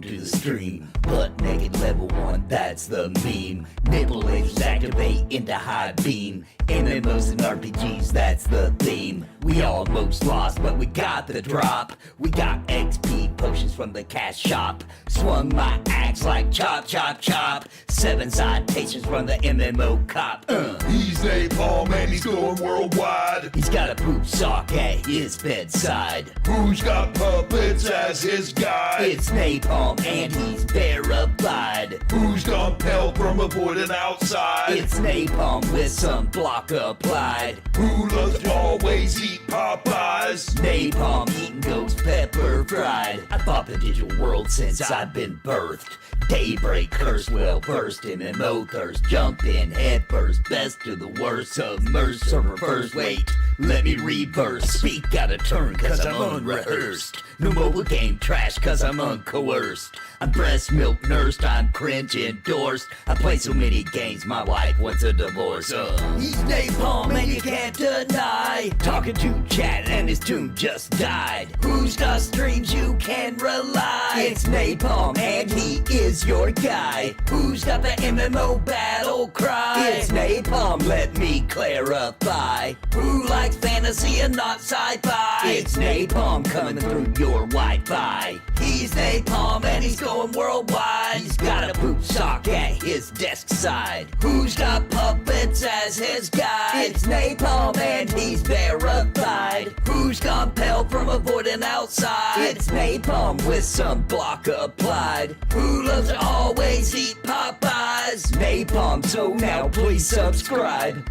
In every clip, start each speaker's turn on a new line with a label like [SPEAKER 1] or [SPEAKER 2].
[SPEAKER 1] welcome to the stream. Butt naked level 1, that's the meme. Nipple lasers activate into high beam. MMOs and RPGs, that's the theme. We almost lost, but we got the drop. We got XP potions from the cash shop. Swung my axe like chop, chop, chop. 7 citations from the MMO cop.
[SPEAKER 2] He's napalm and he's going worldwide.
[SPEAKER 1] He's got a poop sock at his bedside.
[SPEAKER 2] Who's got puppets as his guide?
[SPEAKER 1] It's napalm and he's verified.
[SPEAKER 2] Who's gone pale from avoiding outside?
[SPEAKER 1] It's napalm with some block applied.
[SPEAKER 2] Who loves to always eat Popeyes?
[SPEAKER 1] Napalm eating ghost pepper fried. I thought the digital world since I've been birthed. Daybreak curse, well versed in MMO thirst. Jump in head first, best to the worst. Submerged server first, wait, let me reverse. Speak out of turn cause I'm unrehearsed. No mobile game trash cause I'm uncoerced. I'm breast milk nursed, I'm cringe endorsed. I play so many games, my wife wants a divorce. He's napalm and you can't deny. Talking to chat and his tune just died. Who's got streams you can rely? It's napalm and he is your guy. Who's got the MMO battle cry? It's napalm, let me clarify. Who likes fantasy and not sci-fi? It's napalm coming through your Wi-Fi. He's napalm and he's going worldwide. He's got a poop sock at his desk side. Who's got puppets as his guide? It's napalm and he's verified. Who's gone pale from avoiding outside? It's napalm with some block applied. Who loves to always eat Popeyes? Napalm, so now please subscribe.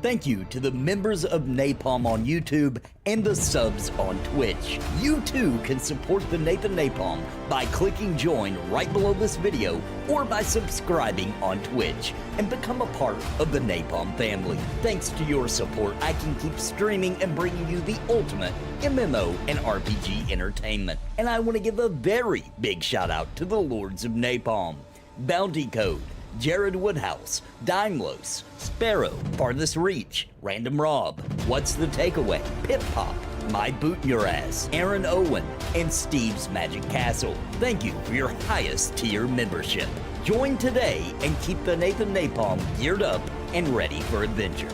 [SPEAKER 1] Thank you to the members of Napalm on YouTube and the subs on Twitch. You too can support the Nathan Napalm by clicking join right below this video or by subscribing on Twitch and become a part of the Napalm family. Thanks to your support, I can keep streaming and bringing you the ultimate MMO and RPG entertainment. And I want to give a very big shout out to the Lords of Napalm. Bounty Code, Jared Woodhouse, Daimlos, Sparrow, Farthest Reach, Random Rob, What's the Takeaway, Pip Pop, My Boot in Your Ass, Aaron Owen, and Steve's Magic Castle. Thank you for your highest tier membership. Join today and keep the Nathan Napalm geared up and ready for adventure.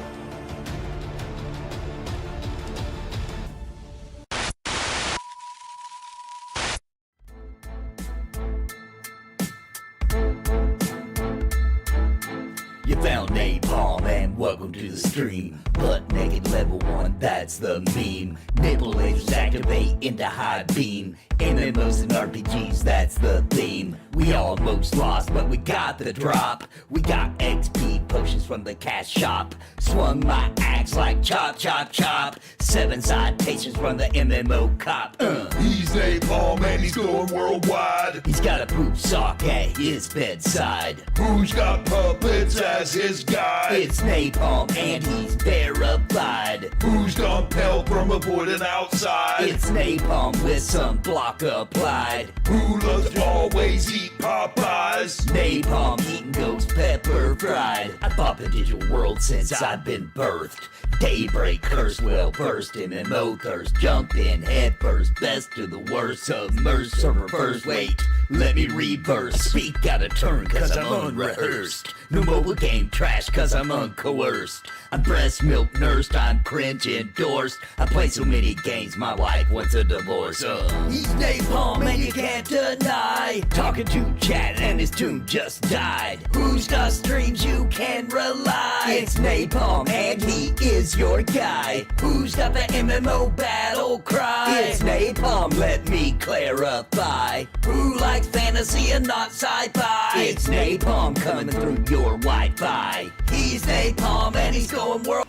[SPEAKER 1] You found napalm and welcome to the stream. Butt naked level 1, that's the meme. Nipple lasers activate into high beam. MMOs and RPGs, that's the theme. We almost lost, but we got the drop. We got XP potions from the cash shop. Swung my axe like chop, chop, chop. 7 citations from the MMO cop.
[SPEAKER 2] He's napalm and he's going worldwide.
[SPEAKER 1] He's got a poop sock at his bedside.
[SPEAKER 2] Who's got puppets as his guide?
[SPEAKER 1] It's napalm and he's verified.
[SPEAKER 2] Who's gone pale from avoiding outside?
[SPEAKER 1] It's napalm with some block applied.
[SPEAKER 2] Who loves to always eat Popeyes?
[SPEAKER 1] Napalm eating ghost pepper fried. I thought the digital world since I've been birthed. Daybreak curse, well versed in MMO thirst. Jump in head first, best to the worst. Submerged server first, wait, let me reverse. Speak out of turn cause I'm unrehearsed. No mobile game trash cause I'm uncoerced. I'm breast milk nursed, I'm cringe endorsed. I play so many games, my wife wants a divorce. He's napalm and you can't deny. Talking to chat and his tune just died. Who's got streams you can rely? It's napalm and he is your guy. Who's got the MMO battle cry? It's napalm, let me clarify. Who likes fantasy and not sci-fi? It's napalm coming through your Wi-Fi. He's napalm and he's going world.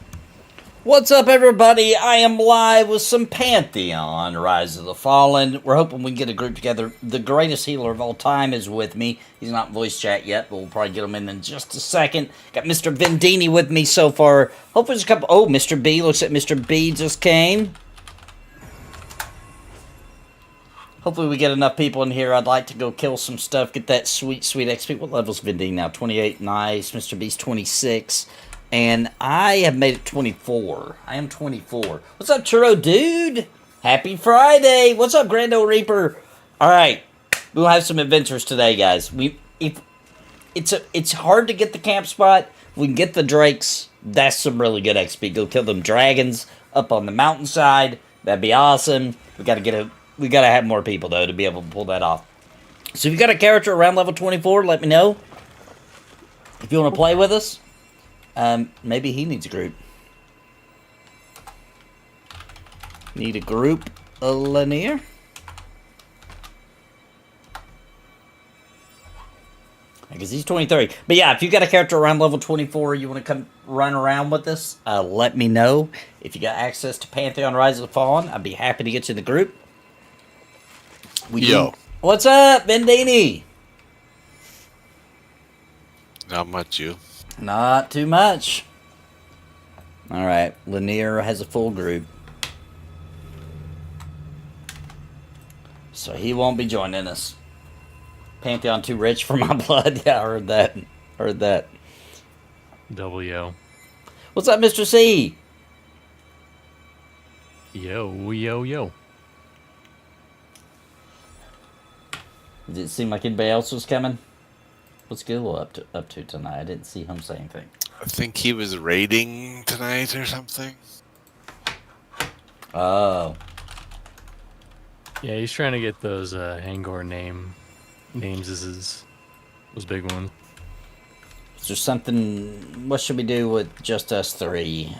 [SPEAKER 3] What's up, everybody? I am live with some Pantheon Rise of the Fallen. We're hoping we can get a group together. The greatest healer of all time is with me. He's not voice chat yet, but we'll probably get him in just a second. Got Mr. Vendini with me so far. Hopefully there's a couple... Oh, Mr. B. Looks like Mr. B just came. Hopefully we get enough people in here. I'd like to go kill some stuff, get that sweet, sweet XP. What level's Vendini now? 28, nice. Mr. B's 26. And I have made it 24. I am 24. What's up, Churro Dude? Happy Friday. What's up, Grand Old Reaper? All right. We'll have some adventures today, guys. It's hard to get the camp spot. We can get the drakes. That's some really good XP. Go kill them dragons up on the mountainside. That'd be awesome. We gotta have more people though to be able to pull that off. So if you got a character around level 24, let me know. If you want to play with us, maybe he needs a group. Need a group, Lanier? Because he's 23. But yeah, if you got a character around level 24, you want to come run around with us, let me know. If you got access to Pantheon Rise of the Fallen, I'd be happy to get you in the group. What's up, Bendini?
[SPEAKER 4] Not much, you.
[SPEAKER 3] Not too much. Alright, Lanier has a full group. So he won't be joining us. Pantheon too rich for my blood. Yeah, I heard that. Heard that.
[SPEAKER 5] W.
[SPEAKER 3] What's up, Mr. C?
[SPEAKER 5] Yo.
[SPEAKER 3] Did it seem like anybody else was coming? What's Gil up to tonight? I didn't see him say anything.
[SPEAKER 4] I think he was raiding tonight or something.
[SPEAKER 3] Oh.
[SPEAKER 5] Yeah, he's trying to get those Hangor names as those big ones.
[SPEAKER 3] Is there something... What should we do with just us three?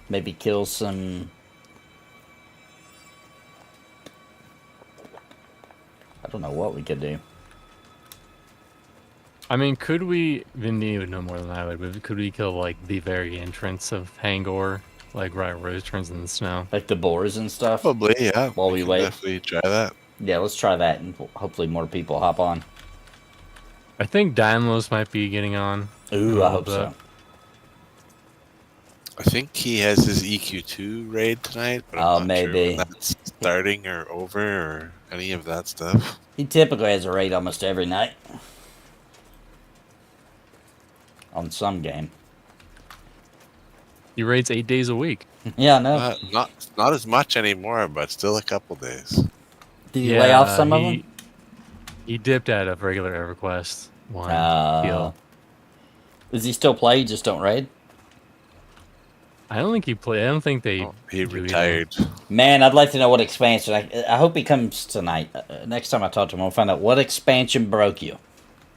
[SPEAKER 3] Maybe kill some... I don't know what we could do.
[SPEAKER 5] I mean, could we... Vinny would know more than I would, but could we kill, like, the very entrance of Hangor? Like, right where it turns in the snow?
[SPEAKER 3] Like the boars and stuff?
[SPEAKER 4] Probably, yeah.
[SPEAKER 3] While we wait?
[SPEAKER 4] Definitely try that.
[SPEAKER 3] Yeah, let's try that, and hopefully more people hop on.
[SPEAKER 5] I think Dynamos might be getting on.
[SPEAKER 3] Ooh, I hope so.
[SPEAKER 4] I think he has his EQ2 raid tonight, but I'm not sure when that's starting or over or any of that stuff.
[SPEAKER 3] He typically has a raid almost every night. On some game.
[SPEAKER 5] He raids 8 days a week.
[SPEAKER 3] Yeah, I know.
[SPEAKER 4] Not as much anymore, but still a couple days.
[SPEAKER 3] Did you lay off some of them?
[SPEAKER 5] He dipped out of regular EverQuest one deal.
[SPEAKER 3] Does he still play? You just don't raid?
[SPEAKER 5] I don't think he played. I don't think they.
[SPEAKER 4] He retired.
[SPEAKER 3] Man, I'd like to know what expansion. I hope he comes tonight. Next time I talk to him, I'll find out what expansion broke you.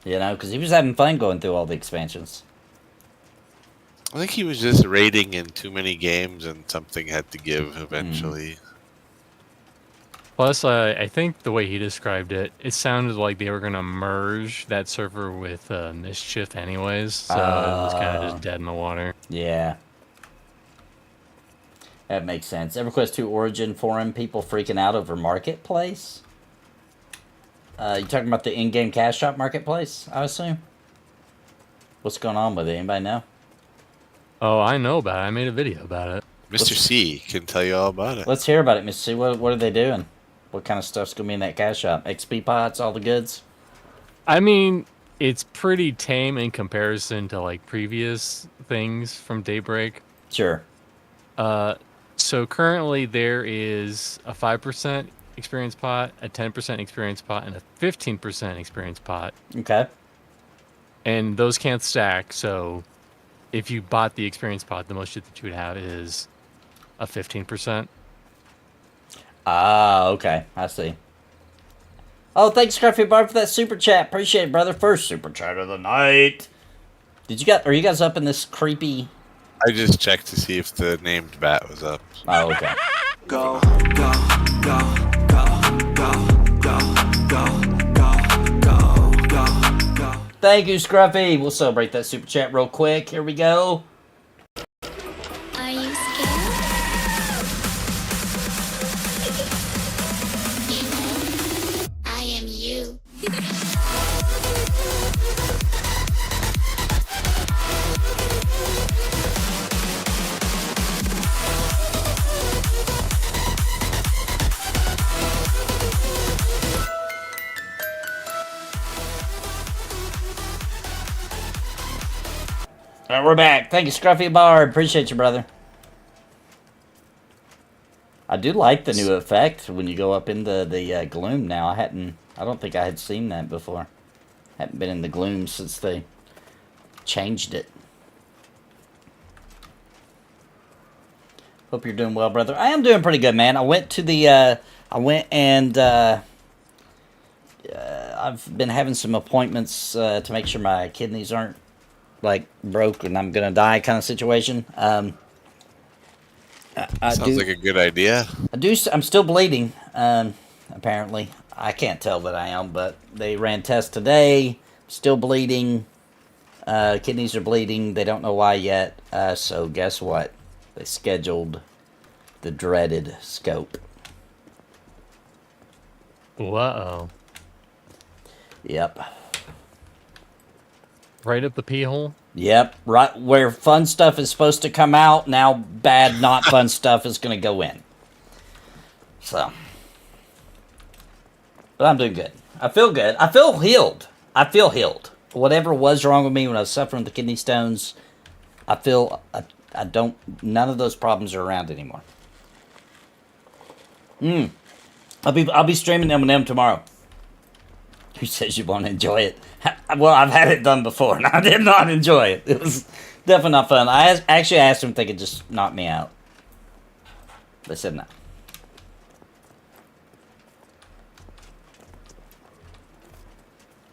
[SPEAKER 3] You know, because he was having fun going through all the expansions.
[SPEAKER 4] I think he was just raiding in too many games and something had to give eventually.
[SPEAKER 5] Plus, I think the way he described it, it sounded like they were going to merge that server with Mischief anyways, so it was kind of just dead in the water.
[SPEAKER 3] Yeah. That makes sense. EverQuest 2 Origin Forum, people freaking out over Marketplace? You talking about the in-game cash shop Marketplace, I assume? What's going on with it? Anybody know?
[SPEAKER 5] Oh, I know about it. I made a video about it.
[SPEAKER 4] Mr. C can tell you all about it.
[SPEAKER 3] Let's hear about it, Mr. C. What are they doing? What kind of stuff's going to be in that cash shop? XP pots, all the goods?
[SPEAKER 5] I mean, it's pretty tame in comparison to, like, previous things from Daybreak.
[SPEAKER 3] Sure.
[SPEAKER 5] So currently there is a 5% experience pot, a 10% experience pot, and a 15% experience pot.
[SPEAKER 3] Okay.
[SPEAKER 5] And those can't stack, so if you bought the experience pot, the most shit that you would have is a 15%.
[SPEAKER 3] Ah, okay. I see. Oh, thanks, Scruffy Bar, for that super chat. Appreciate it, brother. First super chat of the night. Are you guys up in this creepy...
[SPEAKER 4] I just checked to see if the named bat was up.
[SPEAKER 3] Oh, okay.
[SPEAKER 2] Go, go, go, go, go, go, go, go, go, go.
[SPEAKER 3] Thank you, Scruffy. We'll celebrate that super chat real quick. Here we go.
[SPEAKER 6] Are you scared? I am you.
[SPEAKER 3] All right, we're back. Thank you, Scruffy Bard. Appreciate you, brother. I do like the new effect when you go up into the gloom now. I don't think I had seen that before. Hadn't been in the gloom since they changed it. Hope you're doing well, brother. I am doing pretty good, man. I went to the, I've been having some appointments to make sure my kidneys aren't, like, broke and I'm gonna die kind of situation.
[SPEAKER 4] Sounds like a good idea.
[SPEAKER 3] I'm still bleeding, apparently. I can't tell that I am, but they ran tests today. Still bleeding. Kidneys are bleeding. They don't know why yet. So guess what? They scheduled the dreaded scope.
[SPEAKER 5] Uh-oh.
[SPEAKER 3] Yep.
[SPEAKER 5] Right up the pee hole?
[SPEAKER 3] Yep. Right where fun stuff is supposed to come out, now bad, not fun stuff is going to go in. So. But I'm doing good. I feel good. I feel healed. Whatever was wrong with me when I was suffering the kidney stones, I feel I don't. None of those problems are around anymore. I'll be streaming M&M tomorrow. Who says you won't enjoy it? Well, I've had it done before, and I did not enjoy it. It was definitely not fun. I actually asked them if they could just knock me out. They said no.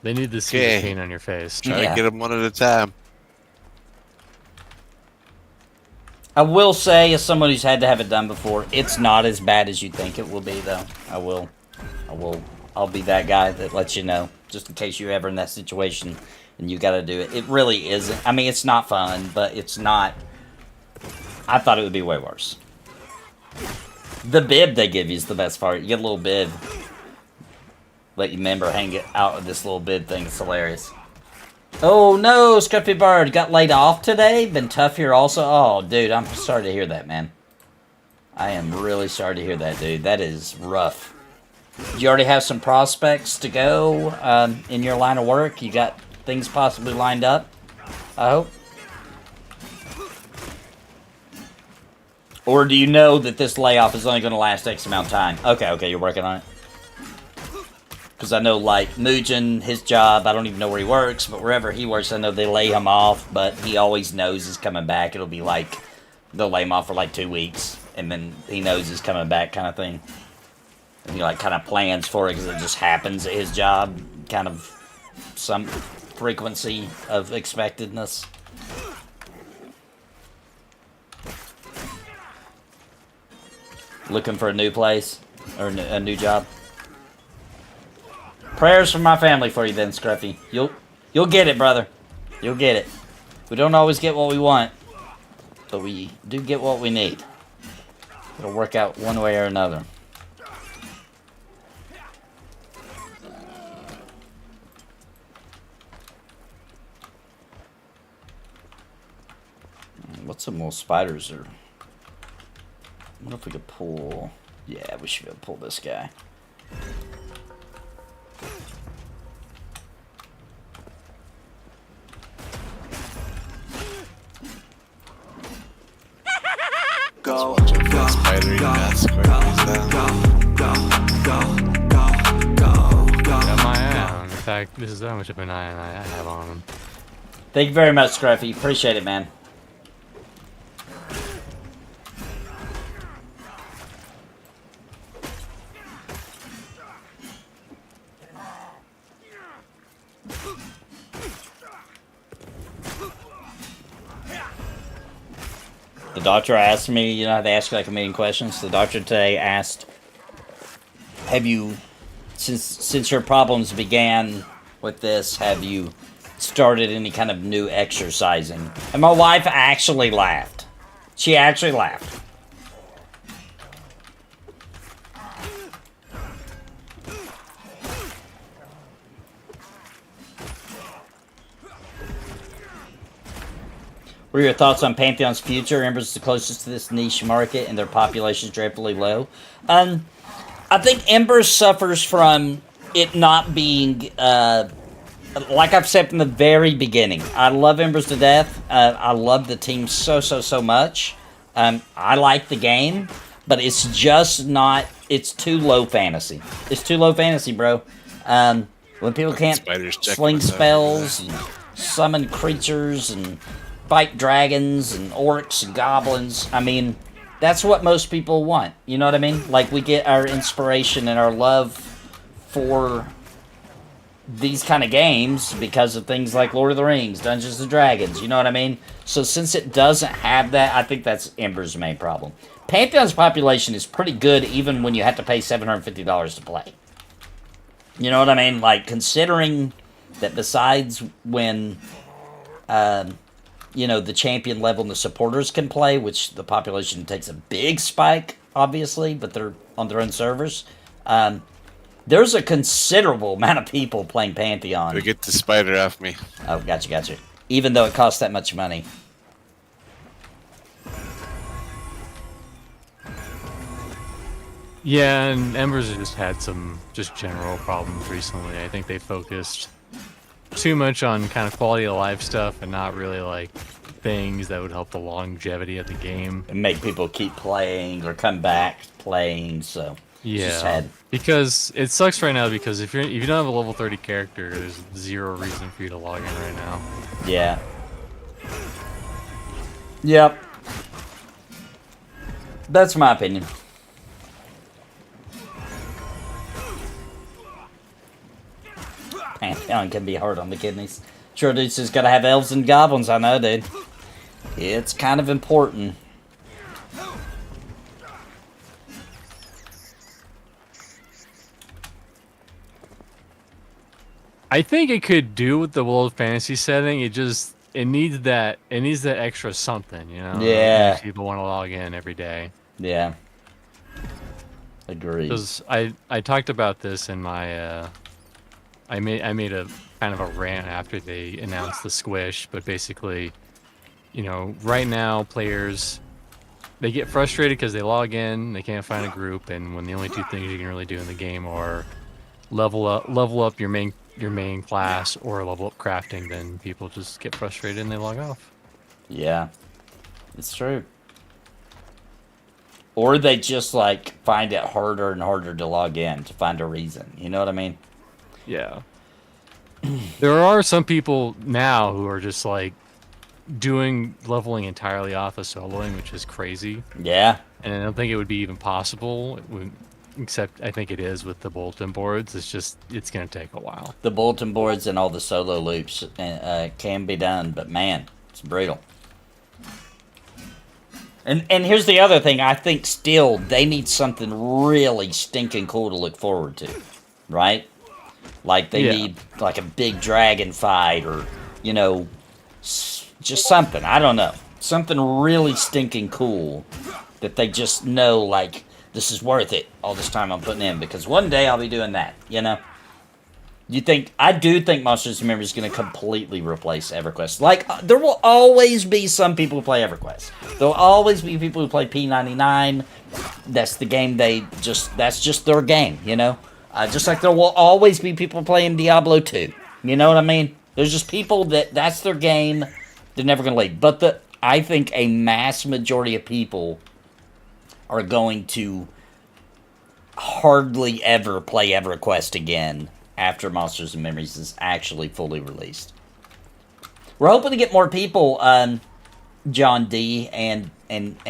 [SPEAKER 5] They need to see the pain on your face.
[SPEAKER 4] Try to get them one at a time.
[SPEAKER 3] I will say, as someone who's had to have it done before, it's not as bad as you think it will be, though. I'll be that guy that lets you know, just in case you're ever in that situation and you gotta do it. It really isn't. I mean, it's not fun, but it's not. I thought it would be way worse. The bib they give you is the best part. You get a little bib. Let your member hang it out of this little bib thing. It's hilarious. Oh no, Scruffy Bird got laid off today. Been tough here also. Oh, dude, I'm sorry to hear that, man. I am really sorry to hear that, dude. That is rough. Do you already have some prospects to go in your line of work? You got things possibly lined up, I hope? Or do you know that this layoff is only going to last X amount of time? Okay, you're working on it. Because I know, like, Mugen, his job, I don't even know where he works, but wherever he works, I know they lay him off, but he always knows he's coming back. It'll be like, they'll lay him off for like 2 weeks, and then he knows he's coming back kind of thing. And he, like, kind of plans for it because it just happens at his job. Kind of some frequency of expectedness. Looking for a new place? Or a new job? Prayers from my family for you then, Scruffy. You'll get it, brother. You'll get it. We don't always get what we want, but we do get what we need. It'll work out one way or another. What's some more spiders? Or I wonder if we could pull. Yeah, we should be able to pull this guy.
[SPEAKER 4] Go, go, spider
[SPEAKER 5] Got my eye on him. In fact, this is how much of an eye I have on him.
[SPEAKER 3] Thank you very much, Scruffy. Appreciate it, man. The doctor asked me, you know how they ask you like a million questions? The doctor today asked, have you, since your problems began with this, have you started any kind of new exercising? And my wife actually laughed. She actually laughed. What are your thoughts on Pantheon's future? Ember's the closest to this niche market, and their population is dreadfully low. I think Ember suffers from it not being like I've said from the very beginning, I love Embers to death. I love the team so much. I like the game, but it's just not. It's too low fantasy. It's too low fantasy, bro. When people can't sling spells, and summon creatures, and fight dragons, and orcs, and goblins. I mean, that's what most people want. You know what I mean? Like, we get our inspiration and our love for these kind of games because of things like Lord of the Rings, Dungeons and Dragons, you know what I mean? So since it doesn't have that, I think that's Ember's main problem. Pantheon's population is pretty good even when you have to pay $750 to play. You know what I mean? Like, considering that besides when, you know, the champion level and the supporters can play, which the population takes a big spike, obviously, but they're on their own servers, there's a considerable amount of people playing Pantheon.
[SPEAKER 4] Get the spider off me.
[SPEAKER 3] Oh, gotcha. Even though it costs that much money.
[SPEAKER 5] Yeah, and Embers has just had some just general problems recently. I think they focused too much on kind of quality of life stuff and not really like things that would help the longevity of the game.
[SPEAKER 3] And make people keep playing or come back playing, so...
[SPEAKER 5] Yeah, because it sucks right now because if you don't have a level 30 character, there's zero reason for you to log in right now.
[SPEAKER 3] Yeah. Yep. That's my opinion. Pantheon can be hard on the kidneys. Sure, dude's just gotta have elves and goblins, I know, dude. It's kind of important.
[SPEAKER 5] I think it could do with the world fantasy setting. It needs that extra something, you know.
[SPEAKER 3] Yeah.
[SPEAKER 5] People want to log in every day.
[SPEAKER 3] Yeah. Agreed.
[SPEAKER 5] Because I talked about this in my I made a kind of a rant after they announced the squish, but basically, you know, right now players, they get frustrated because they log in, they can't find a group, and when the only two things you can really do in the game are level up your main class or level up crafting, then people just get frustrated and they log off.
[SPEAKER 3] Yeah, it's true. Or they just like find it harder and harder to log in to find a reason. You know what I mean?
[SPEAKER 5] Yeah. There are some people now who are just like doing leveling entirely off of soloing, which is crazy.
[SPEAKER 3] Yeah.
[SPEAKER 5] And I don't think it would be even possible. Except I think it is with the bulletin boards. It's going to take a while.
[SPEAKER 3] The bulletin boards and all the solo loops can be done, but man, it's brutal. And here's the other thing. I think still they need something really stinking cool to look forward to, right? Like they need like a big dragon fight or, you know, just something. I don't know. Something really stinking cool that they just know, like, this is worth it, all this time I'm putting in, because one day I'll be doing that, you know? I do think Monsters and Memories is going to completely replace EverQuest. Like, there will always be some people who play EverQuest. There will always be people who play P99. That's the game that's just their game, you know? Just like there will always be people playing Diablo 2. You know what I mean? There's just people that's their game. They're never going to leave. But I think a mass majority of people are going to hardly ever play EverQuest again after Monsters and Memories is actually fully released. We're hoping to get more people, John D, and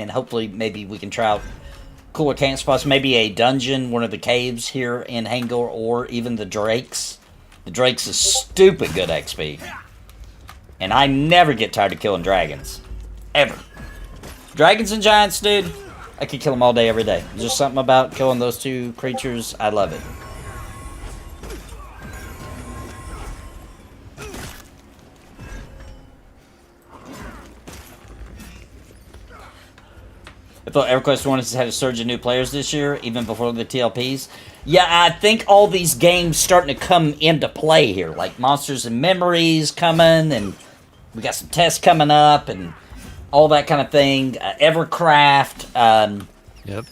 [SPEAKER 3] hopefully maybe we can try out cooler camp spots, maybe a dungeon, one of the caves here in Hangor, or even the Drakes. The Drakes is stupid good XP. And I never get tired of killing dragons. Ever. Dragons and giants, dude, I could kill them all day, every day. There's just something about killing those two creatures. I love it. I thought EverQuest 1 has had a surge of new players this year, even before the TLPs. Yeah, I think all these games starting to come into play here. Like Monsters and Memories coming, and we got some tests coming up, and all that kind of thing. Evercraft,
[SPEAKER 5] Yep.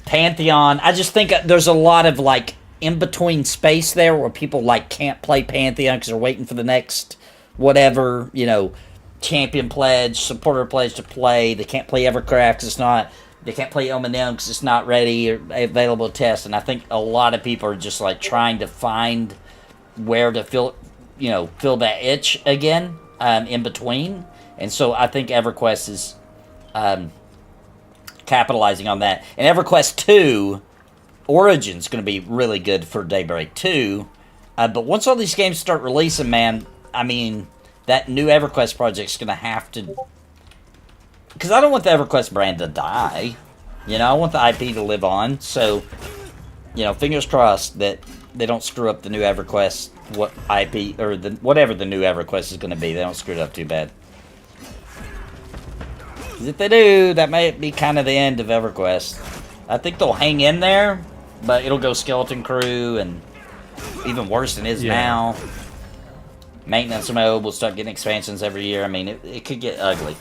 [SPEAKER 3] Pantheon. I just think there's a lot of, like, in-between space there where people, like, can't play Pantheon because they're waiting for the next whatever, you know, champion pledge, supporter pledge to play. They can't play EverQuest because it's not... They can't play MMO because it's not ready or available to test. And I think a lot of people are just, like, trying to find where to fill that itch again in between. And so I think EverQuest is capitalizing on that. And EverQuest 2... Origin's going to be really good for Daybreak 2. But once all these games start releasing, man, I mean, that new EverQuest project's going to have to... Because I don't want the EverQuest brand to die. You know, I want the IP to live on. So, you know, fingers crossed that they don't screw up the new EverQuest IP, or whatever the new EverQuest is going to be. They don't screw it up too bad. Because if they do, that might be kind of the end of EverQuest. I think they'll hang in there, but it'll go Skeleton Crew, and even worse than it is now. Maintenance mode will start getting expansions every year. I mean, it could get ugly.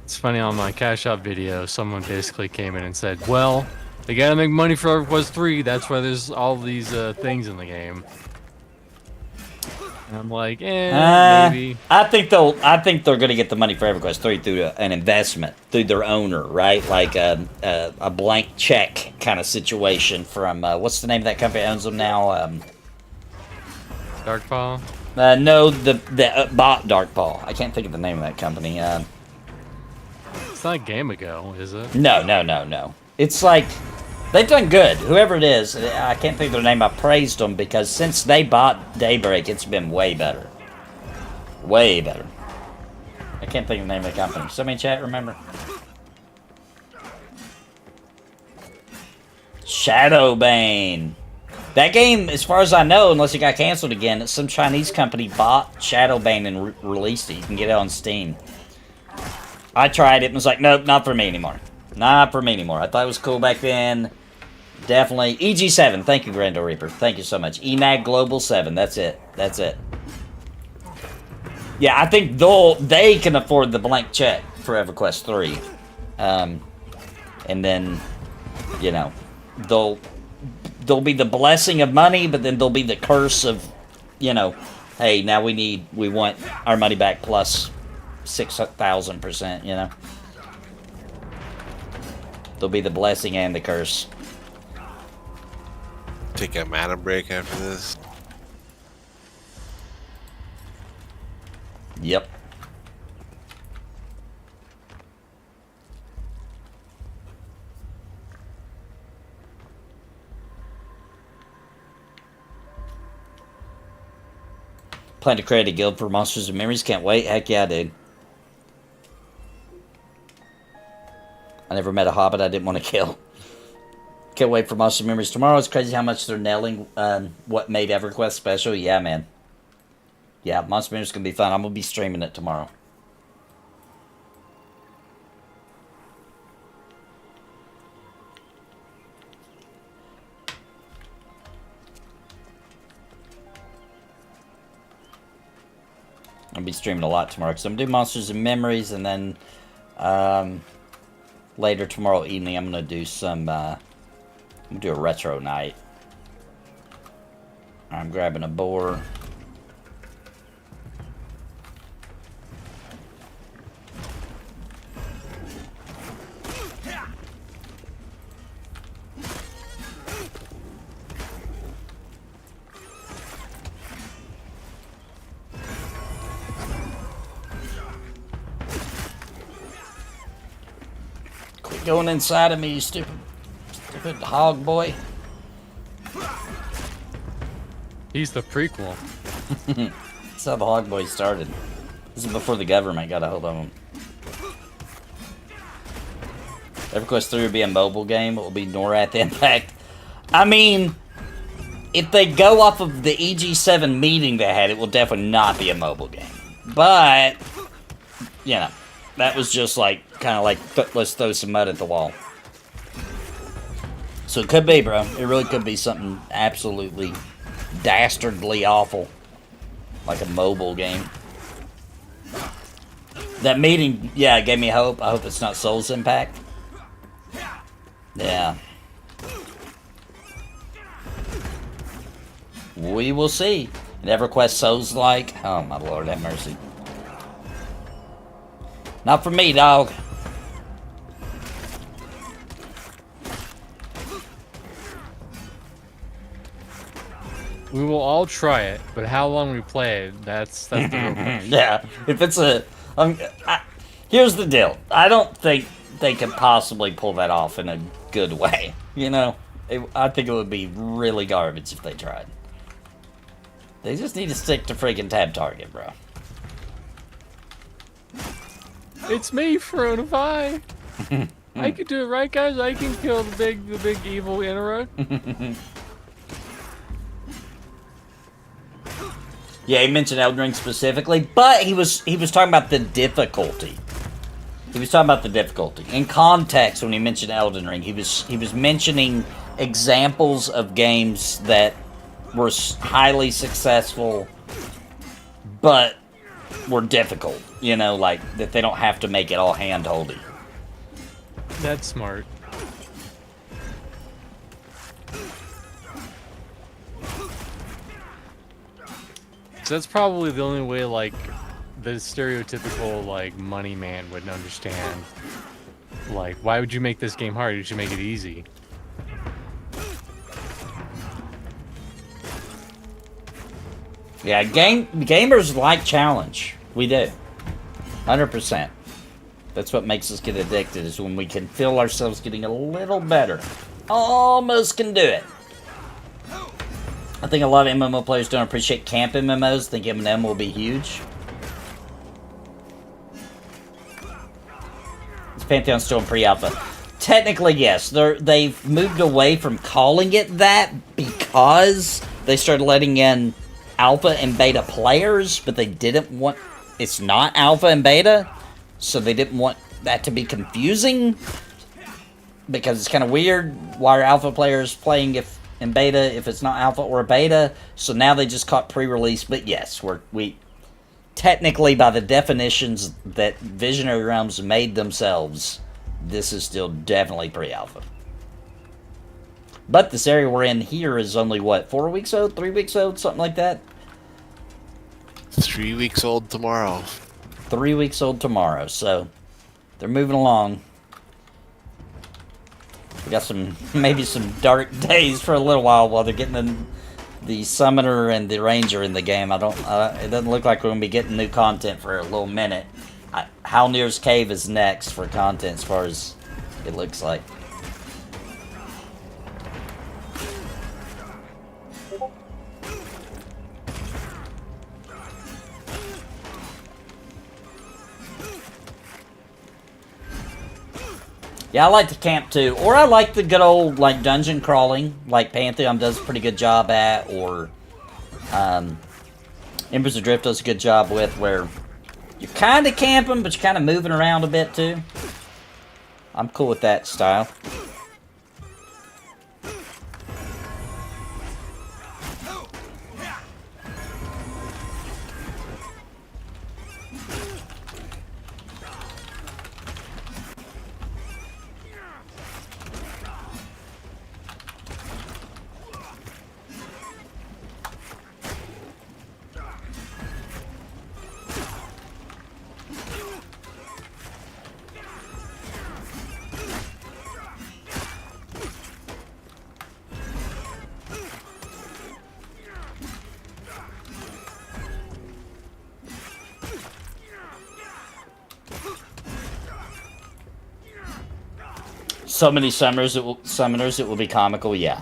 [SPEAKER 5] It's funny, on my Cash Out video, someone basically came in and said, well, they gotta make money for EverQuest 3, that's why there's all these things in the game. And I'm like, maybe. I think
[SPEAKER 3] they're gonna get the money for EverQuest 3 through an investment, through their owner, right? Like a blank check kind of situation from what's the name of that company that owns them now?
[SPEAKER 5] Darkpaw?
[SPEAKER 3] No, the bought Darkpaw. I can't think of the name of that company.
[SPEAKER 5] It's not Game Ago, is it?
[SPEAKER 3] No. It's like, they've done good. Whoever it is, I can't think of their name. I praised them because since they bought Daybreak, it's been way better. Way better. I can't think of the name of the company. Somebody in chat, remember? Shadowbane. That game, as far as I know, unless it got canceled again, some Chinese company bought Shadowbane and released it. You can get it on Steam. I tried it and was like, nope, not for me anymore. Not for me anymore. I thought it was cool back then. Definitely. EG7. Thank you, Grando Reaper. Thank you so much. ENAG Global 7. That's it. That's it. Yeah, I think they can afford the blank check for EverQuest 3. And then, you know, there'll be the blessing of money, but then there'll be the curse of, you know, hey, now we want our money back plus 6,000%, you know. There'll be the blessing and the curse.
[SPEAKER 4] Take a mana break after this.
[SPEAKER 3] Yep. Plan to create a guild for Monsters and Memories. Can't wait. Heck yeah, dude. I never met a hobbit I didn't want to kill. Can't wait for Monsters and Memories tomorrow. It's crazy how much they're nailing what made EverQuest special. Yeah, man. Yeah, Monsters and Memories is going to be fun. I'm going to be streaming it tomorrow. I'll be streaming a lot tomorrow because I'm doing Monsters and Memories, and then later tomorrow evening I'm gonna do some. I'm gonna do a retro night. I'm grabbing a boar. Going inside of me, you stupid hog boy.
[SPEAKER 5] He's the prequel.
[SPEAKER 3] That's how the hog boy started. This is before the government got a hold of him. EverQuest 3 will be a mobile game. It will be NORAD Impact. I mean, if they go off of the EG7 meeting they had, it will definitely not be a mobile game. But, you know, that was just like, kind of like, let's throw some mud at the wall. So it could be, bro. It really could be something absolutely dastardly awful. Like a mobile game. That meeting, yeah, it gave me hope. I hope it's not Souls Impact. Yeah. We will see. And EverQuest Souls like, oh my lord, have mercy. Not for me, dog.
[SPEAKER 5] We will all try it, but how long we play it, that's the real question.
[SPEAKER 3] Yeah, if it's a... here's the deal. I don't think they could possibly pull that off in a good way. You know? I think it would be really garbage if they tried. They just need to stick to freaking tab target, bro.
[SPEAKER 5] It's me, Fronify. I can do it, right, guys? I can kill the big evil Interrug.
[SPEAKER 3] Yeah, he mentioned Elden Ring specifically, but he was talking about the difficulty. He was talking about the difficulty. In context, when he mentioned Elden Ring, he was mentioning examples of games that were highly successful, but were difficult. You know, like, that they don't have to make it all hand-holdy.
[SPEAKER 5] That's smart. So that's probably the only way, like, the stereotypical, like, money man would understand. Like, why would you make this game hard? You should make it easy.
[SPEAKER 3] Yeah, gamers like challenge. We do. 100%. That's what makes us get addicted, is when we can feel ourselves getting a little better. Almost can do it. I think a lot of MMO players don't appreciate camp MMOs. Think M&M will be huge. Is Pantheon still in pre-alpha? Technically, yes. They've moved away from calling it that because they started letting in alpha and beta players, but they didn't want... It's not alpha and beta, so they didn't want that to be confusing, because it's kind of weird. Why are alpha players playing in beta if it's not alpha or a beta? So now they just caught pre-release. But yes, we technically, by the definitions that Visionary Realms made themselves, this is still definitely pre-alpha. But this area we're in here is only, what, 4 weeks old? 3 weeks old? Something like that?
[SPEAKER 4] 3 weeks old tomorrow.
[SPEAKER 3] 3 weeks old tomorrow, so they're moving along. We got maybe some dark days for a little while they're getting the Summoner and the Ranger in the game. It doesn't look like we're going to be getting new content for a little minute. Halnir's Cave is next for content, as far as it looks like. Yeah, I like the camp too. Or I like the good old, like, dungeon crawling, like Pantheon does a pretty good job at, or Embers Adrift does a good job with, where you're kind of camping, but you're kind of moving around a bit too. I'm cool with that style. So many summoners, it will be comical, yeah.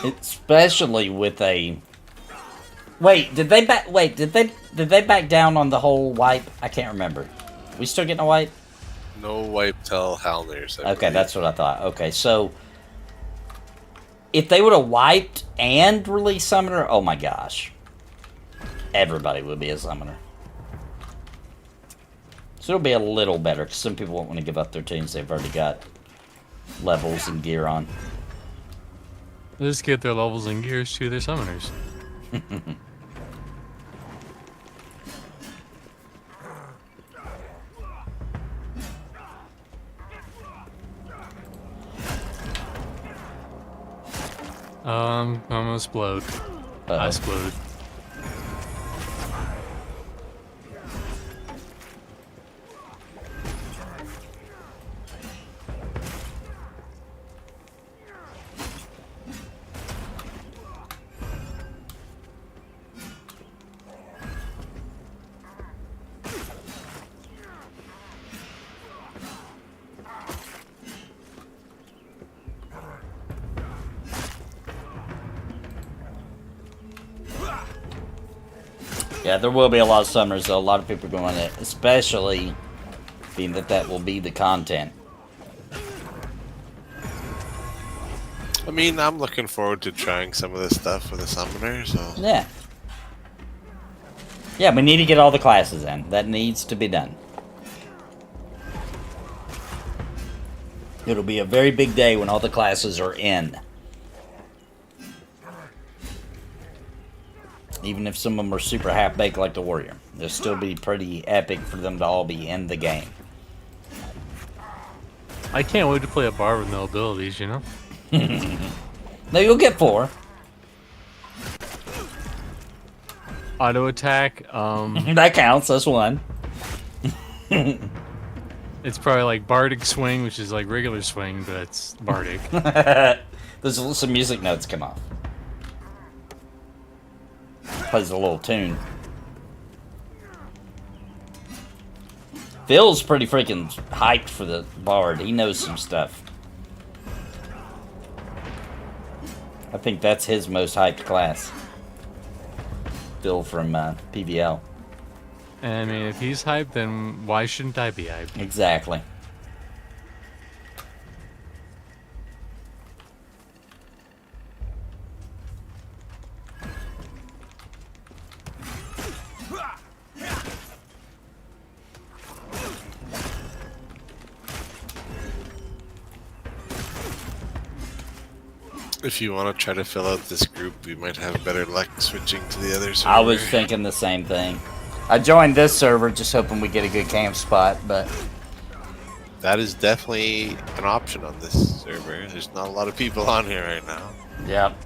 [SPEAKER 3] Especially with a... Wait, did they back down on the whole wipe? I can't remember. We still getting a wipe?
[SPEAKER 4] No wipe till Halnir's.
[SPEAKER 3] Okay, that's what I thought. Okay, so if they would have wiped and released Summoner, oh my gosh. Everybody would be a Summoner. So it'll be a little better, because some people won't want to give up their teams they've already got levels and gear on.
[SPEAKER 5] Let's get their levels and gears to their summoners. Almost explode. I exploded.
[SPEAKER 3] Yeah, there will be a lot of summoners, though. A lot of people are going to, especially being that will be the content.
[SPEAKER 4] I mean, I'm looking forward to trying some of this stuff with a summoner, so...
[SPEAKER 3] Yeah. Yeah, we need to get all the classes in. That needs to be done. It'll be a very big day when all the classes are in. Even if some of them are super half-baked like the Warrior. They'll still be pretty epic for them to all be in the game.
[SPEAKER 5] I can't wait to play a bard with no abilities, you know?
[SPEAKER 3] No, you'll get 4.
[SPEAKER 5] Auto attack,
[SPEAKER 3] That counts, that's 1.
[SPEAKER 5] it's probably like bardic swing, which is like regular swing, but it's bardic.
[SPEAKER 3] There's some music notes come off. Plays a little tune. Phil's pretty freaking hyped for the bard. He knows some stuff. I think that's his most hyped class. Phil from PVL.
[SPEAKER 5] And I mean, if he's hyped, then why shouldn't I be hyped?
[SPEAKER 3] Exactly.
[SPEAKER 4] If you want to try to fill out this group, we might have better luck switching to the other server.
[SPEAKER 3] I was thinking the same thing. I joined this server just hoping we get a good camp spot, but...
[SPEAKER 4] That is definitely an option on this server. There's not a lot of people on here right now.
[SPEAKER 3] Yep.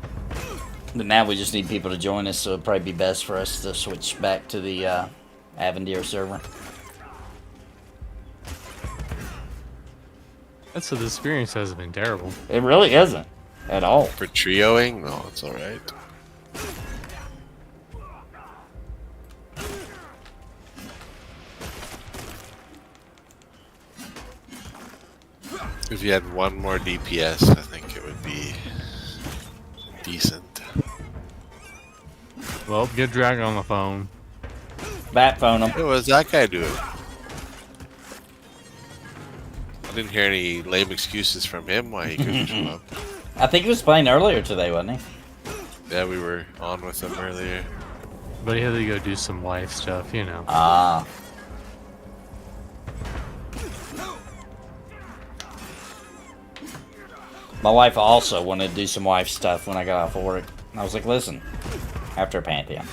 [SPEAKER 3] But now we just need people to join us, so it'd probably be best for us to switch back to the Avendir server.
[SPEAKER 5] That's so the experience hasn't been terrible.
[SPEAKER 3] It really isn't. At all.
[SPEAKER 4] For trioing? No, it's alright. If you had one more DPS, I think it would be decent.
[SPEAKER 5] Well, get Dragon on the phone.
[SPEAKER 3] Bat phone him.
[SPEAKER 4] What was that guy doing? I didn't hear any lame excuses from him why he couldn't show up.
[SPEAKER 3] I think he was playing earlier today, wasn't he?
[SPEAKER 4] Yeah, we were on with him earlier.
[SPEAKER 5] But he had to go do some wife stuff, you know.
[SPEAKER 3] Ah. My wife also wanted to do some wife stuff when I got off of work. And I was like, listen, after Pantheon.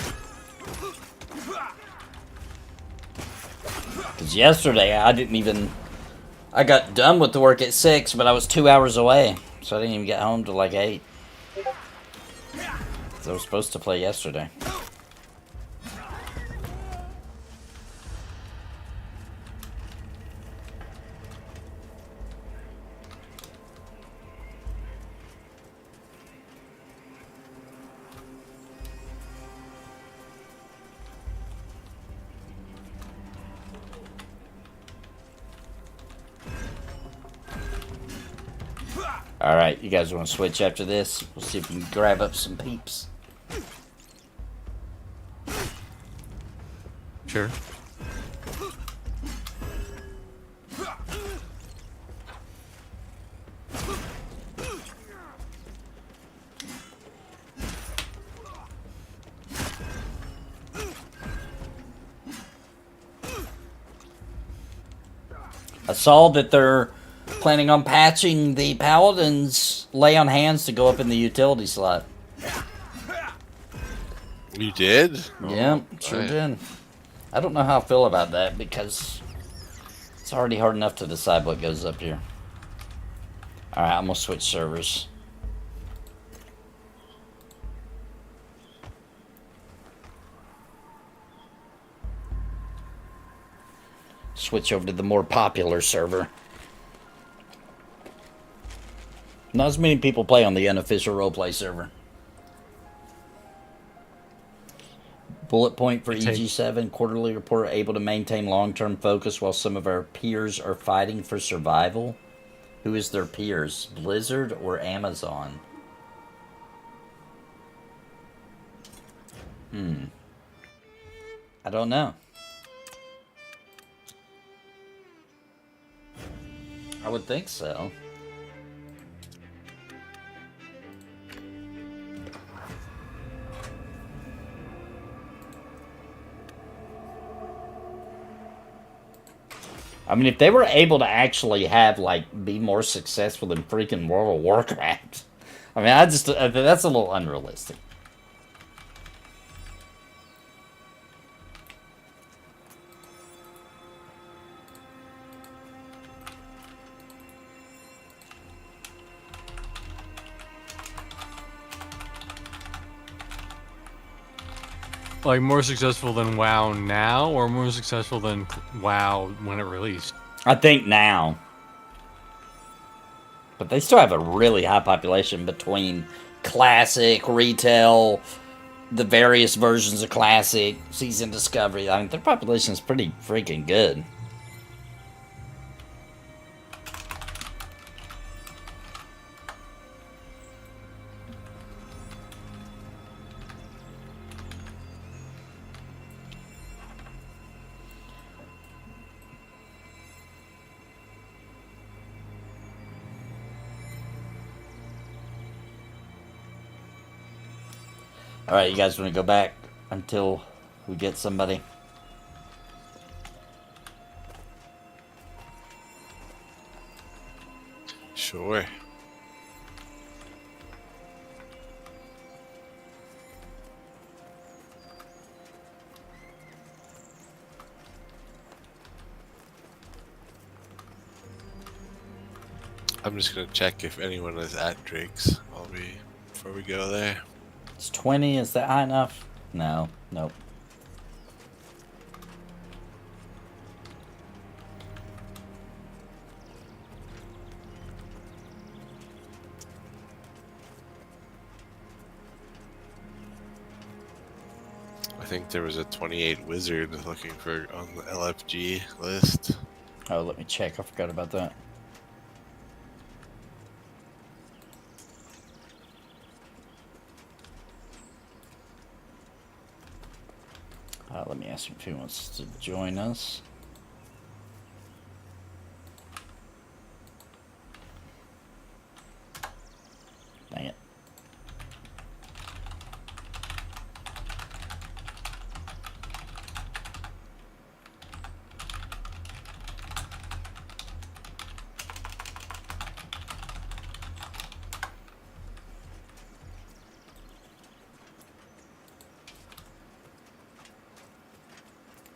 [SPEAKER 3] Because yesterday I got done with the work at 6, but I was 2 hours away. So I didn't even get home till like 8. So I was supposed to play yesterday. Alright, you guys want to switch after this? We'll see if we can grab up some peeps.
[SPEAKER 5] Sure.
[SPEAKER 3] I saw that they're planning on patching the Paladin's lay on hands to go up in the utility slot.
[SPEAKER 4] You did?
[SPEAKER 3] Yeah, sure did. I don't know how I feel about that because it's already hard enough to decide what goes up here. Alright, I'm gonna switch servers. switch over to the more popular server. Not as many people play on the unofficial roleplay server. Bullet point for EG7. Quarterly report able to maintain long-term focus while some of our peers are fighting for survival. Who is their peers? Blizzard or Amazon? I don't know. I would think so. I mean, if they were able to actually have, like, be more successful than freaking World of Warcraft, I mean, that's a little unrealistic.
[SPEAKER 5] Like, more successful than WoW now, or more successful than WoW when it released?
[SPEAKER 3] I think now. But they still have a really high population between Classic, Retail, the various versions of Classic, Season Discovery. I mean, their population is pretty freaking good. Alright, you guys want to go back until we get somebody?
[SPEAKER 4] Sure. I'm just gonna check if anyone is at Drake's before we go there.
[SPEAKER 3] It's 20, is that high enough? No, nope.
[SPEAKER 4] I think there was a 28 wizard looking for on the LFG list.
[SPEAKER 3] Oh, let me check. I forgot about that. Let me ask him if he wants to join us. Dang it.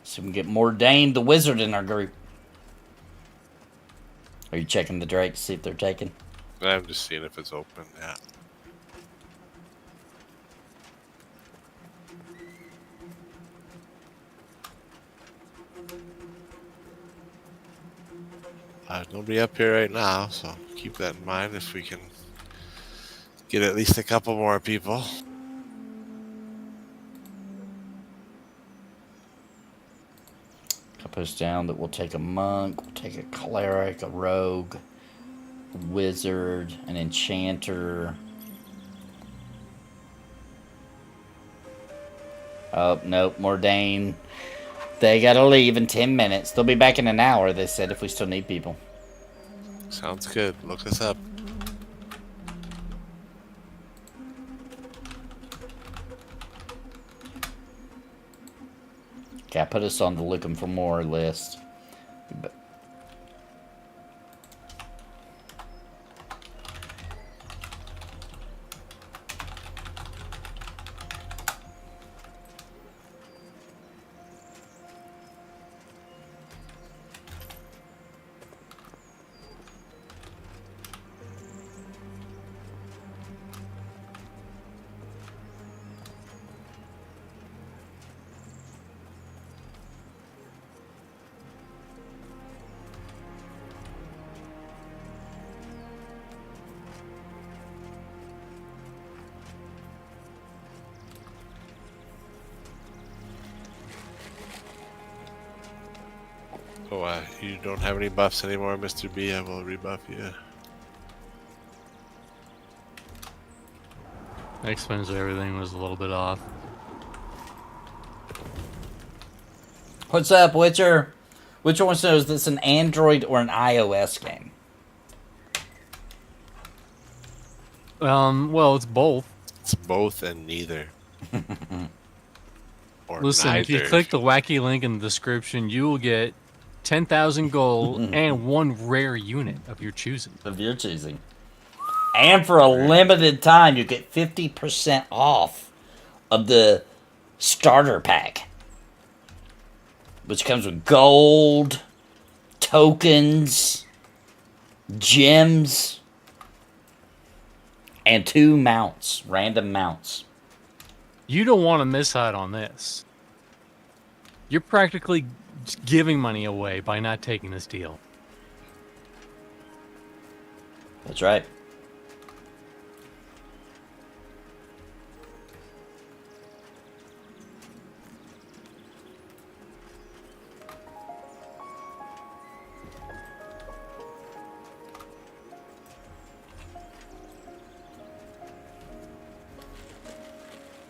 [SPEAKER 3] So we can get more Dane the Wizard in our group. Are you checking the Drake to see if they're taken?
[SPEAKER 4] I'm just seeing if it's open, yeah. Nobody up here right now, so keep that in mind if we can get at least a couple more people.
[SPEAKER 3] Post down that we'll take a monk, we'll take a cleric, a rogue, a wizard, an enchanter. Oh, nope, Mordain. They gotta leave in 10 minutes. They'll be back in an hour, they said, if we still need people.
[SPEAKER 4] Sounds good. Look us up.
[SPEAKER 3] Okay, I put us on the looking for more list.
[SPEAKER 4] you don't have any buffs anymore, Mr. B. I will rebuff you.
[SPEAKER 5] Explains why everything was a little bit off.
[SPEAKER 3] What's up, Witcher? Witcher wants to know, is this an Android or an iOS game?
[SPEAKER 5] Well, it's both.
[SPEAKER 4] It's both and neither. Or
[SPEAKER 5] Listen,
[SPEAKER 4] neither.
[SPEAKER 5] if you click the wacky link in the description, you will get 10,000 gold and one rare unit of your choosing.
[SPEAKER 3] Of your choosing. And for a limited time, you get 50% off of the starter pack, which comes with gold, tokens, gems, and 2 mounts, random mounts.
[SPEAKER 5] You don't want to miss out on this. You're practically giving money away by not taking this deal.
[SPEAKER 3] That's right.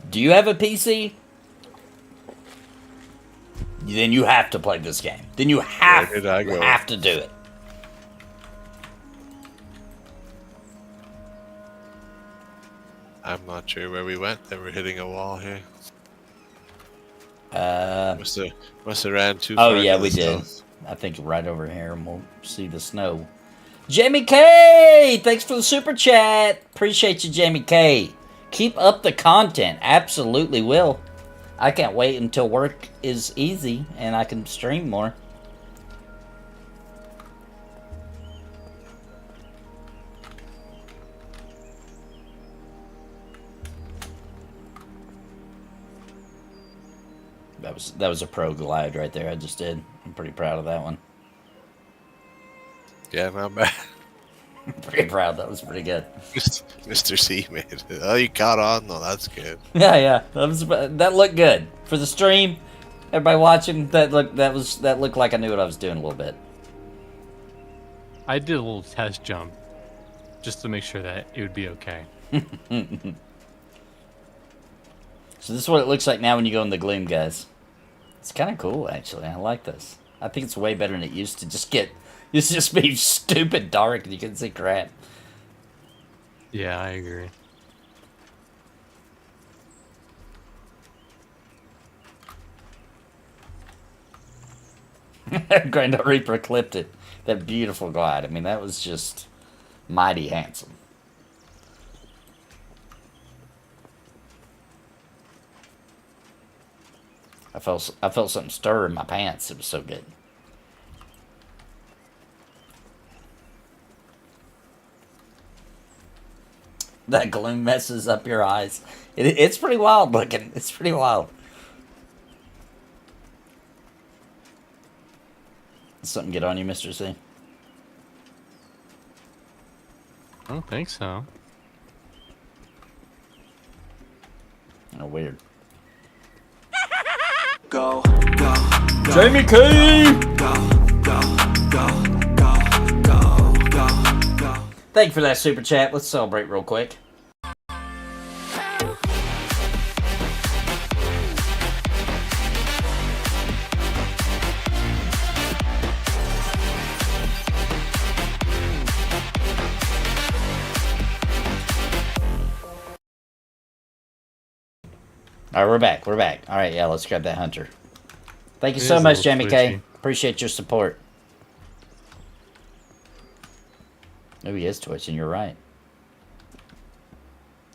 [SPEAKER 3] Do you have a PC? Then you have to play this game. Then you have to do it.
[SPEAKER 4] I'm not sure where we went. Then we're hitting a wall here. Must have ran too far.
[SPEAKER 3] Oh yeah, we did. I think right over here, and we'll see the snow. Jamie K, thanks for the super chat. Appreciate you, Jamie K. Keep up the content. Absolutely will. I can't wait until work is easy and I can stream more. That was a pro glide right there I just did. I'm pretty proud of that one.
[SPEAKER 4] Yeah, not bad.
[SPEAKER 3] Pretty proud. That was pretty good.
[SPEAKER 4] Mr. C made it. Oh, you caught on though. That's good.
[SPEAKER 3] Yeah. That looked good for the stream. Everybody watching, that looked like I knew what I was doing a little bit.
[SPEAKER 5] I did a little test jump just to make sure that it would be okay.
[SPEAKER 3] So this is what it looks like now when you go in the gloom, guys. It's kind of cool, actually. I like this. I think it's way better than it used to just get. Used to just be stupid dark and you couldn't see crap.
[SPEAKER 5] Yeah, I agree.
[SPEAKER 3] Grandel Reaper clipped it. That beautiful glide. I mean, that was just mighty handsome. I felt something stir in my pants. It was so good. That gloom messes up your eyes. It's pretty wild looking. It's pretty wild. Did something get on you, Mr. C?
[SPEAKER 5] I don't think so.
[SPEAKER 3] Oh, weird.
[SPEAKER 2] Go.
[SPEAKER 3] Jamie K! Thank you for that super chat. Let's celebrate real quick. Alright, we're back. Alright, yeah, let's grab that hunter. Thank you so much, Jamie K. Appreciate your support. Oh, he is twitching, you're right.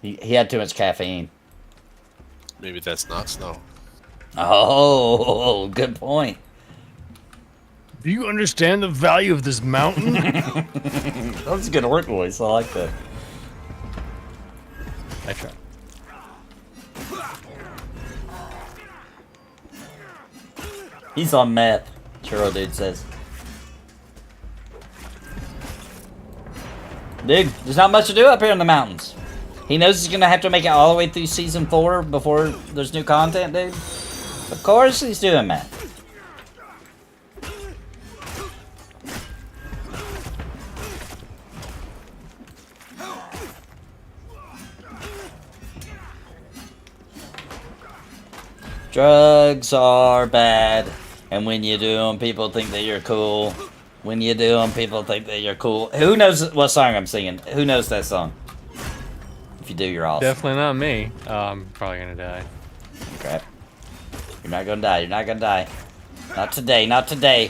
[SPEAKER 3] He had too much caffeine.
[SPEAKER 4] Maybe that's not snow.
[SPEAKER 3] Oh, good point.
[SPEAKER 5] Do you understand the value of this mountain?
[SPEAKER 3] That's a good work voice. I like that.
[SPEAKER 5] I try.
[SPEAKER 3] He's on meth, Churro Dude says. Dude, there's not much to do up here in the mountains. He knows he's gonna have to make it all the way through Season 4 before there's new content, dude. Of course he's doing that. Drugs are bad, and when you do them, people think that you're cool. When you do them, people think that you're cool. Who knows what song I'm singing? Who knows that song? If you do, you're awesome.
[SPEAKER 5] Definitely not me. I'm probably gonna die.
[SPEAKER 3] Crap. You're not gonna die. You're not gonna die. Not today. Not today.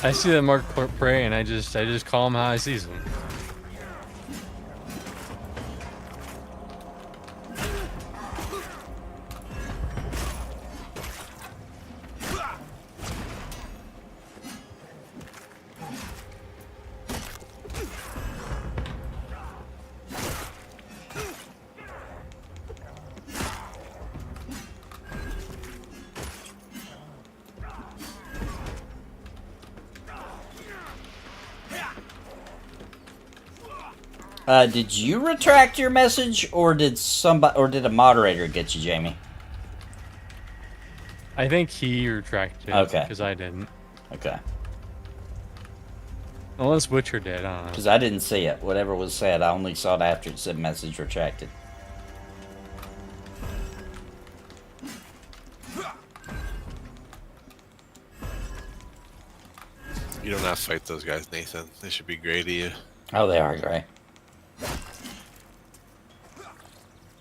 [SPEAKER 5] I see that Mark Prey, and I just call him how I sees him.
[SPEAKER 3] Did you retract your message, or did a moderator get you, Jamie?
[SPEAKER 5] I think he retracted.
[SPEAKER 3] Okay.
[SPEAKER 5] Because I didn't.
[SPEAKER 3] Okay.
[SPEAKER 5] Unless Witcher did, I don't know.
[SPEAKER 3] Because I didn't see it. Whatever was said, I only saw it after it said message retracted.
[SPEAKER 4] You don't have to fight those guys, Nathan. They should be great to you.
[SPEAKER 3] Oh, they are great.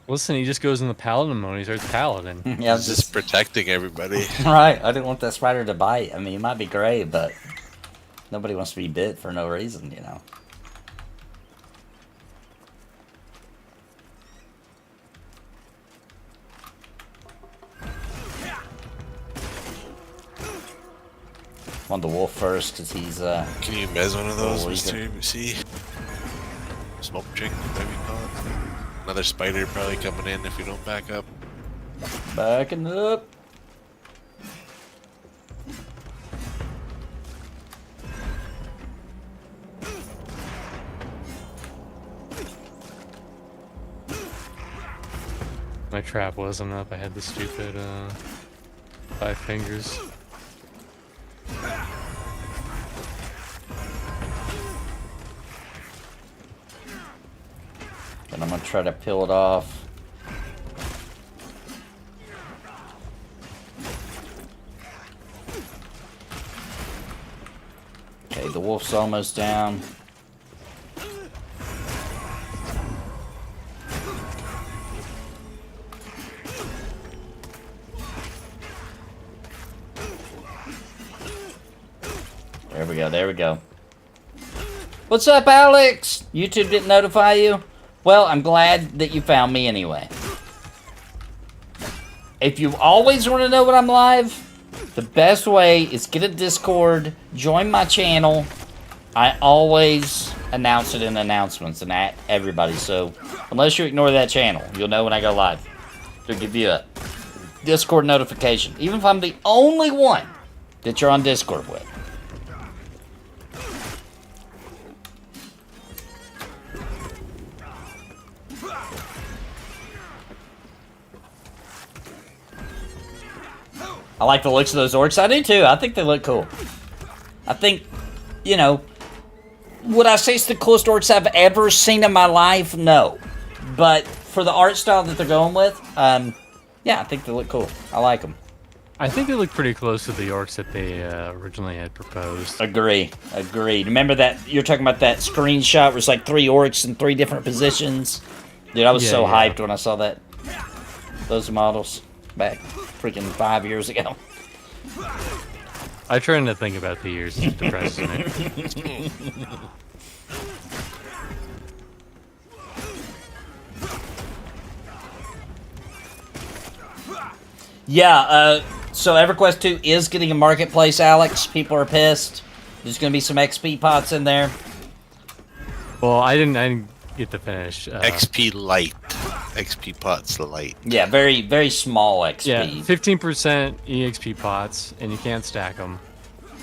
[SPEAKER 5] Listen, he just goes in the Paladin mode. He's our Paladin.
[SPEAKER 3] Yeah,
[SPEAKER 4] He's just protecting everybody.
[SPEAKER 3] right. I didn't want that spider to bite. I mean, it might be great, but nobody wants to be bit for no reason, you know. Want the wolf first because he's
[SPEAKER 4] Can you mez one of those,
[SPEAKER 3] Oh,
[SPEAKER 4] Mr. MC? Smoke chick, whatever you call it. Another spider probably coming in if you don't back up.
[SPEAKER 3] backing up.
[SPEAKER 5] My trap wasn't up. I had the stupid 5 fingers.
[SPEAKER 3] And I'm gonna try to peel it off. Okay, the wolf's almost down. There we go, there we go. What's up, Alex? YouTube didn't notify you? Well, I'm glad that you found me anyway. If you always want to know when I'm live, the best way is get a Discord, join my channel. I always announce it in announcements and at everybody. So unless you ignore that channel, you'll know when I go live. They'll give you a Discord notification, even if I'm the only one that you're on Discord with. I like the looks of those orcs. I do too. I think they look cool. I think, you know, would I say it's the coolest orcs I've ever seen in my life? No. But for the art style that they're going with, yeah, I think they look cool. I like them.
[SPEAKER 5] I think they look pretty close to the orcs that they originally had proposed.
[SPEAKER 3] Agree. Agreed. Remember that, you're talking about that screenshot where it's like 3 orcs in 3 different positions? Dude, I was so hyped when I saw that. Those models back freaking 5 years ago.
[SPEAKER 5] I try not to think about the years. It depresses me.
[SPEAKER 3] Yeah, so EverQuest 2 is getting a marketplace, Alex. People are pissed. There's going to be some XP pots in there.
[SPEAKER 5] Well, I didn't get to finish.
[SPEAKER 4] XP light. XP pots light.
[SPEAKER 3] Yeah, very, very small XP.
[SPEAKER 5] Yeah, 15% EXP pots, and you can't stack them.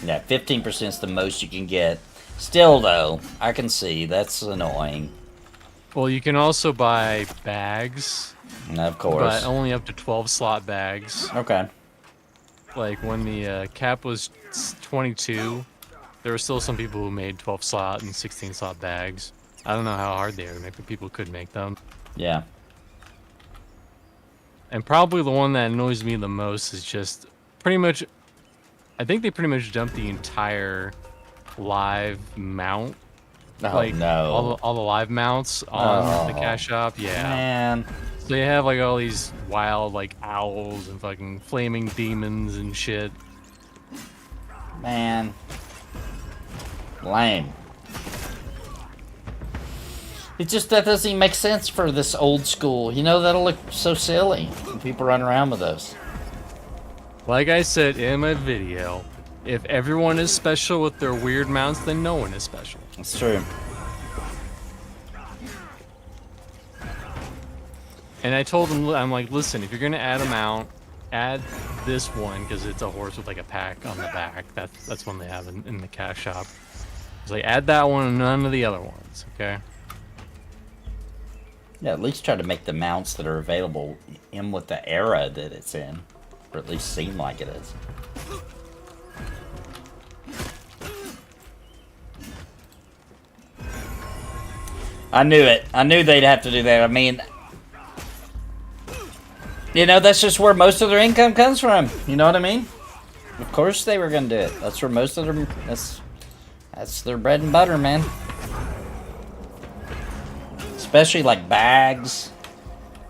[SPEAKER 3] Yeah, 15% is the most you can get. Still, though, I can see that's annoying.
[SPEAKER 5] Well, you can also buy bags.
[SPEAKER 3] Of course.
[SPEAKER 5] But only up to 12 slot bags.
[SPEAKER 3] Okay.
[SPEAKER 5] Like when the cap was 22, there were still some people who made 12 slot and 16 slot bags. I don't know how hard they are to make, but people could make them.
[SPEAKER 3] Yeah.
[SPEAKER 5] And probably the one that annoys me the most is just pretty much. I think they pretty much dumped the entire live mount.
[SPEAKER 3] Oh,
[SPEAKER 5] like
[SPEAKER 3] no.
[SPEAKER 5] all the live mounts on the cash shop. Yeah.
[SPEAKER 3] Man.
[SPEAKER 5] So they have like all these wild like owls and fucking flaming demons and shit.
[SPEAKER 3] Man. Lame. It just, that doesn't even make sense for this old school. You know, that'll look so silly when people run around with those.
[SPEAKER 5] Like I said in my video, if everyone is special with their weird mounts, then no one is special.
[SPEAKER 3] That's true.
[SPEAKER 5] And I told them, I'm like, listen, if you're gonna add a mount, add this one because it's a horse with like a pack on the back. That's one they have in the cash shop. It's like, add that one and none of the other ones, okay?
[SPEAKER 3] Yeah, at least try to make the mounts that are available in with the era that it's in. Or at least seem like it is. I knew it. I knew they'd have to do that. I mean, you know, that's just where most of their income comes from. You know what I mean? Of course they were going to do it. That's where most of their... That's their bread and butter, man. Especially like bags.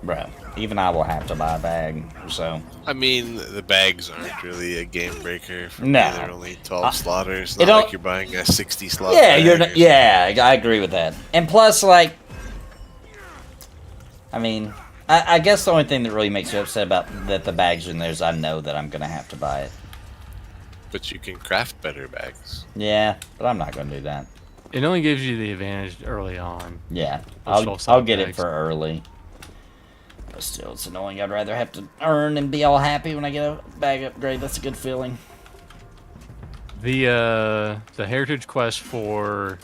[SPEAKER 3] Bro, even I will have to buy a bag or so.
[SPEAKER 4] I mean, the bags aren't really a game breaker. For
[SPEAKER 3] No.
[SPEAKER 4] me. They're only 12 slotters.
[SPEAKER 3] it
[SPEAKER 4] Not
[SPEAKER 3] don't-
[SPEAKER 4] like you're buying a 60 slot
[SPEAKER 3] Yeah,
[SPEAKER 4] bag
[SPEAKER 3] you're
[SPEAKER 4] or
[SPEAKER 3] not,
[SPEAKER 4] something.
[SPEAKER 3] yeah, I agree with that. And plus, like, I mean, I guess the only thing that really makes me upset about that the bags are in there is I know that I'm gonna have to buy it.
[SPEAKER 4] But you can craft better bags.
[SPEAKER 3] Yeah, but I'm not gonna do that.
[SPEAKER 5] It only gives you the advantage early on.
[SPEAKER 3] Yeah,
[SPEAKER 5] I'll
[SPEAKER 3] I'll get it
[SPEAKER 5] bags.
[SPEAKER 3] for early. But still, it's annoying. I'd rather have to earn and be all happy when I get a bag upgrade. That's a good feeling.
[SPEAKER 5] The heritage quest for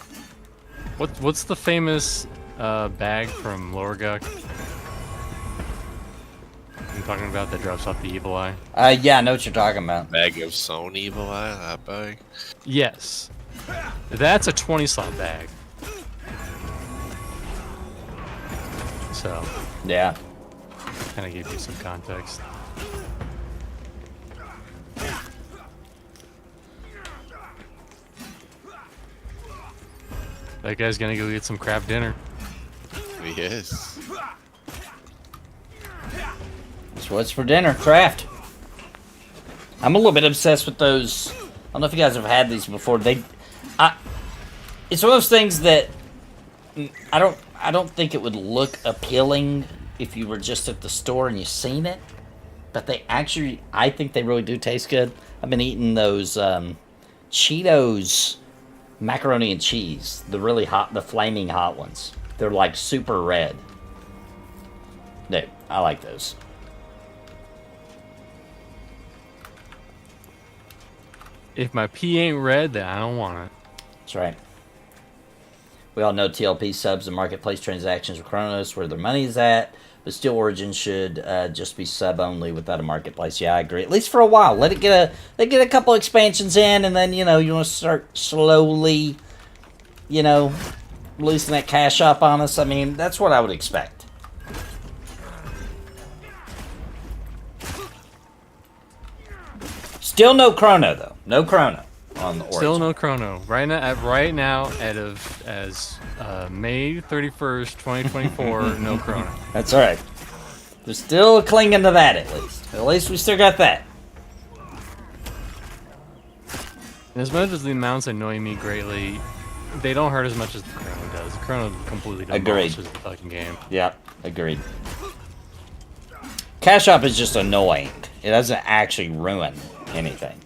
[SPEAKER 5] what's the famous bag from Lorguk? I'm talking about that drops off the evil eye.
[SPEAKER 3] Yeah, I know what you're talking about.
[SPEAKER 4] Bag of Sown Evil Eye, that bag.
[SPEAKER 5] Yes, that's a 20 slot bag. So
[SPEAKER 3] Yeah.
[SPEAKER 5] kind of give you some context. That guy's gonna go get some crab dinner.
[SPEAKER 4] Yes.
[SPEAKER 3] So what's for dinner? Craft. I'm a little bit obsessed with those. I don't know if you guys have had these before. It's one of those things that I don't think it would look appealing if you were just at the store and you seen it. But they actually, I think they really do taste good. I've been eating those Cheetos macaroni and cheese, the really hot, the flaming hot ones. They're like super red. Dude, I like those.
[SPEAKER 5] If my pee ain't red, then I don't want it.
[SPEAKER 3] That's right. We all know TLP subs and marketplace transactions with Chronos where their money is at, but Steel Origin should just be sub only without a marketplace. Yeah, I agree. At least for a while. Let it get a couple expansions in, and then you want to start slowly, loosen that cash up on us. I mean, that's what I would expect. Still no Chrono though. No Chrono on the Origin.
[SPEAKER 5] Still no chrono. Right now, as May 31st, 2024, no chrono.
[SPEAKER 3] That's all right. We're still clinging to that at least. At least we still got that.
[SPEAKER 5] And as much as the mounts annoy me greatly, they don't hurt as much as the chrono does. The chrono completely demolishes the fucking game.
[SPEAKER 3] Yep, agreed. Cash Up is just annoying. It doesn't actually ruin anything.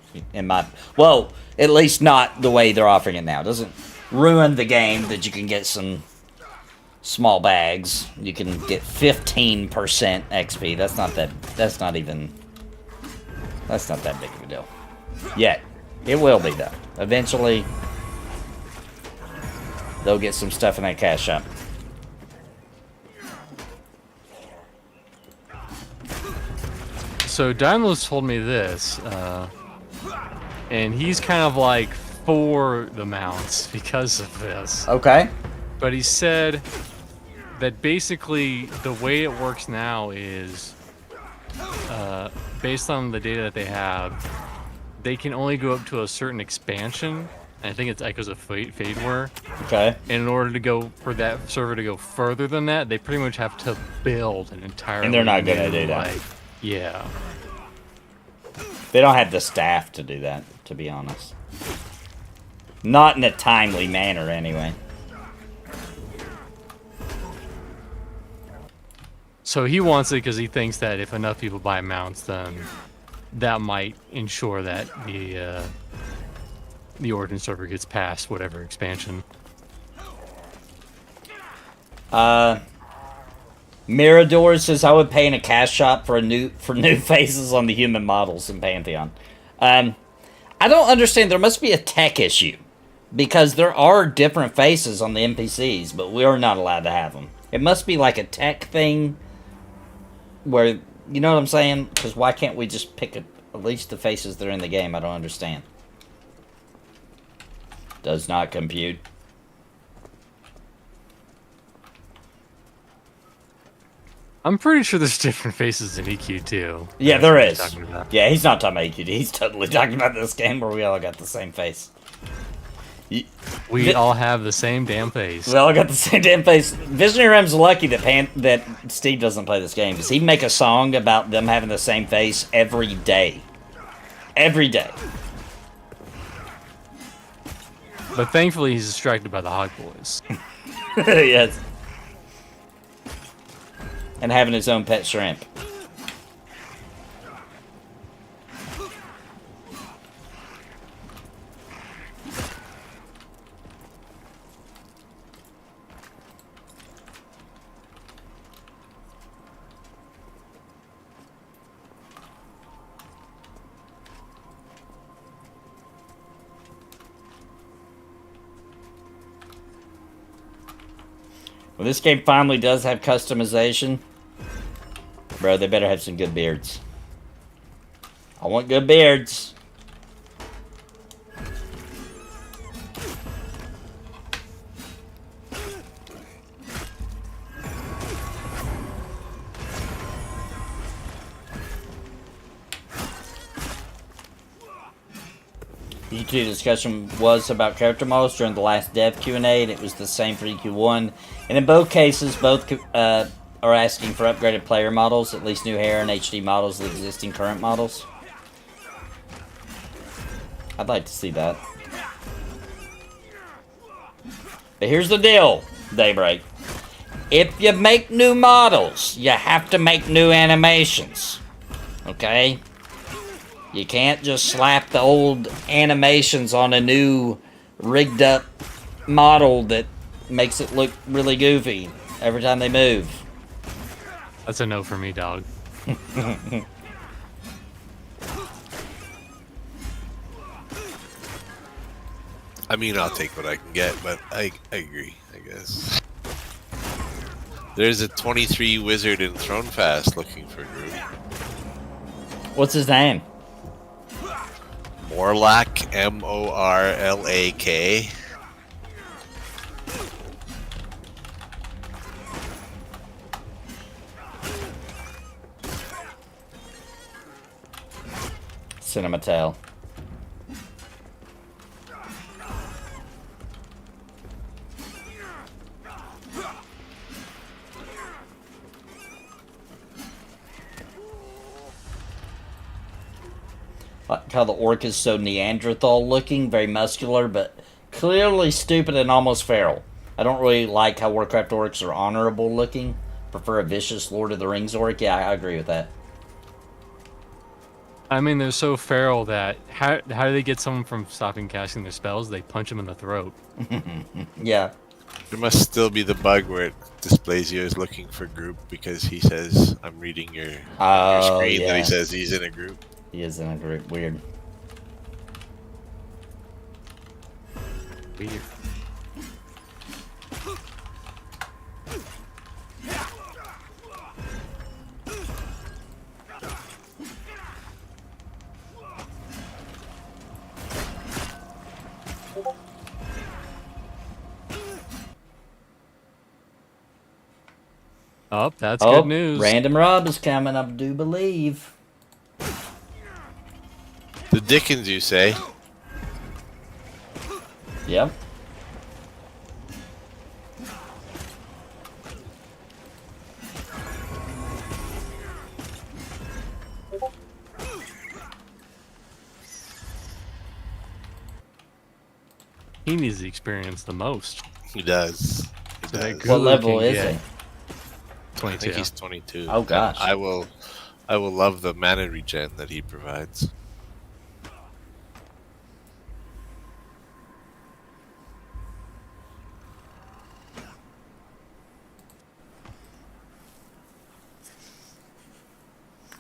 [SPEAKER 3] At least not the way they're offering it now. It doesn't ruin the game that you can get some small bags. You can get 15% XP. That's not that big of a deal. Yet. It will be though. Eventually they'll get some stuff in that cash shop.
[SPEAKER 5] So Daimlos told me this, and he's kind of like for the mounts because of this.
[SPEAKER 3] Okay.
[SPEAKER 5] But he said that basically the way it works now is, based on the data that they have, they can only go up to a certain expansion. I think it's Echoes of Fade War.
[SPEAKER 3] Okay.
[SPEAKER 5] And in order to go for that server to go further than that, they pretty much have to build an entire.
[SPEAKER 3] And they're not gonna do that.
[SPEAKER 5] Yeah.
[SPEAKER 3] They don't have the staff to do that, to be honest. Not in a timely manner, anyway.
[SPEAKER 5] So he wants it because he thinks that if enough people buy mounts, then that might ensure that the Origin server gets past whatever expansion.
[SPEAKER 3] Mirador says I would pay in a cash shop for new faces on the human models in Pantheon. I don't understand. There must be a tech issue because there are different faces on the NPCs, but we are not allowed to have them. It must be like a tech thing where, you know what I'm saying? Because why can't we just pick at least the faces that are in the game? I don't understand. Does not compute.
[SPEAKER 5] I'm pretty sure there's different faces in EQ too.
[SPEAKER 3] Yeah, there is. Yeah, he's not talking about EQD. He's totally talking about this game where we all got the same face.
[SPEAKER 5] We all have the same damn face.
[SPEAKER 3] We all got the same damn face. Visionary Realm's lucky that Steve doesn't play this game because he'd make a song about them having the same face every day. Every day.
[SPEAKER 5] But thankfully, he's distracted by the Hog Boys.
[SPEAKER 3] Yes. And having his own pet shrimp. Well, this game finally does have customization. Bro, they better have some good beards. I want good beards. EQ discussion was about character models during the last dev Q&A, and it was the same for EQ1. And in both cases, both are asking for upgraded player models, at least new hair and HD models of the existing current models. I'd like to see that. But here's the deal, Daybreak. If you make new models, you have to make new animations. Okay? You can't just slap the old animations on a new rigged up model that makes it look really goofy every time they move.
[SPEAKER 5] That's a no for me, dog.
[SPEAKER 4] I mean, I'll take what I can get, but I agree, I guess. There's a 23 wizard in Thronefast looking for group.
[SPEAKER 3] What's his name?
[SPEAKER 4] Morlak, M-O-R-L-A-K.
[SPEAKER 3] Cinematale. Like how the orc is so Neanderthal looking, very muscular, but clearly stupid and almost feral. I don't really like how Warcraft orcs are honorable looking. Prefer a vicious Lord of the Rings orc. Yeah, I agree with that.
[SPEAKER 5] I mean, they're so feral that how do they get someone from stopping casting their spells? They punch them in the throat.
[SPEAKER 3] Yeah.
[SPEAKER 4] There must still be the bug where it displays you as looking for group because he says, I'm reading your screen,
[SPEAKER 3] yeah.
[SPEAKER 4] and he says he's in a group.
[SPEAKER 3] He is in a group. Weird.
[SPEAKER 5] Weird. Oh, that's
[SPEAKER 3] Oh,
[SPEAKER 5] good news.
[SPEAKER 3] Random Rob is coming, I do believe.
[SPEAKER 4] The Dickens, you say?
[SPEAKER 3] Yep.
[SPEAKER 5] He needs the experience the most.
[SPEAKER 4] He does. He
[SPEAKER 5] So that
[SPEAKER 4] does.
[SPEAKER 5] good
[SPEAKER 3] What level
[SPEAKER 5] looking
[SPEAKER 3] is
[SPEAKER 5] guy.
[SPEAKER 3] he?
[SPEAKER 4] I
[SPEAKER 5] 22.
[SPEAKER 4] think he's 22.
[SPEAKER 3] Oh, gosh.
[SPEAKER 4] And I will love the mana regen that he provides.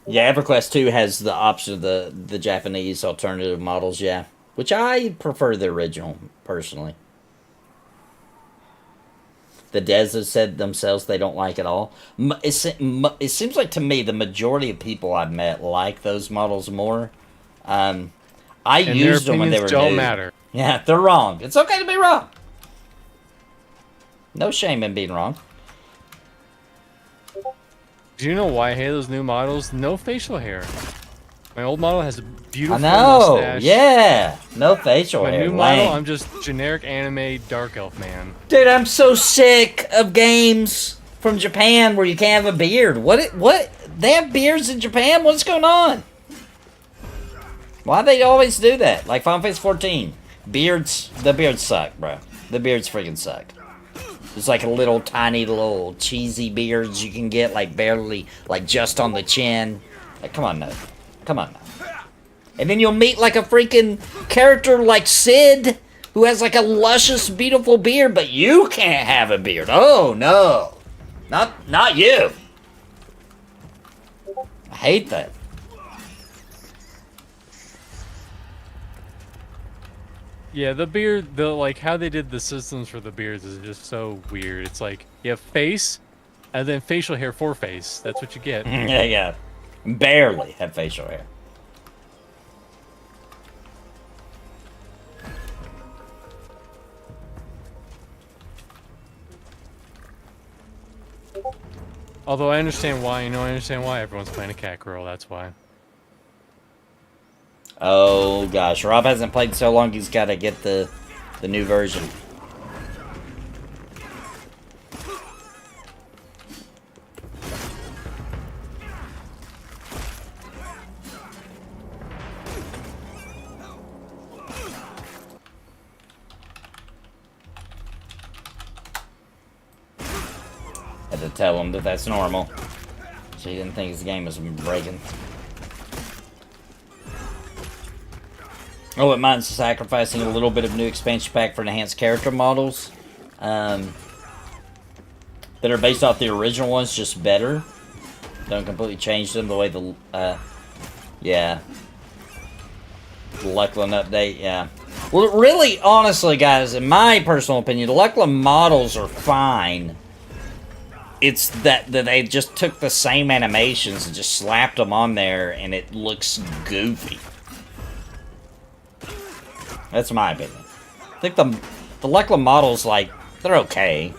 [SPEAKER 3] Yeah, EverQuest 2 has the option of the Japanese alternative models, yeah. Which I prefer the original, personally. The devs have said themselves they don't like it all. It seems like to me the majority of people I've met like those models more. I
[SPEAKER 5] And
[SPEAKER 3] used
[SPEAKER 5] their
[SPEAKER 3] them when they were
[SPEAKER 5] opinions don't
[SPEAKER 3] new.
[SPEAKER 5] matter.
[SPEAKER 3] Yeah, they're wrong. It's okay to be wrong. No shame in being wrong.
[SPEAKER 5] Do you know why I hate those new models? No facial hair. My old model has a beautiful
[SPEAKER 3] I know.
[SPEAKER 5] mustache.
[SPEAKER 3] Yeah. No facial
[SPEAKER 5] My
[SPEAKER 3] hair.
[SPEAKER 5] new model,
[SPEAKER 3] Lame.
[SPEAKER 5] I'm just generic anime dark elf man.
[SPEAKER 3] Dude, I'm so sick of games from Japan where you can't have a beard. What? They have beards in Japan? What's going on? Why they always do that? Like Final Fantasy 14. The beards suck, bro. The beards freaking suck. It's like a little tiny little cheesy beards you can get, like barely, like just on the chin. Like, come on now. Come on now. And then you'll meet like a freaking character like Sid, who has like a luscious, beautiful beard, but you can't have a beard. Oh no. Not you. I hate that.
[SPEAKER 5] Yeah, the beard, like how they did the systems for the beards is just so weird. It's like you have face, and then facial hair for face. That's what you get.
[SPEAKER 3] Yeah. Barely have facial hair.
[SPEAKER 5] Although I understand why. I understand why everyone's playing a cat girl. That's why.
[SPEAKER 3] Oh gosh, Rob hasn't played so long. He's got to get the new version. Had to tell him that that's normal, so he didn't think his game was breaking. Oh, it minds sacrificing a little bit of new expansion pack for enhanced character models that are based off the original ones, just better. Don't completely change them the way the yeah, the Lucklin update, yeah. Well, really, honestly, guys, in my personal opinion, the Lucklin models are fine. It's that they just took the same animations and just slapped them on there, and it looks goofy. That's my opinion. I think the Lucklin models, like, they're okay.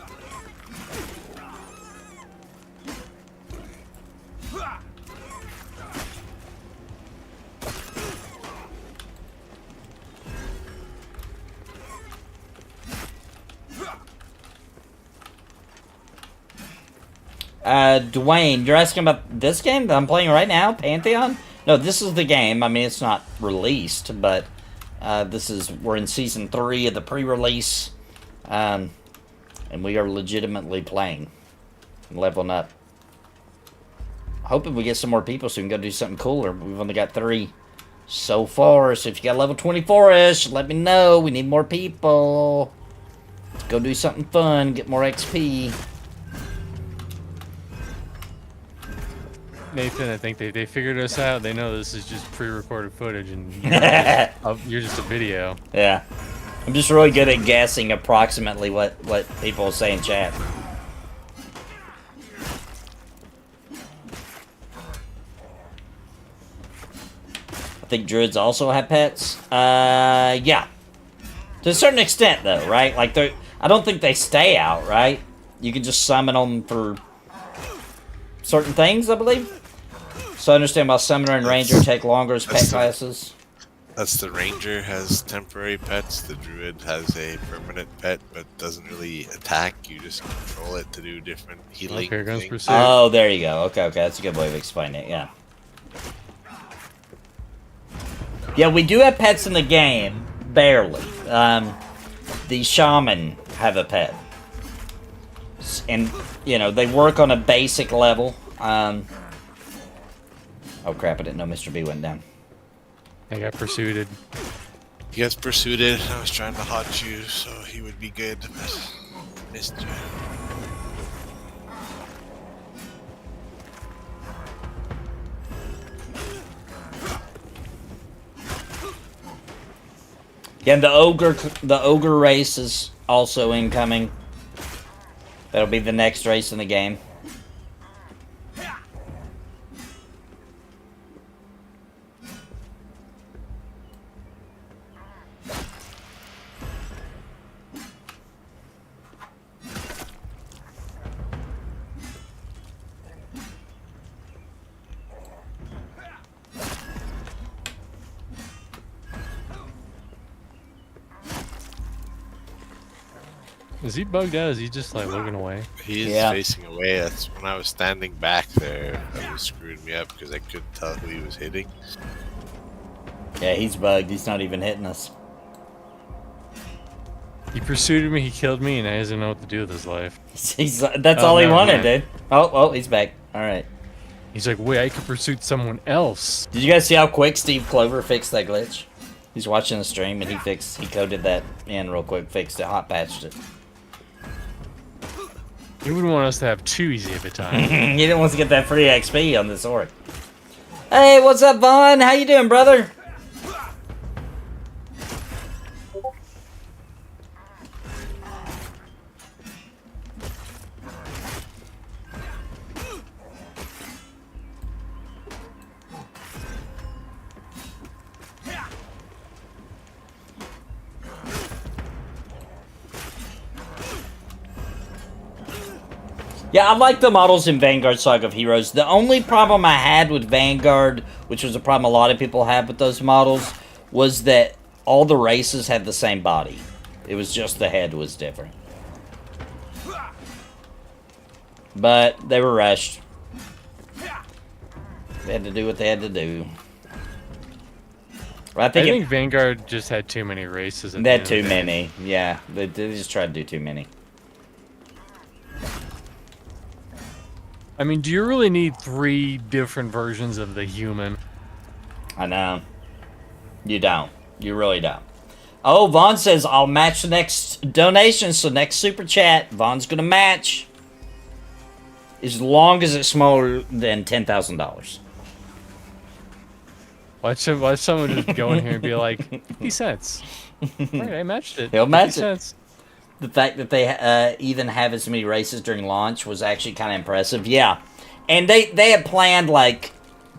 [SPEAKER 3] Dwayne, you're asking about this game that I'm playing right now, Pantheon? No, this is the game. I mean, it's not released, but we're in season 3 of the pre-release, and we are legitimately playing and leveling up. Hoping we get some more people so we can go do something cooler. We've only got 3 so far, so if you got level 24-ish, let me know. We need more people. Let's go do something fun, get more XP.
[SPEAKER 5] Nathan, I think they figured us out. They know this is just pre-recorded footage, and you're just a video.
[SPEAKER 3] Yeah. I'm just really good at guessing approximately what people say in chat. I think druids also have pets. Yeah. To a certain extent, though, right? Like, I don't think they stay out, right? You can just summon them for certain things, I believe. So I understand why Summoner and Ranger take longer as pet classes.
[SPEAKER 4] That's the Ranger has temporary pets. The Druid has a permanent pet, but doesn't really attack. You just control it to do different healing
[SPEAKER 5] Okay, guns
[SPEAKER 4] things.
[SPEAKER 5] pursuit.
[SPEAKER 3] Oh, there you go. Okay, that's a good way of explaining it, yeah. Yeah, we do have pets in the game, barely. The Shaman have a pet. And, you know, they work on a basic level. Oh crap, I didn't know Mr. B went down.
[SPEAKER 5] I got pursued.
[SPEAKER 4] He gets pursued. I was trying to haunt you, so he would be good, but missed you.
[SPEAKER 3] Yeah, and the ogre race is also incoming. That'll be the next race in the game.
[SPEAKER 5] Is he bugged out? Is he just like looking away?
[SPEAKER 4] He is
[SPEAKER 3] Yeah.
[SPEAKER 4] facing away. That's when I was standing back there. That was screwing me up because I couldn't tell who he was hitting.
[SPEAKER 3] Yeah, he's bugged. He's not even hitting us.
[SPEAKER 5] He pursued me, he killed me, and he doesn't know what to do with his life.
[SPEAKER 3] That's
[SPEAKER 5] Oh,
[SPEAKER 3] all he
[SPEAKER 5] never
[SPEAKER 3] wanted,
[SPEAKER 5] mind.
[SPEAKER 3] dude. Oh, he's back. All right.
[SPEAKER 5] He's like, wait, I could pursue someone else.
[SPEAKER 3] Did you guys see how quick Steve Clover fixed that glitch? He's watching the stream and he coded that in real quick, fixed it, hot patched it.
[SPEAKER 5] He wouldn't want us to have too easy of a time.
[SPEAKER 3] He didn't want to get that free XP on this orc. Hey, what's up, Vaughn? How you doing, brother? Yeah, I like the models in Vanguard Saga of Heroes. The only problem I had with Vanguard, which was a problem a lot of people had with those models, was that all the races had the same body. It was just the head was different. But they were rushed. They had to do what they had to do. I
[SPEAKER 5] I
[SPEAKER 3] think,
[SPEAKER 5] think Vanguard just had too many races. at
[SPEAKER 3] they
[SPEAKER 5] the
[SPEAKER 3] had
[SPEAKER 5] end
[SPEAKER 3] too
[SPEAKER 5] of the day.
[SPEAKER 3] many. Yeah, they just tried to do too many.
[SPEAKER 5] I mean, do you really need 3 different versions of the human?
[SPEAKER 3] I know. You don't. You really don't. Oh, Vaughn says, I'll match the next donation, so next super chat, Vaughn's gonna match. As long as it's smaller than $10,000.
[SPEAKER 5] Watch someone just go in here and be like, 50 cents. Alright, I matched it.
[SPEAKER 3] He'll match
[SPEAKER 5] 50
[SPEAKER 3] it.
[SPEAKER 5] cents.
[SPEAKER 3] The fact that they even have as many races during launch was actually kind of impressive. Yeah. And they had planned, like,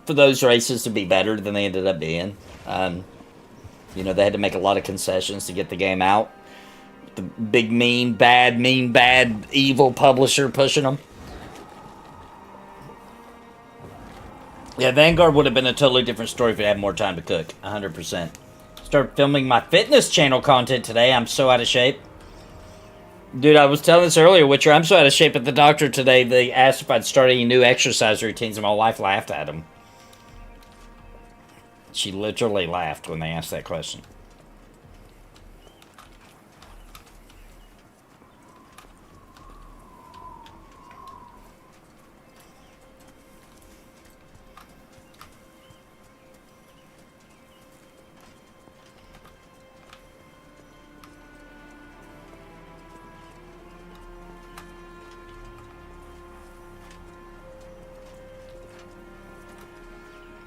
[SPEAKER 3] for those races to be better than they ended up being. You know, they had to make a lot of concessions to get the game out. The big, mean, bad, evil publisher pushing them. Yeah, Vanguard would have been a totally different story if it had more time to cook. 100%. Start filming my fitness channel content today. I'm so out of shape. Dude, I was telling this earlier, Witcher, I'm so out of shape at the doctor today. They asked if I'd start any new exercise routines, and my wife laughed at him. She literally laughed when they asked that question.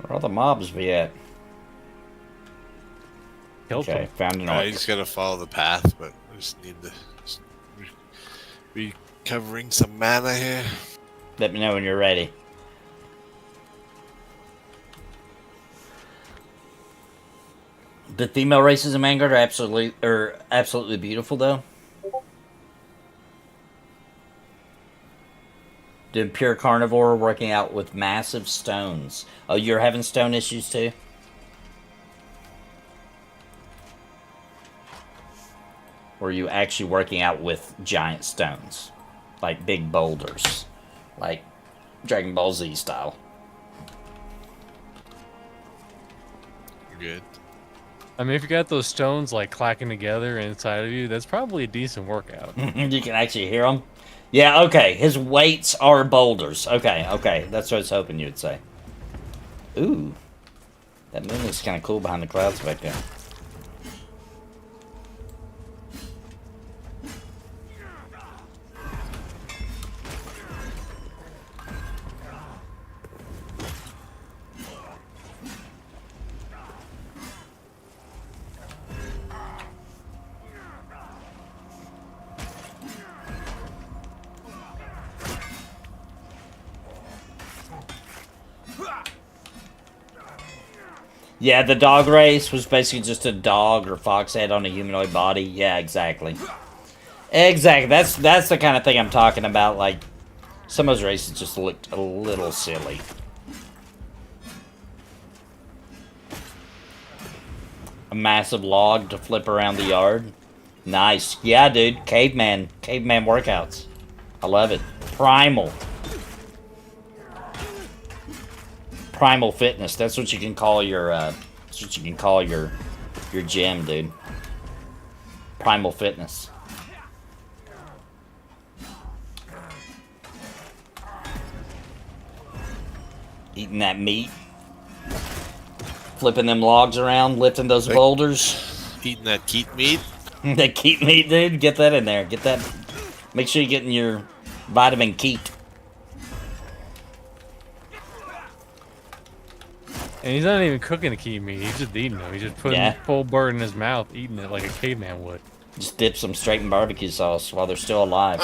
[SPEAKER 3] Where all the mobs be at?
[SPEAKER 5] Killed
[SPEAKER 3] Okay,
[SPEAKER 5] him.
[SPEAKER 3] found an
[SPEAKER 4] You
[SPEAKER 3] orc.
[SPEAKER 4] just gotta follow the path, but I just need to recovering some mana here.
[SPEAKER 3] Let me know when you're ready. The female races in Vanguard are absolutely beautiful, though. Doing pure carnivore, working out with massive stones. Oh, you're having stone issues too? Or are you actually working out with giant stones? Like big boulders. Like Dragon Ball Z style.
[SPEAKER 4] Good.
[SPEAKER 5] I mean, if you got those stones like clacking together inside of you, that's probably a decent workout.
[SPEAKER 3] You can actually hear them? Yeah, okay. His weights are boulders. Okay, okay. That's what I was hoping you'd say. Ooh. That moon looks kind of cool behind the clouds back there. Yeah, the dog race was basically just a dog or fox head on a humanoid body. Yeah, exactly. Exactly. That's the kind of thing I'm talking about. Like, some of those races just looked a little silly. A massive log to flip around the yard. Nice. Yeah, dude. Caveman workouts. I love it. Primal fitness. That's what you can call your that's what you can call your gym, dude. Primal fitness. Eating that meat. Flipping them logs around, lifting those boulders.
[SPEAKER 4] Eating that keat meat?
[SPEAKER 3] That keat meat, dude. Get that in there. Get that. Make sure you're getting your vitamin keat.
[SPEAKER 5] And he's not even cooking the key meat. He's just eating them. He's just putting full bird in his mouth, eating it like a caveman would.
[SPEAKER 3] Just dip some straight in barbecue sauce while they're still alive.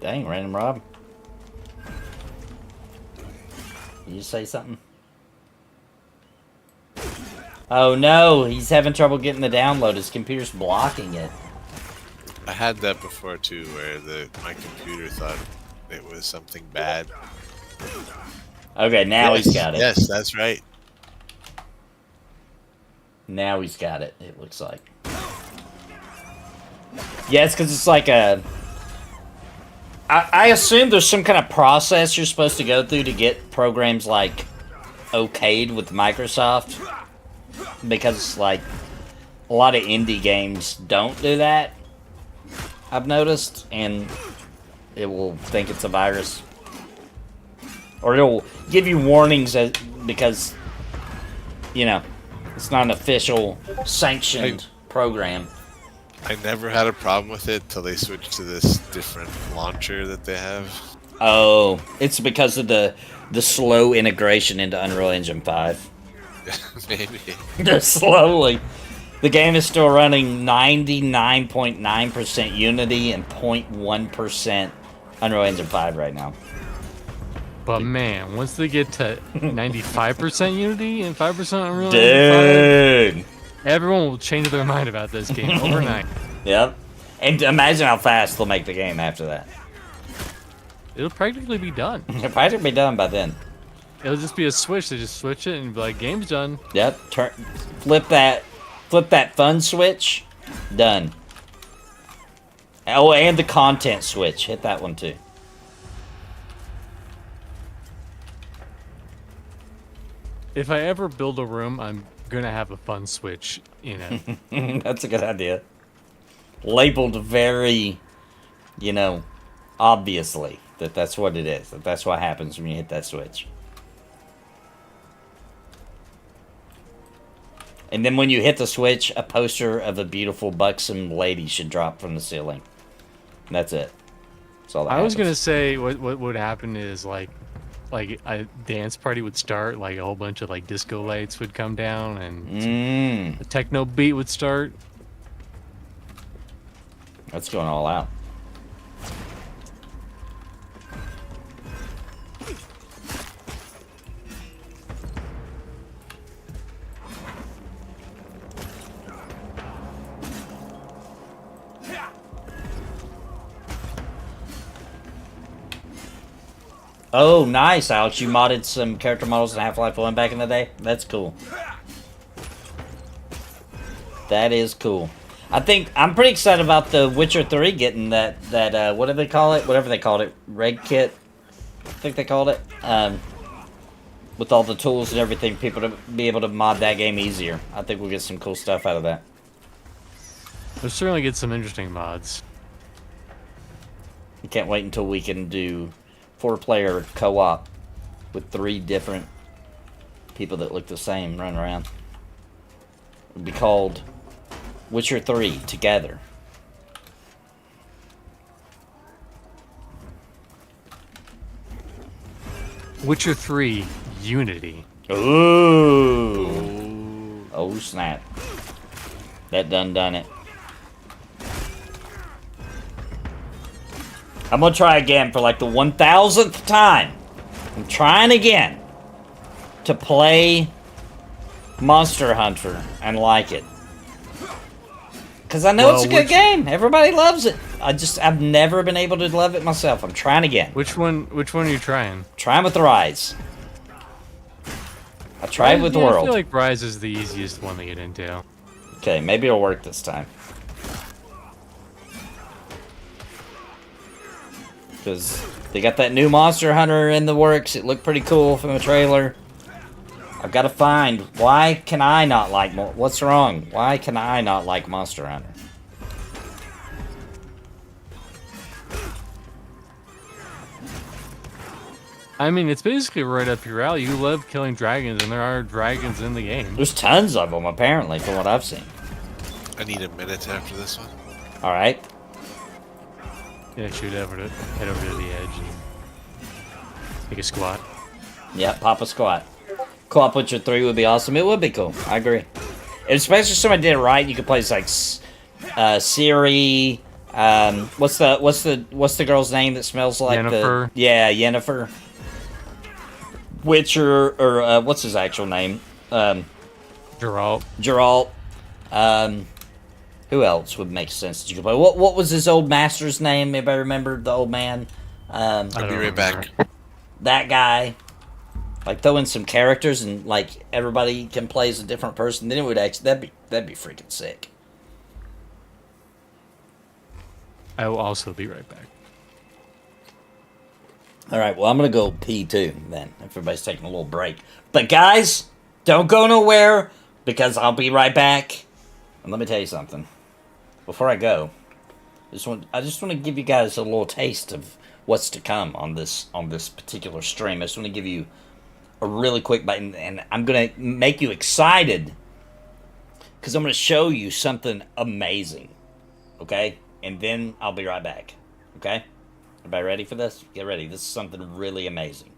[SPEAKER 3] Dang, Random Rob. Did you say something? Oh no, he's having trouble getting the download. His computer's blocking it.
[SPEAKER 4] I had that before too, where my computer thought it was something bad.
[SPEAKER 3] Okay, now he's got it.
[SPEAKER 4] Yes, that's right.
[SPEAKER 3] Now he's got it, it looks like. Yeah, it's because it's like a... I assume there's some kind of process you're supposed to go through to get programs, like, okayed with Microsoft. Because, like, a lot of indie games don't do that, I've noticed. And it will think it's a virus. Or it'll give you warnings because, you know, it's not an official, sanctioned program.
[SPEAKER 4] I never had a problem with it till they switched to this different launcher that they have.
[SPEAKER 3] Oh, it's because of the slow integration into Unreal Engine 5.
[SPEAKER 4] Maybe.
[SPEAKER 3] Just slowly. The game is still running 99.9% Unity and 0.1% Unreal Engine 5 right now.
[SPEAKER 5] But man, once they get to 95% Unity and 5% Unreal Engine 5, everyone will change their mind about this game overnight.
[SPEAKER 3] Yep. And imagine how fast they'll make the game after that.
[SPEAKER 5] It'll practically be done.
[SPEAKER 3] It'll practically be done by then.
[SPEAKER 5] It'll just be a switch. They just switch it and be like, game's done.
[SPEAKER 3] Yep. Flip that fun switch. Done. Oh, and the content switch. Hit that one too.
[SPEAKER 5] If I ever build a room, I'm gonna have a fun switch in it.
[SPEAKER 3] That's a good idea. Labeled very, you know, obviously that's what it is. That's what happens when you hit that switch. And then when you hit the switch, a poster of a beautiful buxom lady should drop from the ceiling. That's it. That's all that
[SPEAKER 5] I was
[SPEAKER 3] happens.
[SPEAKER 5] gonna say what would happen is like a dance party would start, like a whole bunch of like disco lights would come down and a techno beat would start.
[SPEAKER 3] That's going all out. Oh, nice, Alex. You modded some character models in Half-Life 1 back in the day? That's cool. That is cool. I'm pretty excited about the Witcher 3 getting that what do they call it? Whatever they called it. Reg Kit, I think they called it. With all the tools and everything, people to be able to mod that game easier. I think we'll get some cool stuff out of that.
[SPEAKER 5] We'll certainly get some interesting mods.
[SPEAKER 3] I can't wait until we can do 4-player co-op with 3 different people that look the same running around. It would be called Witcher 3 Together.
[SPEAKER 5] Witcher 3 Unity.
[SPEAKER 3] Ooh. Oh snap. That done it. I'm gonna try again for like the 1000th time. I'm trying again to play Monster Hunter and like it. Because I know it's a good game. Everybody loves it. I've never been able to love it myself. I'm trying again.
[SPEAKER 5] Which one are you trying?
[SPEAKER 3] Trying with the Rise. I tried with World.
[SPEAKER 5] I feel like Rise is the easiest one to get into.
[SPEAKER 3] Okay, maybe it'll work this time. Because they got that new Monster Hunter in the works. It looked pretty cool from the trailer. I've got to find, why can I not like, what's wrong? Why can I not like Monster Hunter?
[SPEAKER 5] I mean, it's basically right up your alley. You love killing dragons, and there are dragons in the game.
[SPEAKER 3] There's tons of them, apparently, from what I've seen.
[SPEAKER 4] I need a minute after this one.
[SPEAKER 3] Alright.
[SPEAKER 5] Yeah, head over to the edge and take a squat.
[SPEAKER 3] Yeah, pop a squat. Co-op Witcher 3 would be awesome. It would be cool. I agree. And especially if somebody did it right, you could play like Siri. What's the girl's name that smells like
[SPEAKER 5] Yennefer.
[SPEAKER 3] Yennefer. Witcher, or what's his actual name?
[SPEAKER 5] Geralt.
[SPEAKER 3] Who else would make sense that you could play? What was his old master's name? Anybody remember the old man?
[SPEAKER 4] I'll be right back.
[SPEAKER 3] That guy. Like throw in some characters and like everybody can play as a different person. Then it would actually that'd be freaking sick.
[SPEAKER 5] I will also be right back.
[SPEAKER 3] All right, well I'm gonna go pee too. Then if everybody's taking a little break, but guys, don't go nowhere because I'll be right back. And let me tell you something. Before I go, I just want to give you guys a little taste of what's to come on this particular stream. I just want to give you a really quick bite, and I'm gonna make you excited because I'm gonna show you something amazing. Okay, and then I'll be right back. Okay, everybody ready for this? Get ready. This is something really amazing.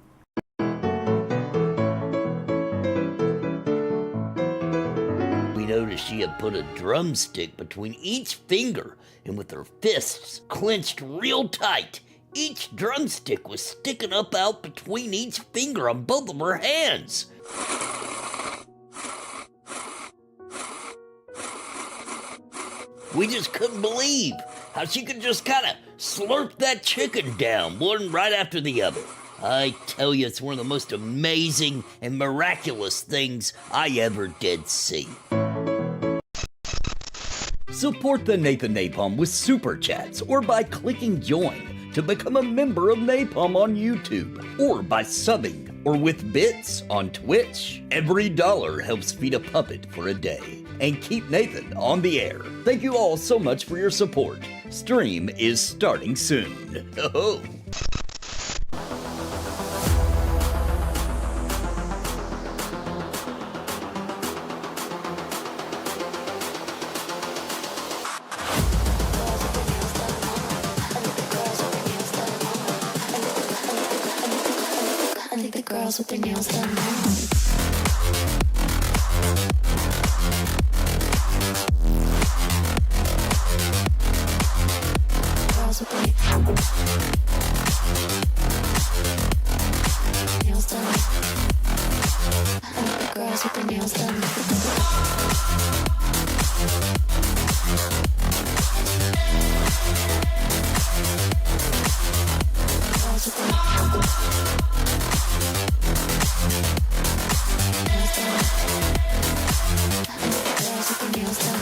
[SPEAKER 1] We noticed she had put a drumstick between each finger, and with her fists clenched real tight, each drumstick was sticking up out between each finger on both of her hands. We just couldn't believe how she could just kind of slurp that chicken down, one right after the other. I tell you, it's one of the most amazing and miraculous things I ever did see. Support the Nathan Napalm with Super Chats or by clicking join to become a member of Napalm on YouTube, or by subbing or with bits on Twitch. Every dollar helps feed a puppet for a day and keep Nathan on the air. Thank you all so much for your support. Stream is starting soon. Ho-ho.
[SPEAKER 6] girls with their nails done now. Girls with their nails done. I like the girls with their nails done. Girls with their nails done. I like the girls with their nails done.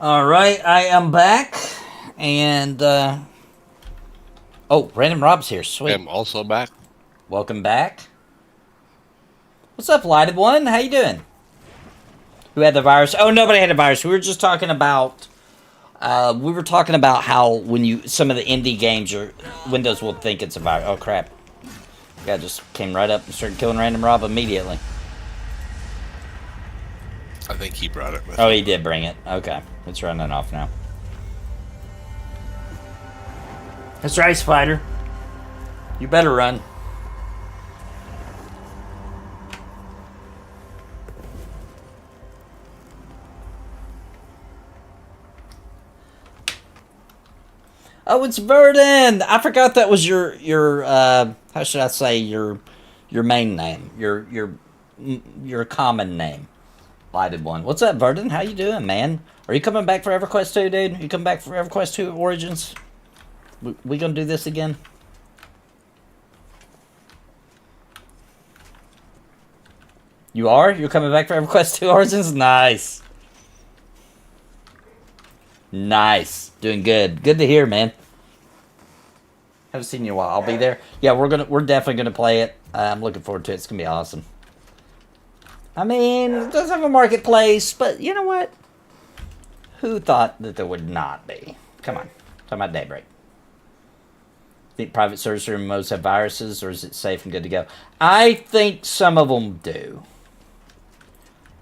[SPEAKER 3] Alright, I am back. And, oh, Random Rob's here. Sweet.
[SPEAKER 4] I'm also back.
[SPEAKER 3] Welcome back. What's up, Lighted One? How you doing? Who had the virus? Oh, nobody had a virus. We were just talking about... how when you... Some of the indie games, your Windows will think it's a virus. Oh, crap. Guy just came right up and started killing Random Rob immediately.
[SPEAKER 4] I think he brought it with
[SPEAKER 3] Oh,
[SPEAKER 4] him.
[SPEAKER 3] he did bring it. Okay. It's running off now. That's right, Spider. You better run. Oh, it's Verdon! I forgot that was your how should I say, your main name. Your common name. Lighted One. What's up, Verdon? How you doing, man? Are you coming back for EverQuest 2, dude? You coming back for EverQuest 2 Origins? We gonna do this again? You are? You're coming back for EverQuest 2 Origins? Nice. Nice. Doing good. Good to hear, man. Haven't seen you in a while. I'll be there. Yeah, we're definitely gonna play it. I'm looking forward to it. It's gonna be awesome. I mean, it does have a marketplace, but you know what? Who thought that there would not be? Come on. Talking about Daybreak. Think private servers or MMOs have viruses, or is it safe and good to go? I think some of them do.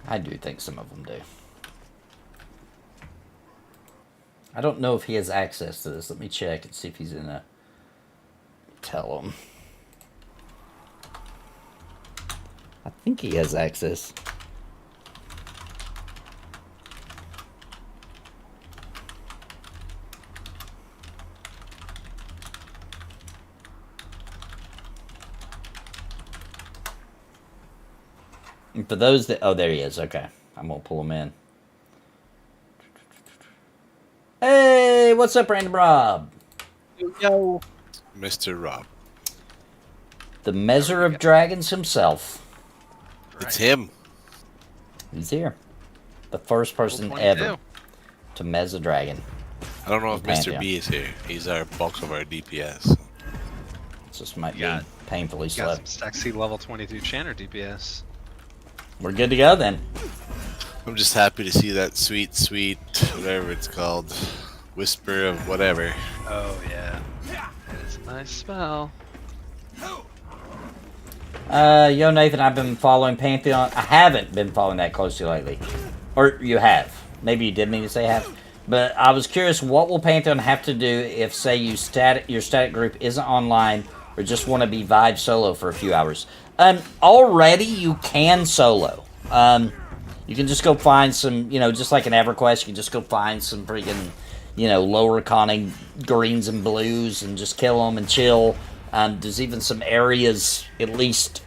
[SPEAKER 3] I do think some of them do. I don't know if he has access to this. Let me check and see if he's in a... Tell him. I think he has access. And for those that... Oh, there he is. Okay. I'm going to pull him in. Hey, what's up, Random Rob?
[SPEAKER 4] Yo. Mr. Rob.
[SPEAKER 3] The Measure of Dragons himself.
[SPEAKER 4] It's him.
[SPEAKER 3] He's here. The first person ever to mez a dragon.
[SPEAKER 4] I don't know if Mr.
[SPEAKER 3] Pantheon.
[SPEAKER 4] B is here. He's our bulk of our DPS.
[SPEAKER 3] It just might be painfully slow.
[SPEAKER 7] Got some sexy level 22 Channer DPS.
[SPEAKER 3] We're good to go then.
[SPEAKER 4] I'm just happy to see that sweet, whatever it's called, whisper of whatever.
[SPEAKER 7] Oh yeah, it's a nice spell.
[SPEAKER 3] Yo, Nathan, I've been following Pantheon. I haven't been following that closely lately. Or you have. Maybe you did mean to say have. But I was curious, what will Pantheon have to do if, say, your static group isn't online or just want to be vibe solo for a few hours? Already you can solo. You can just go find some, just like an EverQuest, you can just go find some freaking, lower conning greens and blues and just kill them and chill. There's even some areas, at least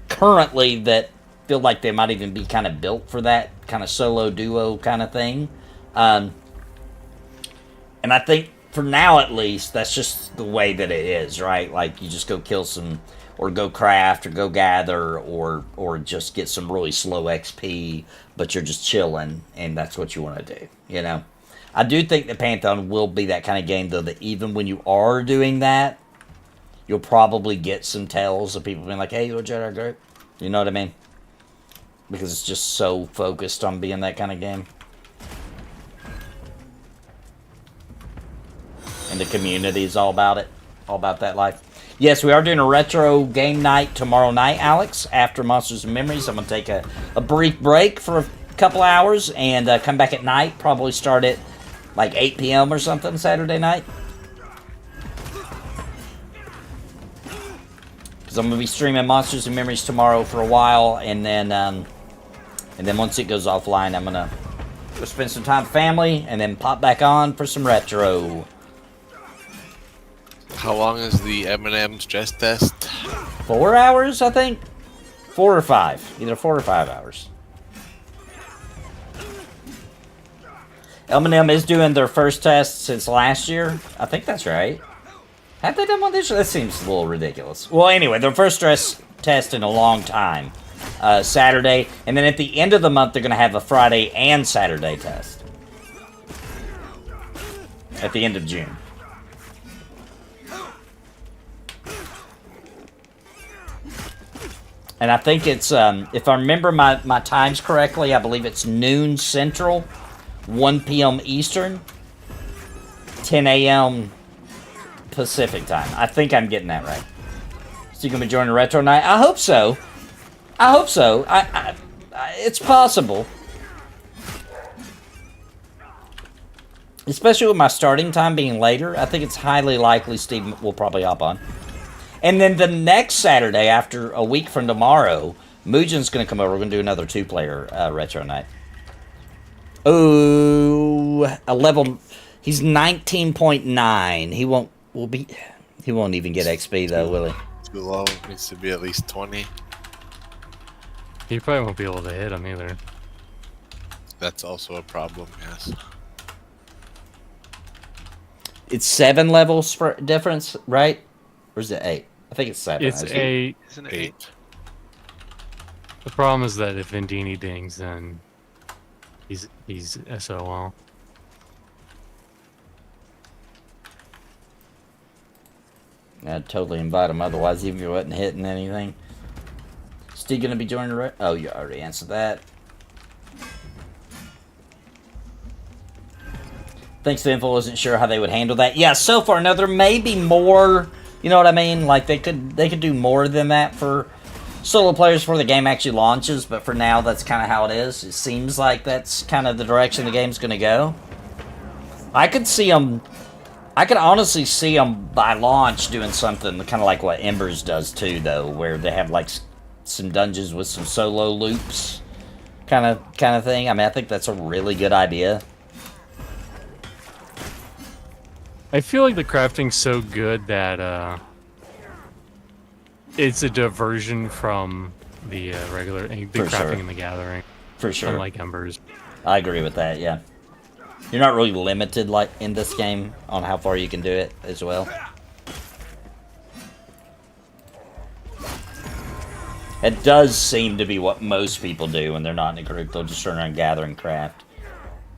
[SPEAKER 3] currently, that feel like they might even be kind of built for that kind of solo duo kind of thing. And I think, for now at least, that's just the way that it is, right? Like, you just go kill some or go craft, or go gather, or just get some really slow XP, but you're just chilling, and that's what you want to do, you know? I do think that Pantheon will be that kind of game, though, that even when you are doing that, you'll probably get some tells of people being like, hey, you're a Jedi group. You know what I mean? Because it's just so focused on being that kind of game. And the community is all about it. All about that life. Yes, we are doing a retro game night tomorrow night, Alex. After Monsters and Memories, I'm going to take a brief break for a couple hours and come back at night. Probably start at like 8 p.m. or something Saturday night. Because I'm going to be streaming Monsters and Memories tomorrow for a while. And then once it goes offline, I'm going to go spend some time with family and then pop back on for some retro.
[SPEAKER 4] How long is the M&M stress test?
[SPEAKER 3] 4 hours, I think? 4 or 5. Either 4 or 5 hours. M&M is doing their first test since last year. I think that's right. Have they done one this year? That seems a little ridiculous. Well, anyway, their first stress test in a long time. Saturday. And then at the end of the month, they're going to have a Friday and Saturday test. At the end of June. And I think it's, if I remember my times correctly, I believe it's noon Central, 1 p.m. Eastern, 10 a.m. Pacific time. I think I'm getting that right. So you going to be joining Retro Night? I hope so. I hope so. It's possible. Especially with my starting time being later, I think it's highly likely Steve will probably hop on. And then the next Saturday, after a week from tomorrow, Mujan's going to come over. We're going to do another 2-player retro night. Oh, a level. He's 19.9. He won't even get XP though, will he?
[SPEAKER 4] Too low. Needs to be at least 20.
[SPEAKER 5] You probably won't be able to hit him either.
[SPEAKER 4] That's also a problem. Yes.
[SPEAKER 3] It's 7 levels for difference, right? Or is it 8? I think it's 7.
[SPEAKER 5] It's 8.
[SPEAKER 7] Isn't it
[SPEAKER 4] 8.
[SPEAKER 5] The problem is that if Vendini dings, then he's SOL.
[SPEAKER 3] I'd totally invite him, otherwise even if he wasn't hitting anything. Steve gonna be joining the Oh, you already answered that. Thanks to info, wasn't sure how they would handle that. Yeah, so far, no, there may be more, you know what I mean? Like, they could do more than that for solo players before the game actually launches, but for now, that's kind of how it is. It seems like that's kind of the direction the game's gonna go. I could honestly see them by launch doing something kind of like what Embers does too, though, where they have like some dungeons with some solo loops kind of thing. I mean, I think that's a really good idea.
[SPEAKER 5] I feel like the crafting's so good that it's a diversion from the regular the crafting and the gathering.
[SPEAKER 3] For sure.
[SPEAKER 5] Unlike Embers.
[SPEAKER 3] I agree with that, yeah. You're not really limited like in this game on how far you can do it as well. It does seem to be what most people do when they're not in a group. They'll just turn around and gather and craft.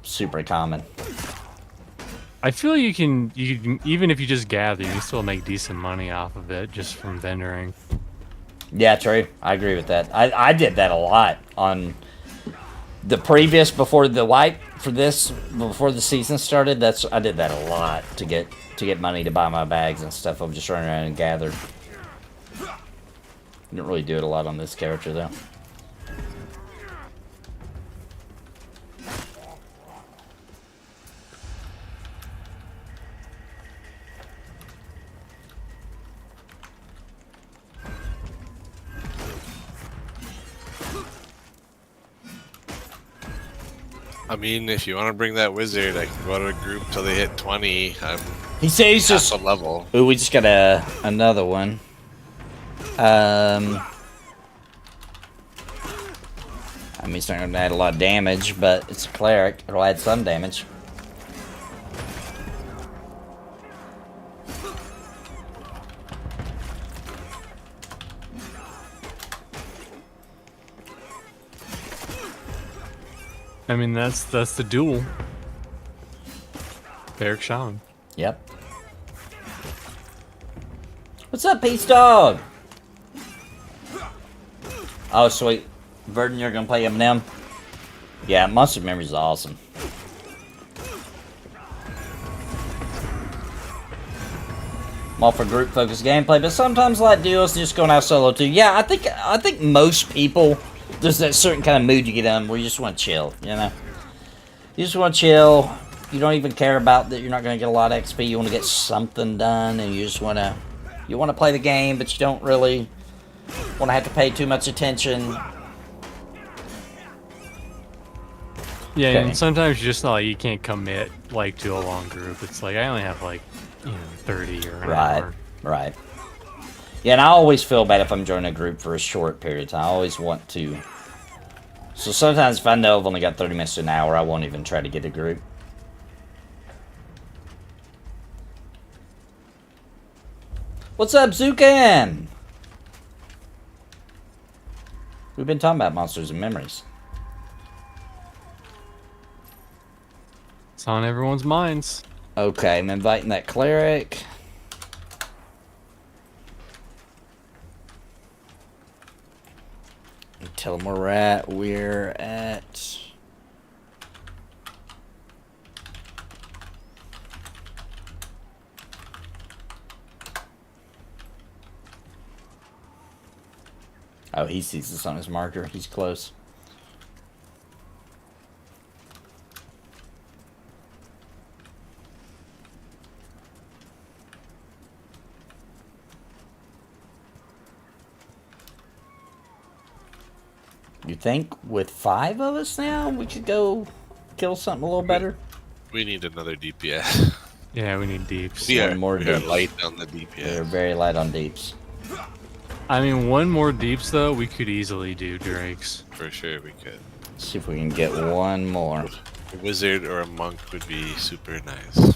[SPEAKER 3] Super common.
[SPEAKER 5] I feel you can even if you just gather, you can still make decent money off of it just from vendoring.
[SPEAKER 3] Yeah, true. I agree with that. I did that a lot on the previous before the wipe for this before the season started. I did that a lot to get money to buy my bags and stuff. I'm just running around and gathered. Didn't really do it a lot on this character though.
[SPEAKER 4] I mean, if you want to bring that wizard, I can go to a group till they hit 20.
[SPEAKER 3] He says he's just
[SPEAKER 4] a level.
[SPEAKER 3] Ooh, we just got another one. I mean, it's not going to add a lot of damage, but it's a cleric. It'll add some damage.
[SPEAKER 5] I mean, that's the duel. Barrack Shaman.
[SPEAKER 3] Yep. What's up, Peace Dog? Oh, sweet. Verdon, you're gonna play Eminem? Yeah, Monster Memories is awesome. I'm all for group focused gameplay, but sometimes I like duos and just going out solo too. Yeah, I think most people, there's that certain kind of mood you get in where you just want to chill, you know? You just want to chill. You don't even care about that you're not going to get a lot of XP. You want to get something done, and you just want to... You want to play the game, but you don't really want to have to pay too much attention.
[SPEAKER 5] Yeah,
[SPEAKER 3] Okay.
[SPEAKER 5] and sometimes you just like you can't commit like to a long group. It's like I only have like 30 or an hour.
[SPEAKER 3] Right. Yeah, and I always feel bad if I'm joining a group for a short period of time. I always want to... So sometimes if I know I've only got 30 minutes to an hour, I won't even try to get a group. What's up, Zukan? We've been talking about monsters and memories.
[SPEAKER 5] It's on everyone's minds.
[SPEAKER 3] Okay, I'm inviting that cleric. Tell him where we're at. We're at... Oh, he sees this on his marker. He's close. You think with 5 of us now, we could go kill something a little better?
[SPEAKER 4] We need another DPS.
[SPEAKER 5] Yeah, we need deeps.
[SPEAKER 4] We are
[SPEAKER 3] more
[SPEAKER 4] we are
[SPEAKER 3] deeps.
[SPEAKER 4] light on the
[SPEAKER 3] They're
[SPEAKER 4] DPS.
[SPEAKER 3] very light on deeps.
[SPEAKER 5] I mean, one more deeps though, we could easily do Drakes.
[SPEAKER 4] For sure, we could.
[SPEAKER 3] See if we can get one more.
[SPEAKER 4] A wizard or a monk would be super nice.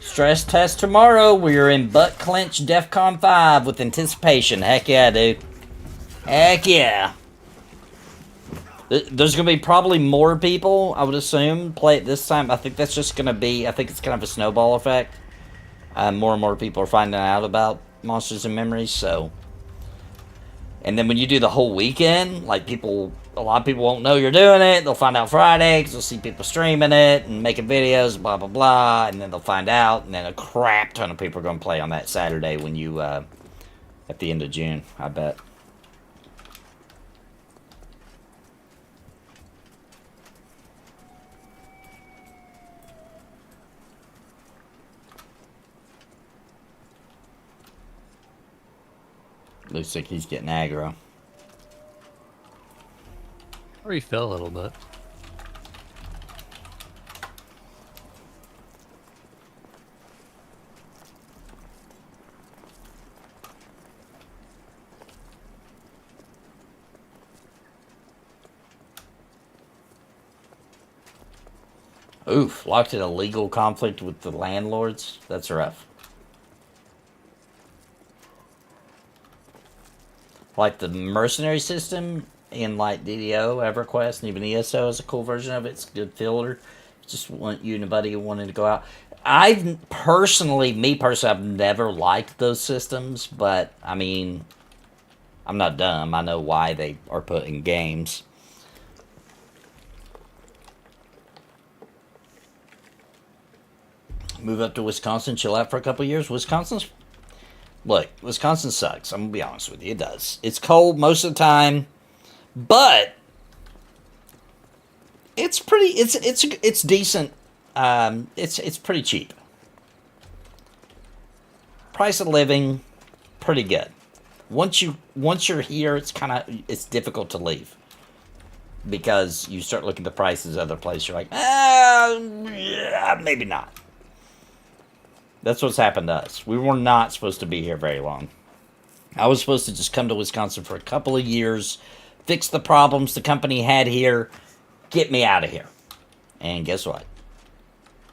[SPEAKER 3] Stress test tomorrow. We're in butt clench DEFCON 5 with anticipation. Heck yeah, dude. Heck yeah. There's going to be probably more people, I would assume, play it this time. I think that's just going to be, I think it's kind of a snowball effect. More and more people are finding out about Monsters and Memories, so. And then when you do the whole weekend, like a lot of people won't know you're doing it. They'll find out Friday because they'll see people streaming it and making videos, blah, blah, blah. And then they'll find out, and then a crap ton of people are going to play on that Saturday when you, at the end of June, I bet. Looks like he's getting aggro.
[SPEAKER 5] Or he fell a little bit.
[SPEAKER 3] Oof, locked in a legal conflict with the landlords? That's rough. Like the mercenary system in like DDO, EverQuest, and even ESO is a cool version of it. It's a good filter. Just want you and a buddy wanting to go out. Me personally, I've never liked those systems, but I mean, I'm not dumb. I know why they are put in games. Move up to Wisconsin, chill out for a couple years. Look, Wisconsin sucks. I'm gonna be honest with you. It does. It's cold most of the time, but it's pretty. It's decent. It's pretty cheap. Price of living, pretty good. Once you're here, it's difficult to leave because you start looking at the prices other places. You're like, yeah, maybe not. That's what's happened to us. We were not supposed to be here very long. I was supposed to just come to Wisconsin for a couple of years, fix the problems the company had here, get me out of here. And guess what?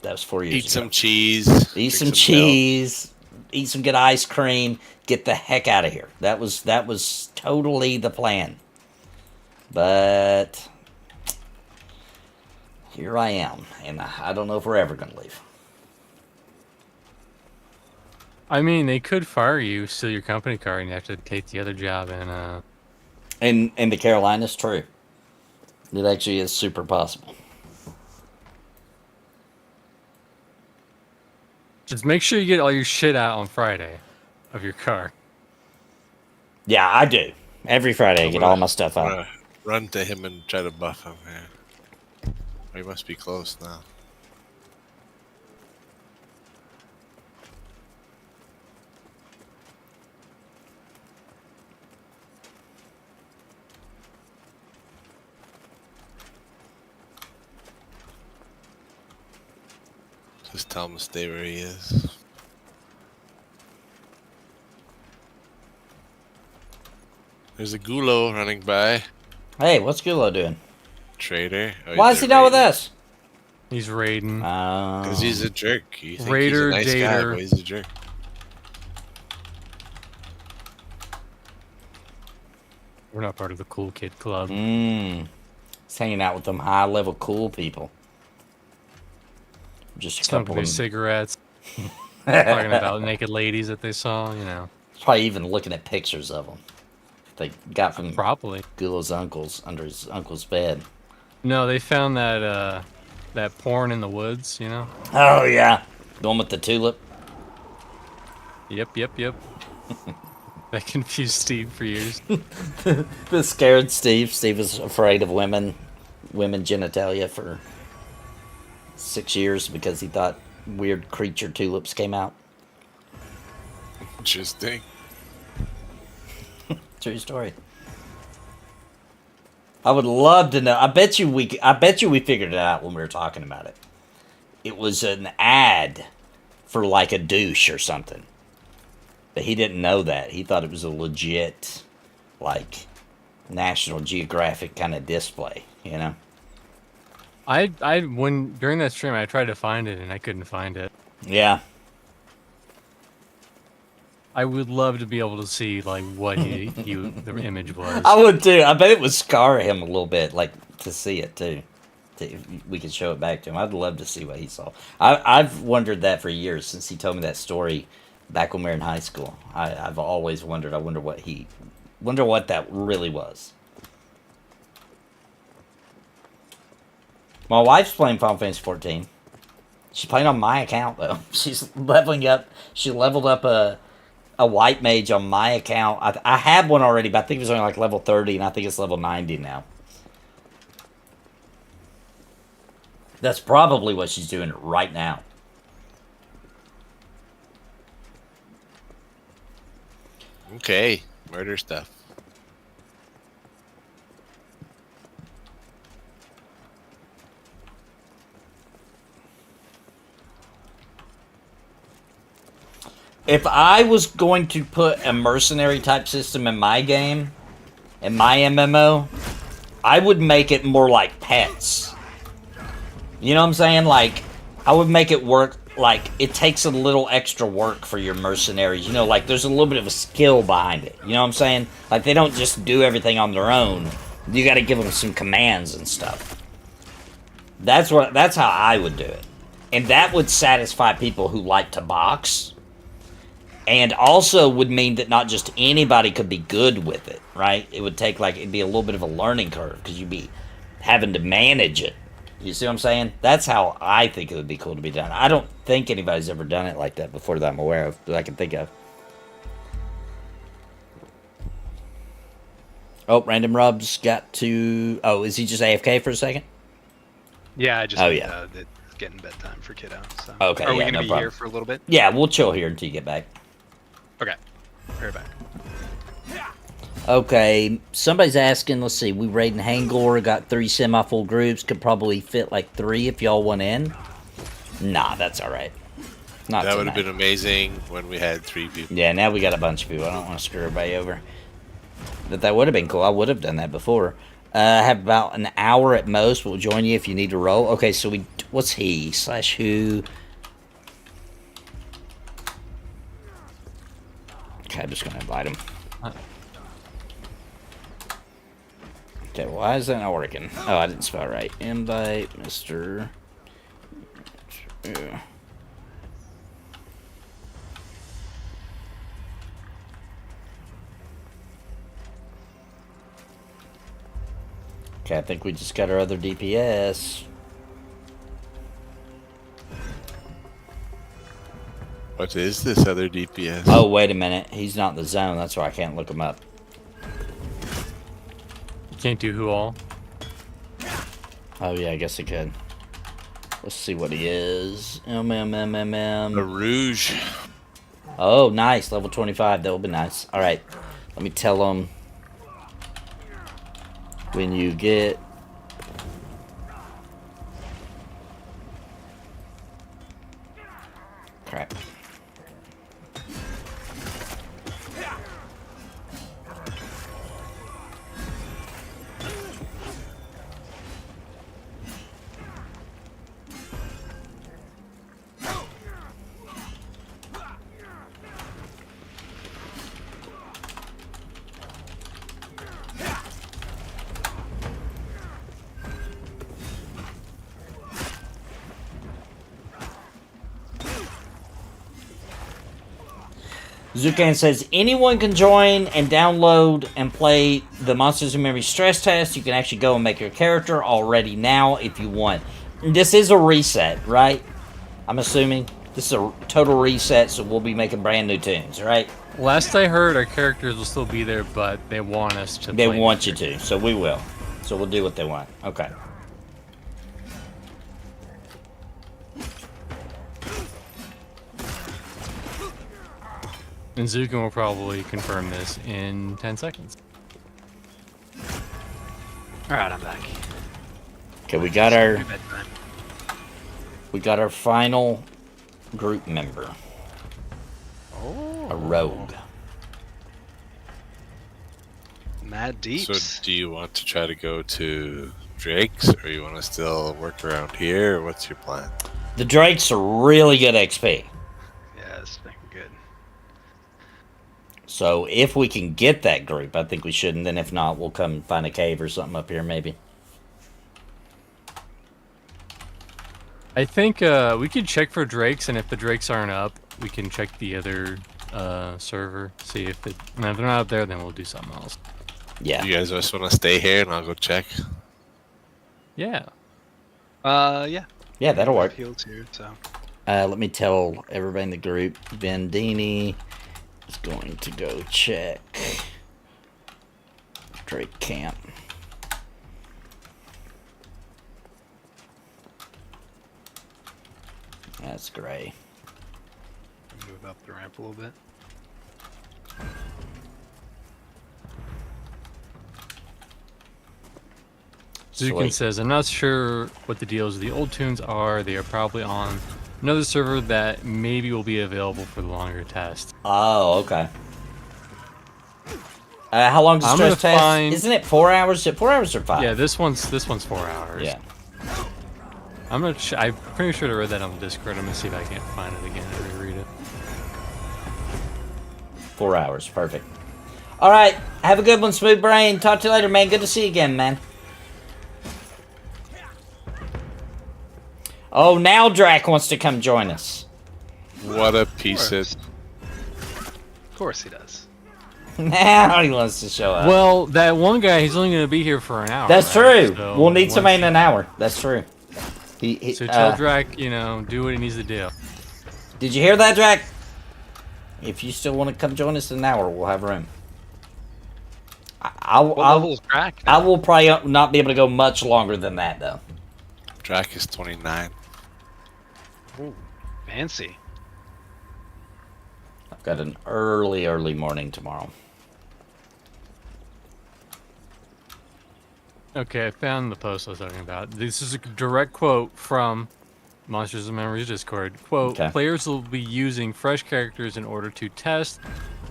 [SPEAKER 3] That was 4 years ago.
[SPEAKER 4] Eat some cheese.
[SPEAKER 3] Eat
[SPEAKER 4] drink
[SPEAKER 3] some
[SPEAKER 4] milk.
[SPEAKER 3] cheese. Eat some good ice cream. Get the heck out of here. That was totally the plan. But here I am, and I don't know if we're ever going to leave.
[SPEAKER 5] I mean, they could fire you, steal your company car, and you have to take the other job. And
[SPEAKER 3] In the Carolinas, true. It actually is super possible.
[SPEAKER 5] just make sure you get all your shit out on Friday of your car.
[SPEAKER 3] Yeah, I do. Every Friday, I get all my stuff
[SPEAKER 4] I'm
[SPEAKER 3] out.
[SPEAKER 4] gonna run to him and try to buff him. Man. He must be close now. Just tell him to stay where he is. There's a Gulo running by.
[SPEAKER 3] Hey, what's Gulo doing?
[SPEAKER 4] Trader. Oh,
[SPEAKER 3] Why is he not with us?
[SPEAKER 5] He's raiding.
[SPEAKER 4] Because he's a jerk. You think
[SPEAKER 5] Raider,
[SPEAKER 4] he's a nice guy,
[SPEAKER 5] dater.
[SPEAKER 4] but he's a jerk.
[SPEAKER 5] We're not part of the cool kid club.
[SPEAKER 3] He's hanging out with them high-level cool people. Just a
[SPEAKER 5] Smoking
[SPEAKER 3] couple
[SPEAKER 5] their
[SPEAKER 3] of
[SPEAKER 5] cigarettes. Talking about naked ladies that they saw, you know.
[SPEAKER 3] Probably even looking at pictures of them. They got from
[SPEAKER 5] Probably.
[SPEAKER 3] Gulo's uncle's under his uncle's bed.
[SPEAKER 5] No, they found that that porn in the woods, you know?
[SPEAKER 3] Oh, yeah. The one with the tulip.
[SPEAKER 5] Yep. That confused Steve for years.
[SPEAKER 3] This scared Steve. Steve was afraid of women genitalia for 6 years because he thought weird creature tulips came out.
[SPEAKER 4] Interesting.
[SPEAKER 3] True story. I would love to know. I bet you we figured it out when we were talking about it. It was an ad for like a douche or something. But he didn't know that. He thought it was a legit, like, National Geographic kind of display, you know?
[SPEAKER 5] When during that stream I tried to find it and I couldn't find it.
[SPEAKER 3] Yeah.
[SPEAKER 5] I would love to be able to see like what the image was.
[SPEAKER 3] I would too. I bet it would scar him a little bit, like, to see it too. If we could show it back to him. I'd love to see what he saw. I've wondered that for years since he told me that story back when we were in high school. I've always wondered. I wonder what that really was. My wife's playing Final Fantasy 14. She's playing on my account though. She's leveling up. She leveled up a white mage on my account. I had one already, but I think it was only like level 30, and I think it's level 90 now. That's probably what she's doing right now.
[SPEAKER 4] Okay. Murder stuff.
[SPEAKER 3] If I was going to put a mercenary type system in my game, in my MMO, I would make it more like pets. You know what I'm saying? Like, I would make it work, like, it takes a little extra work for your mercenaries. You know, like, there's a little bit of a skill behind it. You know what I'm saying? Like, they don't just do everything on their own. You gotta give them some commands and stuff. That's how I would do it. And that would satisfy people who like to box. And also would mean that not just anybody could be good with it, right? It would take, like, it'd be a little bit of a learning curve because you'd be having to manage it. You see what I'm saying? That's how I think it would be cool to be done. I don't think anybody's ever done it like that before that I'm aware of, that I can think of. Oh, Random Rub's got to... Oh, is he just AFK for a second?
[SPEAKER 7] Yeah, I just.
[SPEAKER 3] Oh, yeah.
[SPEAKER 7] It's getting bedtime for kiddo. So.
[SPEAKER 3] Okay,
[SPEAKER 7] Are we
[SPEAKER 3] yeah,
[SPEAKER 7] gonna
[SPEAKER 3] no
[SPEAKER 7] be
[SPEAKER 3] problem.
[SPEAKER 7] here for a little bit?
[SPEAKER 3] Yeah, we'll chill here until you get back.
[SPEAKER 7] Okay. Right back.
[SPEAKER 3] Okay, somebody's asking, let's see, we raiding Hangor, got 3 semi-full groups, could probably fit like 3 if y'all went in. Nah, that's alright. Not
[SPEAKER 4] That would have
[SPEAKER 3] tonight.
[SPEAKER 4] been amazing when we had 3 people.
[SPEAKER 3] Yeah, now we got a bunch of people. I don't want to screw everybody over. That would have been cool. I would have done that before. I have about an hour at most. We'll join you if you need to roll. Okay, so what's he / who? Okay, I'm just gonna invite him. Okay, why is that not working? Oh, I didn't spell it right. Invite Mr. Yeah. Okay, I think we just got our other DPS.
[SPEAKER 4] What is this other DPS?
[SPEAKER 3] Oh, wait a minute. He's not in the zone. That's why I can't look him up.
[SPEAKER 5] You can't do who all.
[SPEAKER 3] Oh, yeah, I guess I could. Let's see what he is.
[SPEAKER 4] The
[SPEAKER 3] MMMMM.
[SPEAKER 4] Rouge.
[SPEAKER 3] Oh, nice. Level 25. That will be nice. All right. Let me tell him. When you get... Crap. Zukan says, anyone can join and download and play the Monsters and Memory stress test. You can actually go and make your character already now if you want. This is a reset, right? I'm assuming. This is a total reset, so we'll be making brand new tunes, right?
[SPEAKER 5] Last I heard, our characters will still be there, but they want us to.
[SPEAKER 3] They
[SPEAKER 5] play
[SPEAKER 3] want you to, so we will. So we'll do what they want. Okay.
[SPEAKER 5] And Zukin will probably confirm this in 10 seconds.
[SPEAKER 7] Alright, I'm back.
[SPEAKER 3] Okay, we got our
[SPEAKER 7] Bedtime.
[SPEAKER 3] final group member.
[SPEAKER 7] Oh.
[SPEAKER 3] A rogue.
[SPEAKER 7] Mad Deeps.
[SPEAKER 4] So do you want to try to go to Drake's, or you want to still work around here, or what's your plan?
[SPEAKER 3] The Drakes are really good XP.
[SPEAKER 7] Yeah, it's looking good.
[SPEAKER 3] So if we can get that group, I think we should. And then if not, we'll come find a cave or something up here, maybe.
[SPEAKER 5] I think we could check for drakes, and if the drakes aren't up, we can check the other server, see if they. And if they're not up there, then we'll do something else.
[SPEAKER 3] Yeah.
[SPEAKER 4] You guys just want to stay here, and I'll go check.
[SPEAKER 5] Yeah.
[SPEAKER 7] Yeah.
[SPEAKER 3] Yeah, that'll work.
[SPEAKER 7] Healed too, so.
[SPEAKER 3] Let me tell everybody in the group. Vendini is going to go check Drake camp. That's gray.
[SPEAKER 7] Move up the ramp a little bit.
[SPEAKER 5] Zukin
[SPEAKER 3] Sweet.
[SPEAKER 5] says, I'm not sure what the deals with the old tunes are. They are probably on another server that maybe will be available for the longer test.
[SPEAKER 3] Oh, okay. How long does
[SPEAKER 5] I'm
[SPEAKER 3] stress
[SPEAKER 5] gonna
[SPEAKER 3] test?
[SPEAKER 5] find-
[SPEAKER 3] Isn't it 4 hours? Is it 4 hours or 5?
[SPEAKER 5] Yeah, this one's 4 hours.
[SPEAKER 3] Yeah.
[SPEAKER 5] I'm pretty sure I read that on the Discord. I'm gonna see if I can't find it again and reread it.
[SPEAKER 3] 4 hours. Perfect. All right. Have a good one, Smooth Brain. Talk to you later, man. Good to see you again, man. Oh, now Drac wants to come join us.
[SPEAKER 4] What a piece of...
[SPEAKER 7] Of course he does.
[SPEAKER 3] Now he wants to show up.
[SPEAKER 5] Well, that one guy, he's only gonna be here for an hour.
[SPEAKER 3] That's
[SPEAKER 5] right?
[SPEAKER 3] true.
[SPEAKER 5] So
[SPEAKER 3] We'll need
[SPEAKER 5] once-
[SPEAKER 3] somebody in an hour. That's true.
[SPEAKER 5] So tell Drac, do what he needs to do.
[SPEAKER 3] Did you hear that, Drac? If you still want to come join us in an hour, we'll have room.
[SPEAKER 7] What level is Drac?
[SPEAKER 3] I will probably not be able to go much longer than that, though.
[SPEAKER 4] Drac is 29.
[SPEAKER 7] Ooh, fancy.
[SPEAKER 3] I've got an early morning tomorrow.
[SPEAKER 5] Okay, I found the post I was talking about. This is a direct quote from Monsters and Memories Discord. Quote,
[SPEAKER 3] Okay.
[SPEAKER 5] players will be using fresh characters in order to test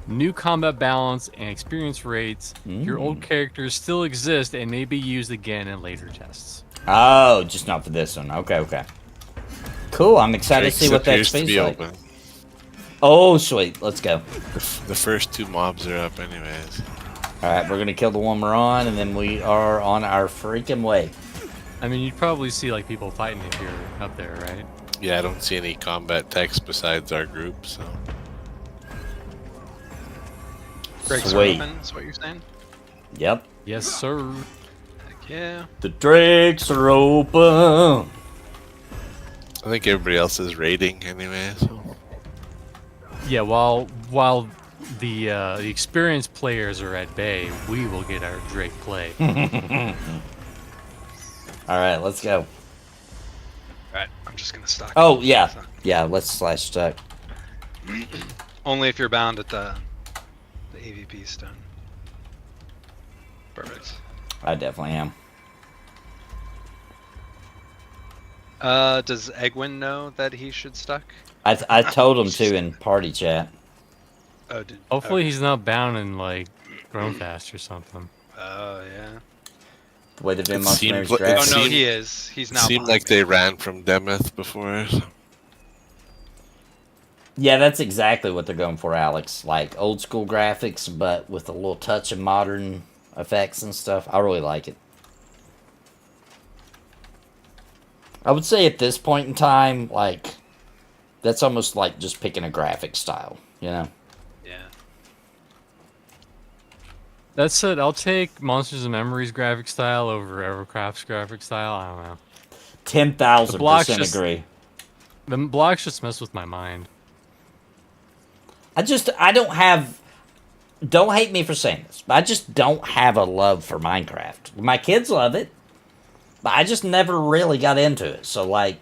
[SPEAKER 5] new combat balance and experience rates. Your old characters still exist and may be used again in later tests.
[SPEAKER 3] Oh, just not for this one. Okay, okay. Cool, I'm excited to see what that
[SPEAKER 4] appears to
[SPEAKER 3] XP's
[SPEAKER 4] be
[SPEAKER 3] like.
[SPEAKER 4] open.
[SPEAKER 3] Oh, sweet. Let's go.
[SPEAKER 4] The first 2 mobs are up anyways.
[SPEAKER 3] Alright, we're gonna kill the one we're on, and then we are on our freaking way.
[SPEAKER 5] I mean, you'd probably see like people fighting if you're up there, right?
[SPEAKER 4] Yeah, I don't see any combat text besides our group, so...
[SPEAKER 7] Breaks are
[SPEAKER 3] Sweet.
[SPEAKER 7] open, is what you're saying?
[SPEAKER 3] Yep.
[SPEAKER 5] Yes, sir.
[SPEAKER 7] Heck yeah.
[SPEAKER 3] The drakes are open.
[SPEAKER 4] I think everybody else is raiding anyway, so...
[SPEAKER 5] Yeah, while the experienced players are at bay, we will get our Drake play.
[SPEAKER 3] Alright, let's go.
[SPEAKER 7] Alright, I'm just gonna stock.
[SPEAKER 3] Oh, yeah. Yeah, let's slash stuck.
[SPEAKER 7] Only if you're bound at the AVP stone. Perfect.
[SPEAKER 3] I definitely am.
[SPEAKER 7] Does Egwin know that he should stuck?
[SPEAKER 3] I told him to in party chat.
[SPEAKER 7] Oh, did.
[SPEAKER 5] Hopefully he's not bound in like Grownfast or something.
[SPEAKER 7] Oh, yeah.
[SPEAKER 3] The way they've been
[SPEAKER 4] It
[SPEAKER 3] most
[SPEAKER 4] seemed
[SPEAKER 3] marriage
[SPEAKER 4] like-
[SPEAKER 7] Oh,
[SPEAKER 3] drafts.
[SPEAKER 7] no,
[SPEAKER 4] seemed-
[SPEAKER 7] he is. He's
[SPEAKER 4] It
[SPEAKER 7] now.
[SPEAKER 4] seemed
[SPEAKER 7] behind
[SPEAKER 4] like
[SPEAKER 7] me.
[SPEAKER 4] they ran from Demeth before. So.
[SPEAKER 3] Yeah, that's exactly what they're going for, Alex. Like old school graphics, but with a little touch of modern effects and stuff. I really like it. I would say at this point in time, like, that's almost like just picking a graphic style, you know?
[SPEAKER 7] Yeah.
[SPEAKER 5] That said, I'll take Monsters and Memories graphic style over EverQuest's graphic style. I don't know.
[SPEAKER 3] 10,000%
[SPEAKER 5] just-
[SPEAKER 3] agree.
[SPEAKER 5] The blocks just mess with my mind.
[SPEAKER 3] I don't have, don't hate me for saying this, but I just don't have a love for Minecraft. My kids love it, but I just never really got into it. So, like,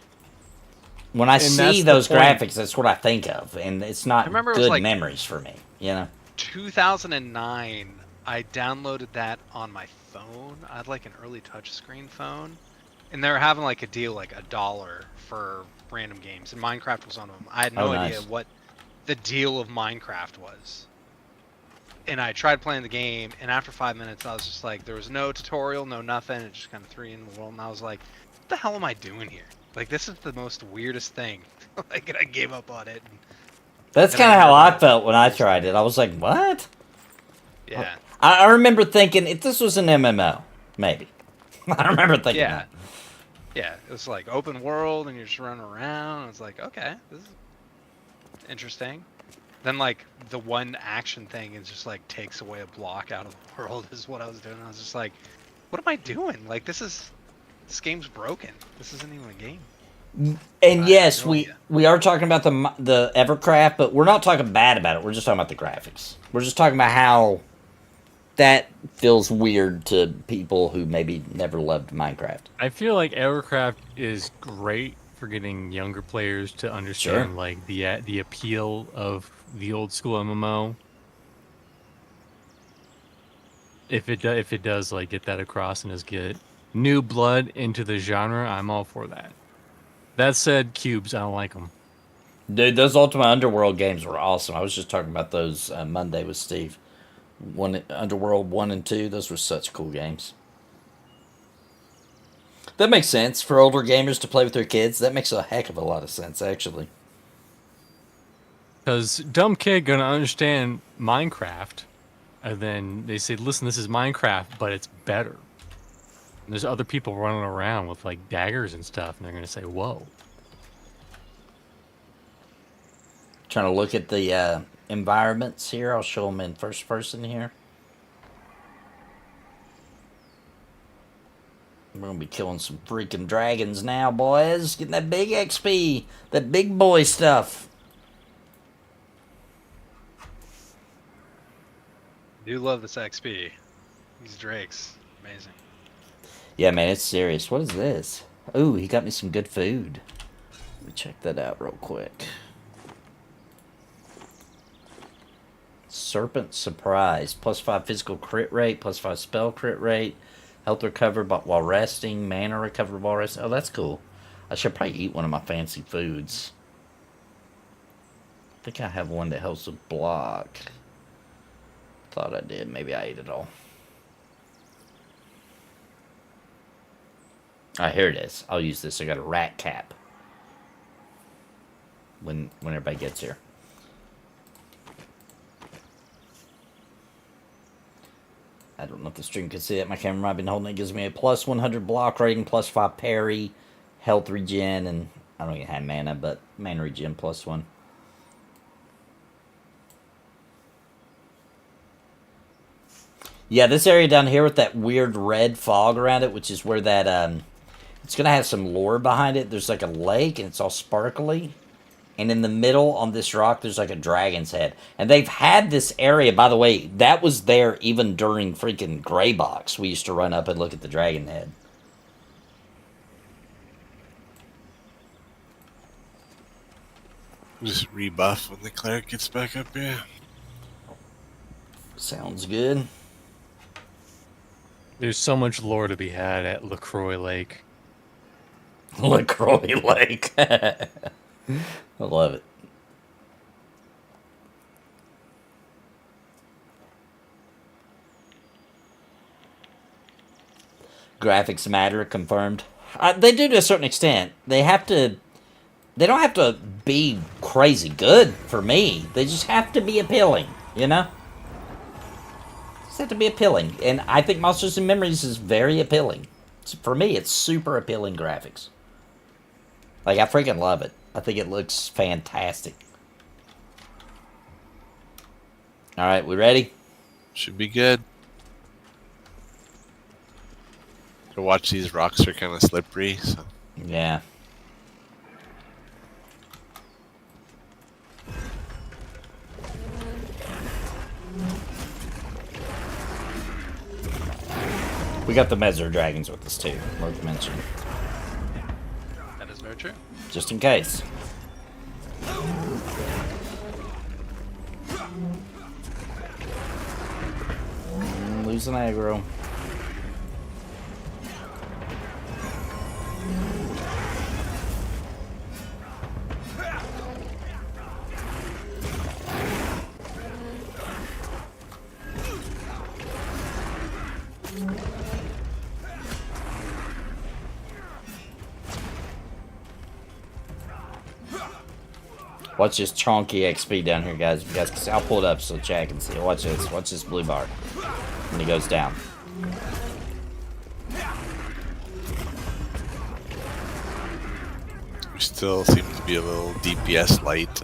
[SPEAKER 3] when I
[SPEAKER 5] And that's
[SPEAKER 3] see
[SPEAKER 5] the
[SPEAKER 3] those
[SPEAKER 5] point.
[SPEAKER 3] graphics, that's what I think of, and it's not
[SPEAKER 7] remember it was
[SPEAKER 3] good
[SPEAKER 7] like-
[SPEAKER 3] memories for me, you know?
[SPEAKER 7] 2009, I downloaded that on my phone. I had like an early touchscreen phone, and they were having like a deal, like $1 for random games, and Minecraft was one of them. I had no
[SPEAKER 3] Oh,
[SPEAKER 7] idea
[SPEAKER 3] nice.
[SPEAKER 7] what the deal of Minecraft was, and I tried playing the game, and after 5 minutes, I was just like, there was no tutorial, no nothing. It just kind of threw you in the world, and I was like, what the hell am I doing here? Like, this is the most weirdest thing. Like, and I gave up on it. And,
[SPEAKER 3] That's
[SPEAKER 7] And I
[SPEAKER 3] kind of how
[SPEAKER 7] never-
[SPEAKER 3] I felt when I tried it. I was like, what?
[SPEAKER 7] yeah.
[SPEAKER 3] I remember thinking, if this was an MMO, maybe. I remember thinking
[SPEAKER 7] Yeah.
[SPEAKER 3] that.
[SPEAKER 7] Yeah, it was like open world and you're just running around. It's like, okay, this is interesting. Then like the one action thing is just like takes away a block out of the world is what I was doing. I was just like, what am I doing? Like this game's broken. This isn't even a game.
[SPEAKER 3] And
[SPEAKER 7] I
[SPEAKER 3] yes,
[SPEAKER 7] have no
[SPEAKER 3] we
[SPEAKER 7] idea.
[SPEAKER 3] we are talking about the EverCraft, but we're not talking bad about it. We're just talking about the graphics. We're just talking about how that feels weird to people who maybe never loved Minecraft.
[SPEAKER 5] I feel like EverCraft is great for getting younger players to understand
[SPEAKER 3] Sure.
[SPEAKER 5] like the appeal of the old school MMO. If it does like get that across and just get new blood into the genre, I'm all for that. That said, cubes, I don't like them.
[SPEAKER 3] Dude, those Ultima Underworld games were awesome. I was just talking about those Monday with Steve. Underworld 1 and 2, those were such cool games. That makes sense for older gamers to play with their kids. That makes a heck of a lot of sense, actually.
[SPEAKER 5] Because dumb kid gonna understand Minecraft, and then they say, "Listen, this is Minecraft, but it's better." And there's other people running around with like daggers and stuff, and they're gonna say, "Whoa."
[SPEAKER 3] Trying to look at the environments here. I'll show them in first person here. We're going to be killing some freaking dragons now, boys. Getting that big XP. That big boy stuff.
[SPEAKER 7] I do love this XP. These drakes, amazing.
[SPEAKER 3] Yeah, man, it's serious. What is this? Ooh, he got me some good food. Let me check that out real quick. Serpent Surprise. +5 physical crit rate, +5 spell crit rate. Health recovered while resting. Mana recovered while resting. Oh, that's cool. I should probably eat one of my fancy foods. I think I have one that helps with block. Thought I did. Maybe I ate it all. Alright, here it is. I'll use this. I got a rat cap. When everybody gets here. I don't know if the stream can see it. My camera might have been holding it. It gives me a plus 100 block rating, plus 5 parry, health regen, and I don't even have mana, but mana regen plus 1. Yeah, this area down here with that weird red fog around it, which is where that, it's going to have some lore behind it. There's like a lake, and it's all sparkly. And in the middle on this rock, there's like a dragon's head. And they've had this area, by the way, that was there even during freaking Greybox. We used to run up and look at the dragon head.
[SPEAKER 4] Just rebuff when the cleric gets back up here.
[SPEAKER 3] Sounds good.
[SPEAKER 5] There's so much lore to be had at LaCroix Lake.
[SPEAKER 3] LaCroix Lake. I love it. Graphics matter, confirmed. They do to a certain extent. They have to... They don't have to be crazy good for me. They just have to be appealing, you know? Just have to be appealing. And I think Monsters and Memories is very appealing. For me, it's super appealing graphics. Like, I freaking love it. I think it looks fantastic. Alright, we ready?
[SPEAKER 4] Should be good. To watch these rocks are kind of slippery, so.
[SPEAKER 3] Yeah. We got the Messer Dragons with us too, worth mentioning.
[SPEAKER 7] That is very true.
[SPEAKER 3] Just in case. Losing aggro. Watch this chonky XP down here, guys. You guys can see. I'll pull it up so Chad can see it. Watch this. Watch this blue bar. When he goes down.
[SPEAKER 4] We still seem to be a little DPS light.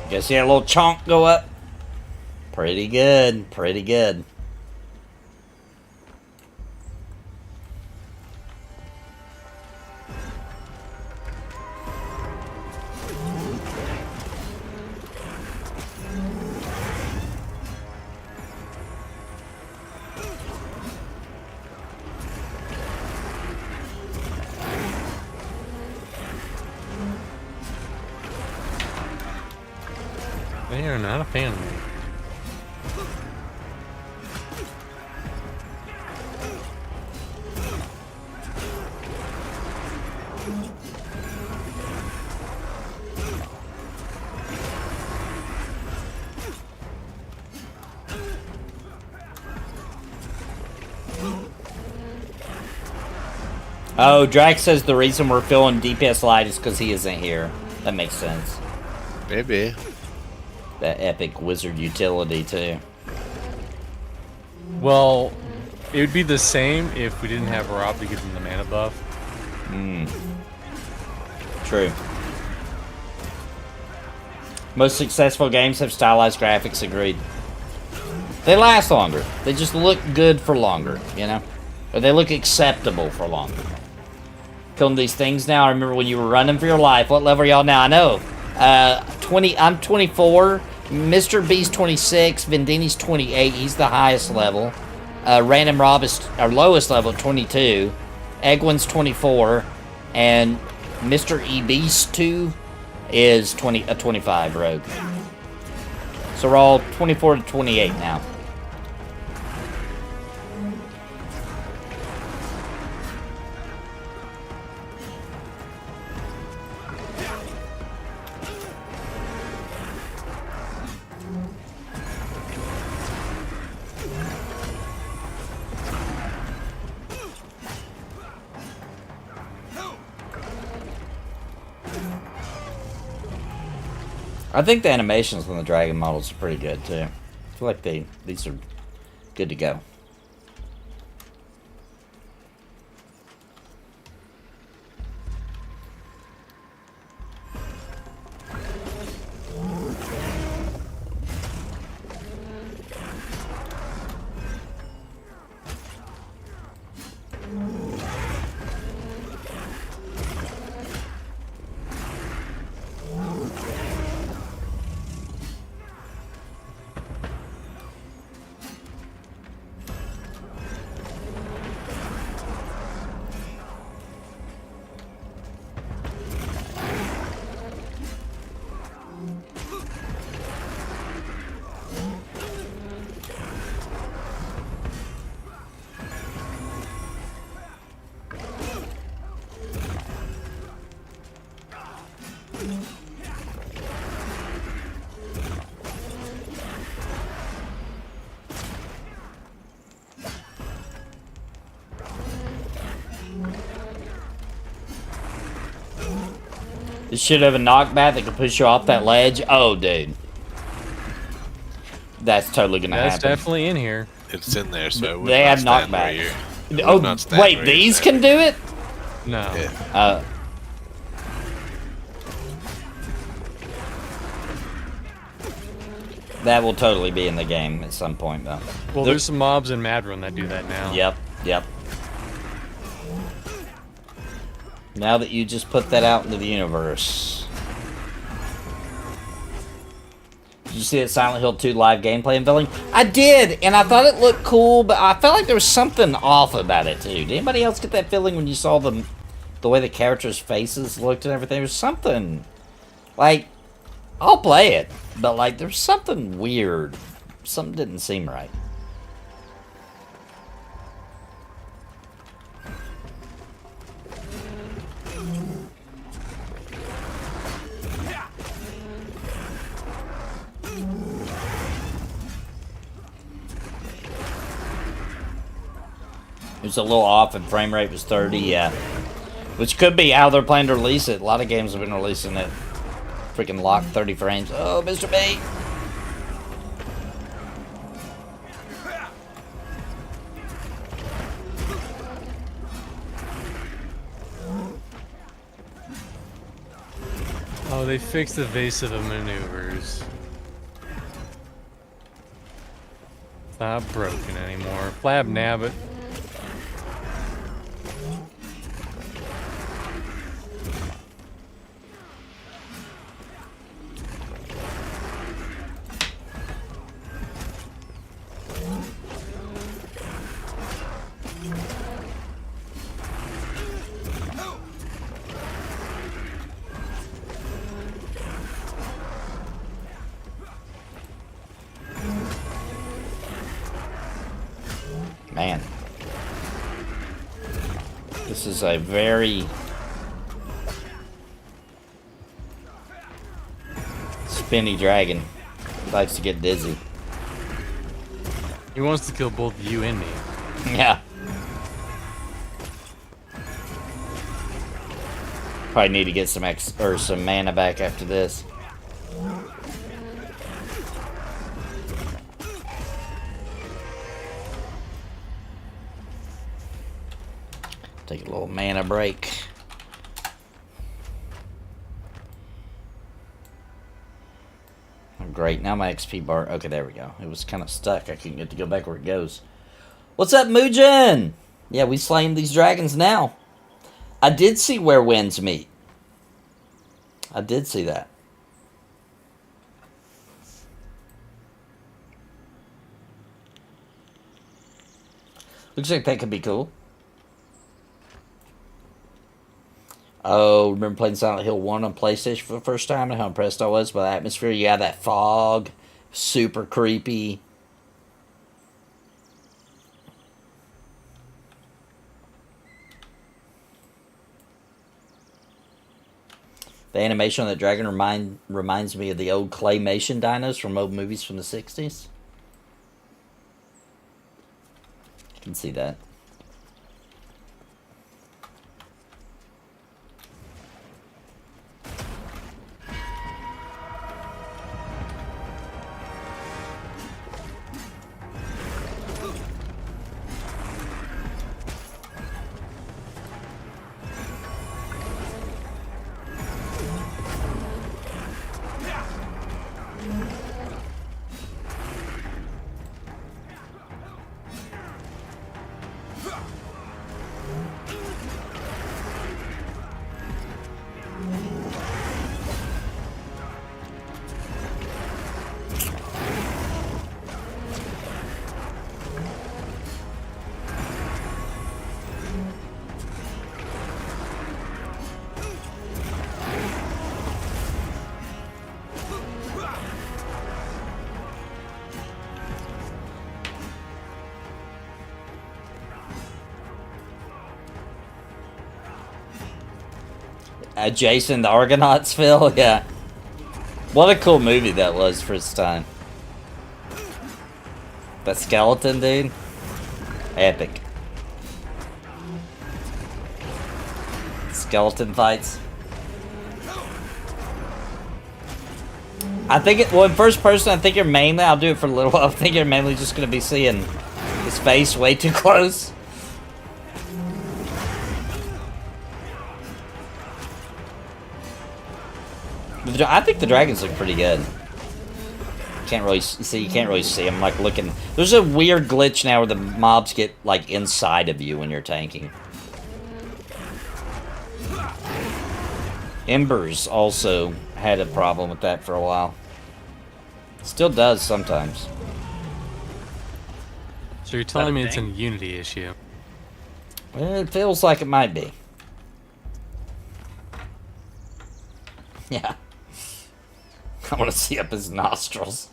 [SPEAKER 3] You guys see that little chonk go up? Pretty good. Pretty good.
[SPEAKER 5] They are not a fan of me.
[SPEAKER 3] Oh, Drax says the reason we're feeling DPS light is because he isn't here. That makes sense.
[SPEAKER 4] Maybe.
[SPEAKER 3] That epic wizard utility, too.
[SPEAKER 5] Well, it would be the same if we didn't have Rob to give him the mana buff.
[SPEAKER 3] True. Most successful games have stylized graphics, agreed. They last longer. They just look good for longer, you know? Or they look acceptable for longer. killing these things now. I remember when you were running for your life. What level are y'all now? I know. 20. I'm 24. Mr. B's 26. Vendini's 28. He's the highest level. Random Rob is our lowest level, 22. Egwin's 24. And Mr. E Beast 2 is 25 rogue. So we're all 24 to 28 now. I think the animations on the dragon models are pretty good too. I feel like these are good to go. This should have a knockback that can push you off that ledge. Oh, dude. That's totally gonna happen.
[SPEAKER 5] That's definitely in here.
[SPEAKER 4] It's in there, so I would
[SPEAKER 3] They
[SPEAKER 4] not
[SPEAKER 3] have
[SPEAKER 4] stand where
[SPEAKER 3] knockbacks.
[SPEAKER 4] you're-
[SPEAKER 3] Oh,
[SPEAKER 4] not stand
[SPEAKER 3] wait,
[SPEAKER 4] where you're
[SPEAKER 3] these
[SPEAKER 4] standing.
[SPEAKER 3] can do it?
[SPEAKER 5] No.
[SPEAKER 4] Yeah.
[SPEAKER 3] That will totally be in the game at some point, though.
[SPEAKER 5] Well, there's some mobs in Madrun that do that now.
[SPEAKER 3] Yep, yep. Now that you just put that out into the universe. Did you see that Silent Hill 2 live gameplay unveiling? I did, and I thought it looked cool, but I felt like there was something off about it, too. Did anybody else get that feeling when you saw the way the characters' faces looked and everything? There was something, like, I'll play it, but, like, there's something weird. Something didn't seem right. It was a little off and frame rate was 30, yeah. Which could be how they're planning to release it. A lot of games have been releasing it. Freaking locked 30 frames. Oh, Mr. B!
[SPEAKER 5] Oh, they fixed the evasive maneuvers. It's not broken anymore. Flab nabbit.
[SPEAKER 3] Man. This is a very spinny dragon. He likes to get dizzy.
[SPEAKER 5] He wants to kill both you and me.
[SPEAKER 3] Yeah. Probably need to get some mana back after this. Take a little mana break. Oh, great, now my XP bar. Okay, there we go. It was kind of stuck. I couldn't get to go back where it goes. What's up, Mujin? Yeah, we slaying these dragons now. I did see Where Winds Meet. I did see that. Looks like that could be cool. Oh, remember playing Silent Hill 1 on PlayStation for the first time and how impressed I was by the atmosphere? Yeah, that fog. Super creepy. The animation on that dragon reminds me of the old claymation dinos from old movies from the 60s. You can see that. Jason the Argonauts, Phil? Yeah. What a cool movie that was for its time. That skeleton, dude. Epic. Skeleton fights. I think it, well, in first person, I think you're mainly, I'll do it for a little while, I think you're mainly just going to be seeing his face way too close. I think the dragons look pretty good. Can't really see. You can't really see them. Like looking. There's a weird glitch now where the mobs get like inside of you when you're tanking. Embers also had a problem with that for a while. Still does sometimes.
[SPEAKER 5] So you're telling me it's a Unity issue?
[SPEAKER 3] Well, it feels like it might be. Yeah. I want to see up his nostrils.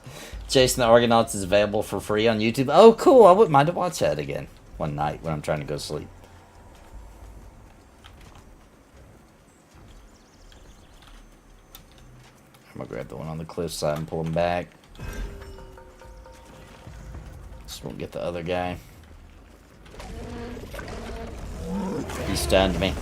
[SPEAKER 3] Jason the Argonauts is available for free on YouTube. Oh, cool. I wouldn't mind to watch that again one night when I'm trying to go to sleep. I'm going to grab the one on the cliffside and pull him back. Just won't get the other guy. He stunned me.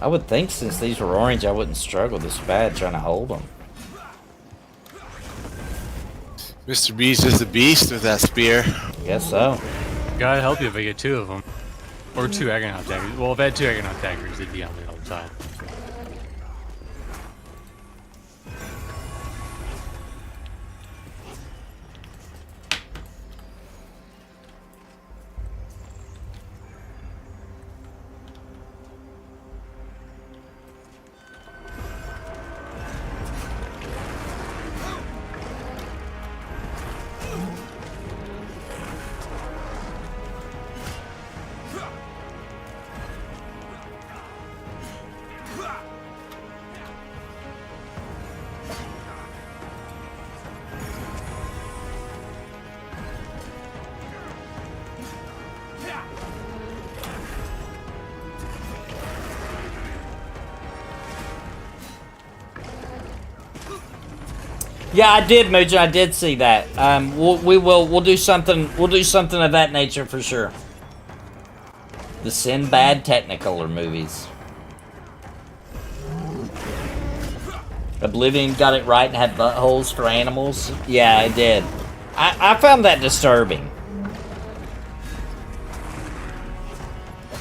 [SPEAKER 3] I would think since these were orange, I wouldn't struggle this bad trying to hold them.
[SPEAKER 4] Mr. Beast is the beast with that spear.
[SPEAKER 3] Guess so.
[SPEAKER 5] God help you if I get two of them. Or two Argonaut daggers. Well, if I had two Argonaut daggers, they'd be on me all the time.
[SPEAKER 3] Yeah, I did, Mojo. I did see that. We'll do something. We'll do something of that nature for sure. The Sinbad Technicolor movies. Oblivion got it right and had buttholes for animals. Yeah, I did. I found that disturbing.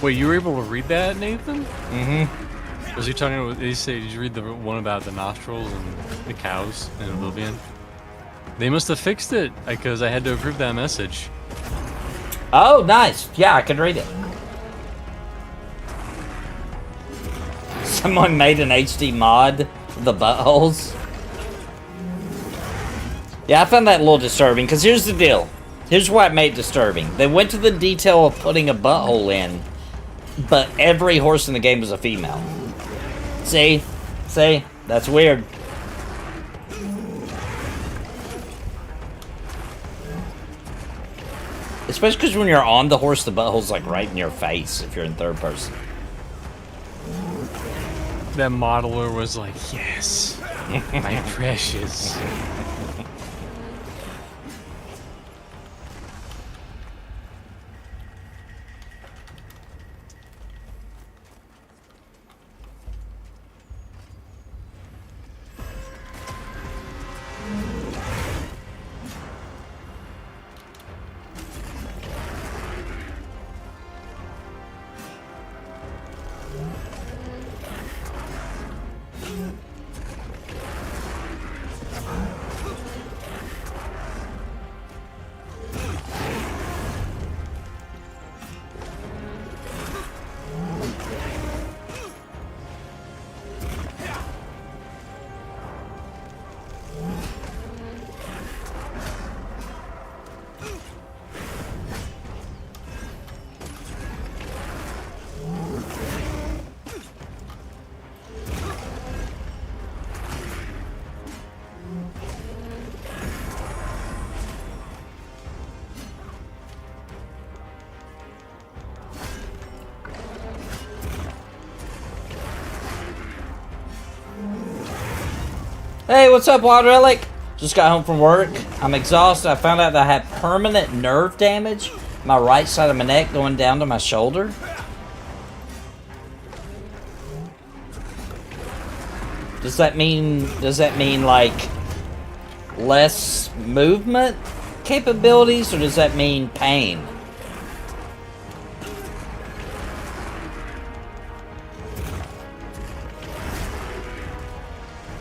[SPEAKER 5] Wait, you were able to read that, Nathan?
[SPEAKER 3] Mm-hmm.
[SPEAKER 5] Was he talking about, did you read the one about the nostrils and the cows in Oblivion? They must have fixed it, because I had to approve that message.
[SPEAKER 3] Oh, nice. Yeah, I could read it. Someone made an HD mod of the buttholes. Yeah, I found that a little disturbing, because here's the deal. Here's why it made it disturbing. They went to the detail of putting a butthole in, but every horse in the game was a female. See? See? That's weird. Especially because when you're on the horse, the butthole's like right in your face if you're in third person.
[SPEAKER 5] That modeler was like, yes, my precious.
[SPEAKER 3] Hey, what's up, Wild Relic? Just got home from work. I'm exhausted. I found out that I had permanent nerve damage. My right side of my neck going down to my shoulder. Does that mean like less movement capabilities, or does that mean pain?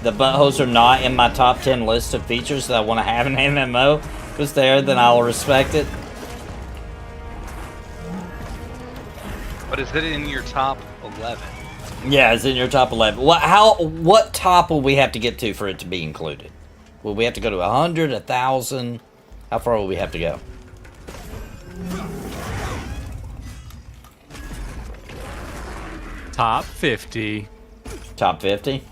[SPEAKER 3] The buttholes are not in my top 10 list of features that I want to have in MMO. If it's there, then I'll respect it.
[SPEAKER 7] But is it in your top 11?
[SPEAKER 3] Yeah, it's in your top 11. What top will we have to get to for it to be included? Will we have to go to 100, 1,000? How far will we have to go?
[SPEAKER 5] Top 50.
[SPEAKER 3] Top 50?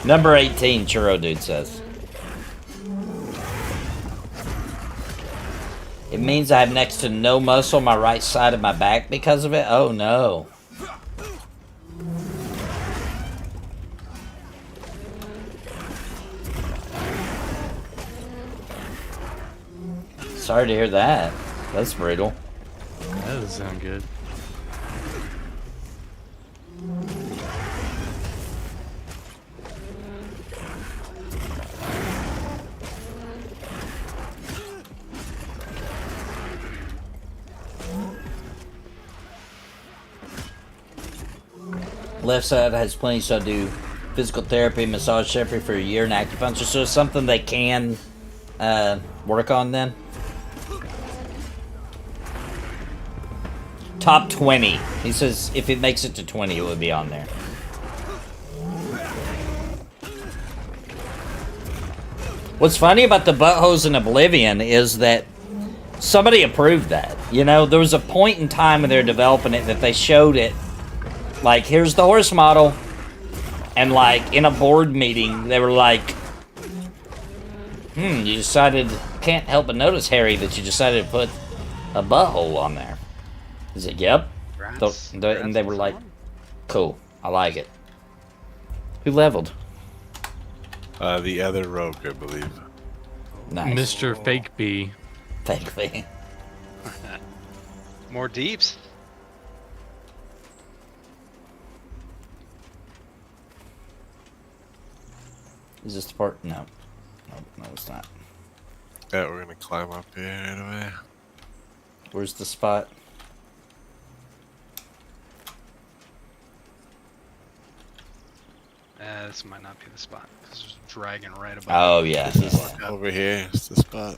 [SPEAKER 3] Number 18, Churro Dude says. It means I have next to no muscle on my right side of my back because of it? Oh no. Sorry to hear that. That's brutal.
[SPEAKER 5] That doesn't sound good.
[SPEAKER 3] Left side has plenty, so I do physical therapy, massage therapy for a year, and acupuncture. So it's something they can work on then. Top 20. He says if it makes it to 20, it would be on there. What's funny about the buttholes in Oblivion is that somebody approved that. You know, there was a point in time when they were developing it that they showed it Like, here's the horse model. And, like, in a board meeting, they were like, you decided... Can't help but notice, Harry, that you decided to put a butthole on there. Is it, yep. And they were like, cool, I like it. Who leveled?
[SPEAKER 4] The other rogue, I believe.
[SPEAKER 3] Nice.
[SPEAKER 5] Mr. Fake Bee.
[SPEAKER 3] Fake me.
[SPEAKER 7] More deeps.
[SPEAKER 3] Is this the part? No. No, it's not.
[SPEAKER 4] Yeah, we're gonna climb up here right away.
[SPEAKER 3] Where's the spot?
[SPEAKER 7] This might not be the spot because there's a dragon right above.
[SPEAKER 3] Oh, yeah.
[SPEAKER 4] Over here is the spot.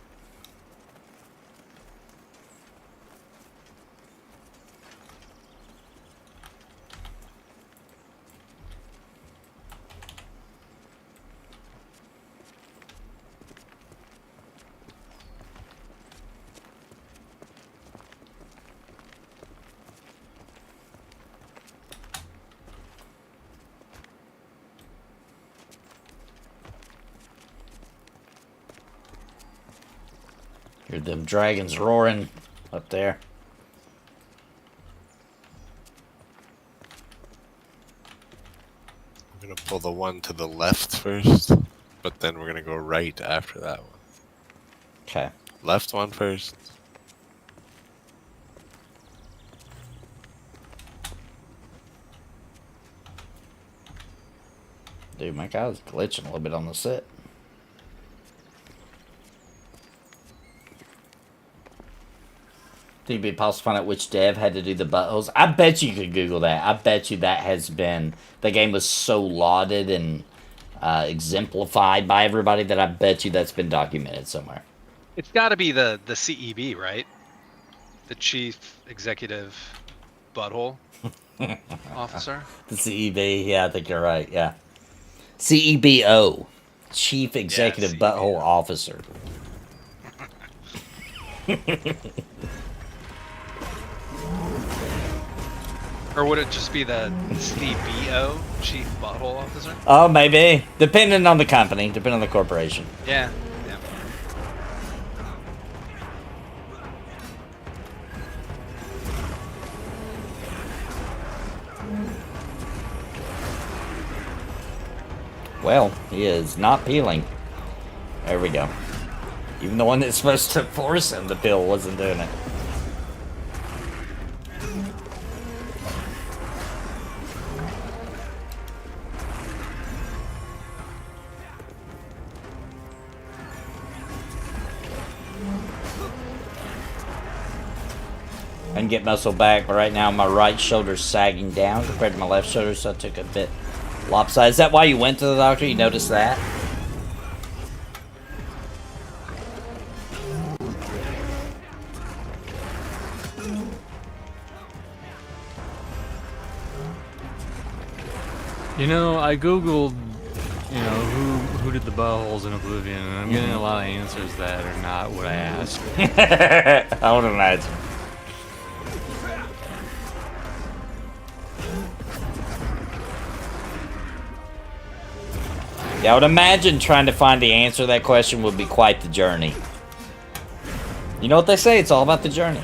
[SPEAKER 3] Hear them dragons roaring up there.
[SPEAKER 4] I'm gonna pull the one to the left first, but then we're gonna go right after that one.
[SPEAKER 3] Okay.
[SPEAKER 4] Left one first.
[SPEAKER 3] Dude, my guy's glitching a little bit on the set. Think it'd be possible to find out which dev had to do the buttholes? I bet you could Google that. I bet you that has been... The game was so lauded and exemplified by everybody that I bet you that's been documented somewhere.
[SPEAKER 7] It's got to be the CEB, right? The Chief Executive Butthole Officer.
[SPEAKER 3] The CEB, yeah, I think you're right, yeah. CEBO, Chief Executive
[SPEAKER 7] CEBO.
[SPEAKER 3] Butthole Officer.
[SPEAKER 7] Or would it just be the CBO, Chief Butthole Officer?
[SPEAKER 3] Oh, maybe. Depending on the company, depending on the corporation.
[SPEAKER 7] Yeah. Yeah.
[SPEAKER 3] Well, he is not peeling. There we go. Even the one that's supposed to force him to peel wasn't doing it. I can get muscle back, but right now my right shoulder's sagging down compared to my left shoulder, so I took a bit lopsided. Is that why you went to the doctor? You noticed that?
[SPEAKER 5] You know, I googled, you know, who did the buttholes in Oblivion, and I'm getting a lot of answers that are not what I asked.
[SPEAKER 3] I would imagine. Yeah, I would imagine trying to find the answer to that question would be quite the journey. You know what they say, it's all about the journey.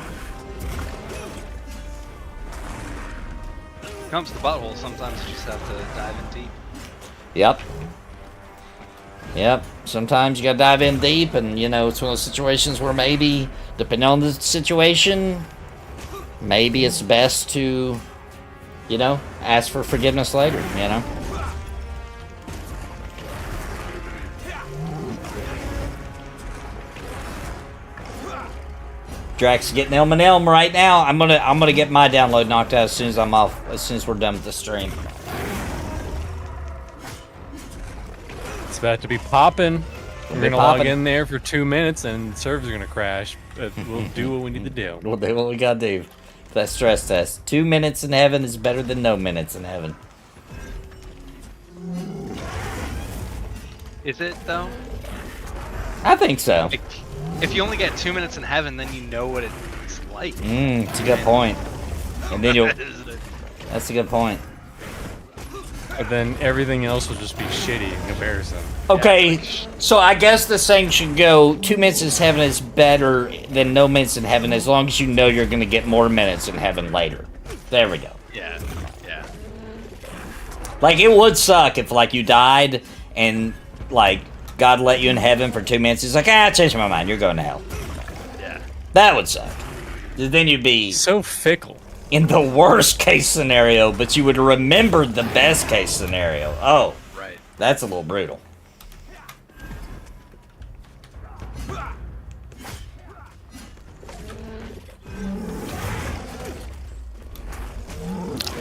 [SPEAKER 7] Comes to the butthole, sometimes you just have to dive in deep.
[SPEAKER 3] Yep. Yep. Sometimes you gotta dive in deep, and you know, it's one of those situations where maybe, depending on the situation, maybe it's best to, you know, ask for forgiveness later, you know? Drax getting Elm right now. I'm gonna get my download knocked out as soon as I'm off, as soon as we're done with the stream.
[SPEAKER 5] It's about to be popping. We're gonna
[SPEAKER 3] poppin'.
[SPEAKER 5] log in there for 2 minutes and server's gonna crash. But we'll do what we need to do.
[SPEAKER 3] We'll do what we gotta do. That stress test. 2 minutes in heaven is better than no minutes in heaven.
[SPEAKER 7] Is it though?
[SPEAKER 3] I think so.
[SPEAKER 7] Like, if you only get 2 minutes in heaven, then you know what it's like.
[SPEAKER 3] It's a good point. And then you'll.
[SPEAKER 7] Isn't it?
[SPEAKER 3] That's a good point.
[SPEAKER 5] but then everything else will just be shitty in comparison.
[SPEAKER 3] Okay, so I guess the saying should go, 2 minutes in heaven is better than no minutes in heaven, as long as you know you're going to get more minutes in heaven later. There we go.
[SPEAKER 7] Yeah.
[SPEAKER 3] Like, it would suck if, like, you died and, like, God let you in heaven for 2 minutes. He's like, I changed my mind. You're going to hell.
[SPEAKER 7] Yeah.
[SPEAKER 3] That would suck. Then you'd be
[SPEAKER 5] So fickle.
[SPEAKER 3] in the worst case scenario, but you would remember the best case scenario. Oh,
[SPEAKER 7] Right.
[SPEAKER 3] that's a little brutal.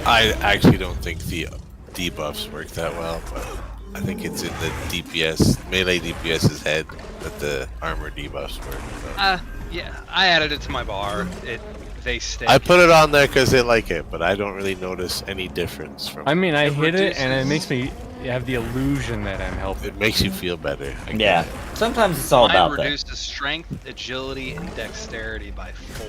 [SPEAKER 4] I actually don't think the debuffs work that well, but I think it's in the DPS, melee DPS's head that the armor debuffs work. But
[SPEAKER 7] Yeah. I added it to my bar. They stay.
[SPEAKER 4] I put it on there because they like it, but I don't really notice any difference from
[SPEAKER 5] I mean, I
[SPEAKER 7] It
[SPEAKER 5] hit it, and it
[SPEAKER 7] reduces-
[SPEAKER 5] makes me have the illusion that I'm helping.
[SPEAKER 4] It makes you feel better. I get
[SPEAKER 3] Yeah.
[SPEAKER 4] it.
[SPEAKER 3] Sometimes it's all
[SPEAKER 7] Mine
[SPEAKER 3] about that.
[SPEAKER 7] reduced the strength, agility, and dexterity by 4.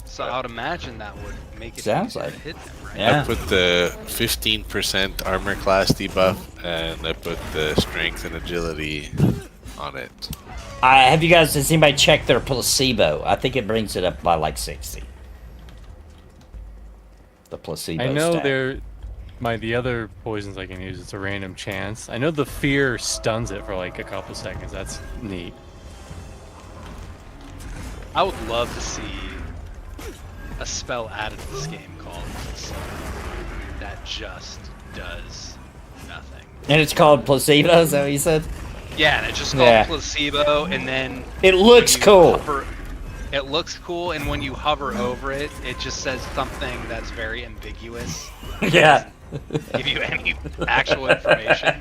[SPEAKER 7] So I would imagine that would make it
[SPEAKER 3] Sounds
[SPEAKER 7] easier
[SPEAKER 3] like-
[SPEAKER 7] to hit them, right?
[SPEAKER 3] Yeah.
[SPEAKER 4] I put the 15% armor class debuff, and I put the strength and agility on it.
[SPEAKER 3] Have you guys, has anybody checked their placebo? I think it brings it up by like 60. The placebo
[SPEAKER 5] I know
[SPEAKER 3] stat.
[SPEAKER 5] the other poisons I can use, it's a random chance. I know the fear stuns it for like a couple seconds. That's neat.
[SPEAKER 7] I would love to see a spell added to this game called Placebo that just does nothing.
[SPEAKER 3] And it's called placebo, is that what you said?
[SPEAKER 7] Yeah, and it's just called
[SPEAKER 3] Yeah.
[SPEAKER 7] Placebo, and then
[SPEAKER 3] It looks
[SPEAKER 7] when you
[SPEAKER 3] cool.
[SPEAKER 7] it looks cool, and when you hover over it, it just says something that's very ambiguous.
[SPEAKER 3] Yeah.
[SPEAKER 7] Give you any actual information.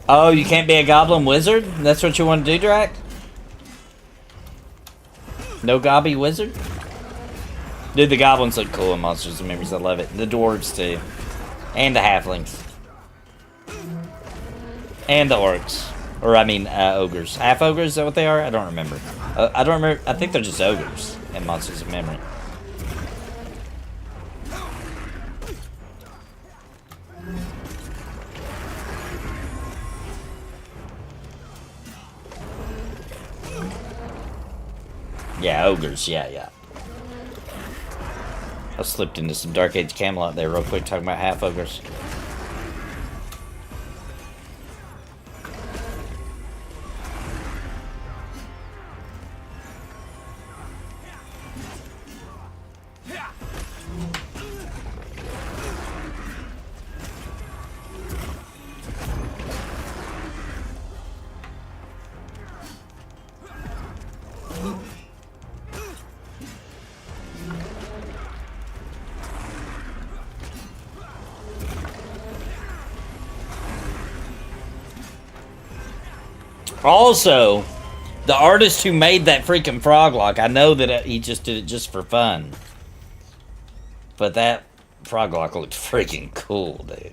[SPEAKER 3] Oh, you can't be a goblin wizard? That's what you want to do, Drac? No gobby wizard? Dude, the goblins look cool in Monsters and Memories. I love it. The dwarves, too. And the halflings. And the orcs. Or, I mean, ogres. Half ogres, is that what they are? I don't remember. I don't remember. I think they're just ogres in Monsters of Memory. Yeah, ogres. Yeah. I slipped into some Dark Age Camelot there real quick talking about half ogres. Also, the artist who made that freaking frog lock, I know that he just did it just for fun. But that frog lock looked freaking cool, dude.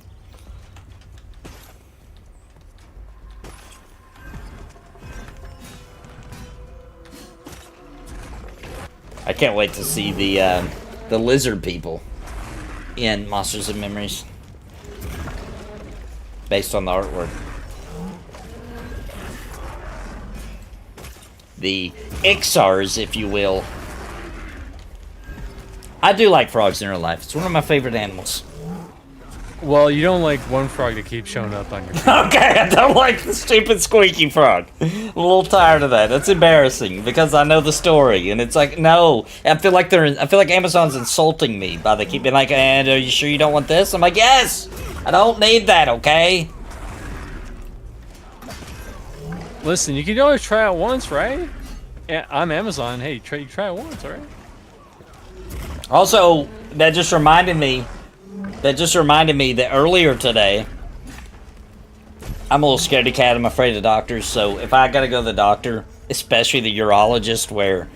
[SPEAKER 3] I can't wait to see the lizard people in Monsters and Memories. Based on the artwork. The Ixars, if you will. I do like frogs in real life. It's one of my favorite animals.
[SPEAKER 5] Well, you don't like one frog that keeps showing up on your feed.
[SPEAKER 3] Okay, I don't like the stupid squeaky frog. I'm a little tired of that. That's embarrassing because I know the story, and it's like, no. I feel like Amazon's insulting me by they keep being like, "And are you sure you don't want this?" I'm like, "Yes, I don't need that." Okay.
[SPEAKER 5] Listen, you can always try it once, right? Yeah, I'm Amazon. Hey, try it once, all right?
[SPEAKER 3] Also, that just reminded me that earlier today, I'm a little scaredy cat. I'm afraid of doctors. So if I gotta go to the doctor, especially the urologist,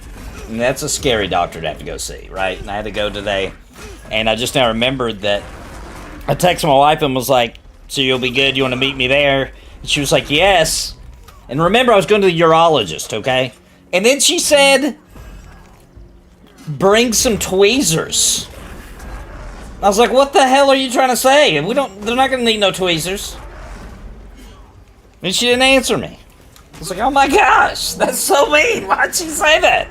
[SPEAKER 3] that's a scary doctor to have to go see, right? And I had to go today, and I just now remembered that I texted my wife and was like, "So you'll be good? You want to meet me there?" And she was like, "Yes." And remember, I was going to the urologist, okay? And then she said, bring some tweezers. I was like, what the hell are you trying to say? They're not gonna need no tweezers. And she didn't answer me. I was like, oh my gosh, that's so mean. Why'd she say that?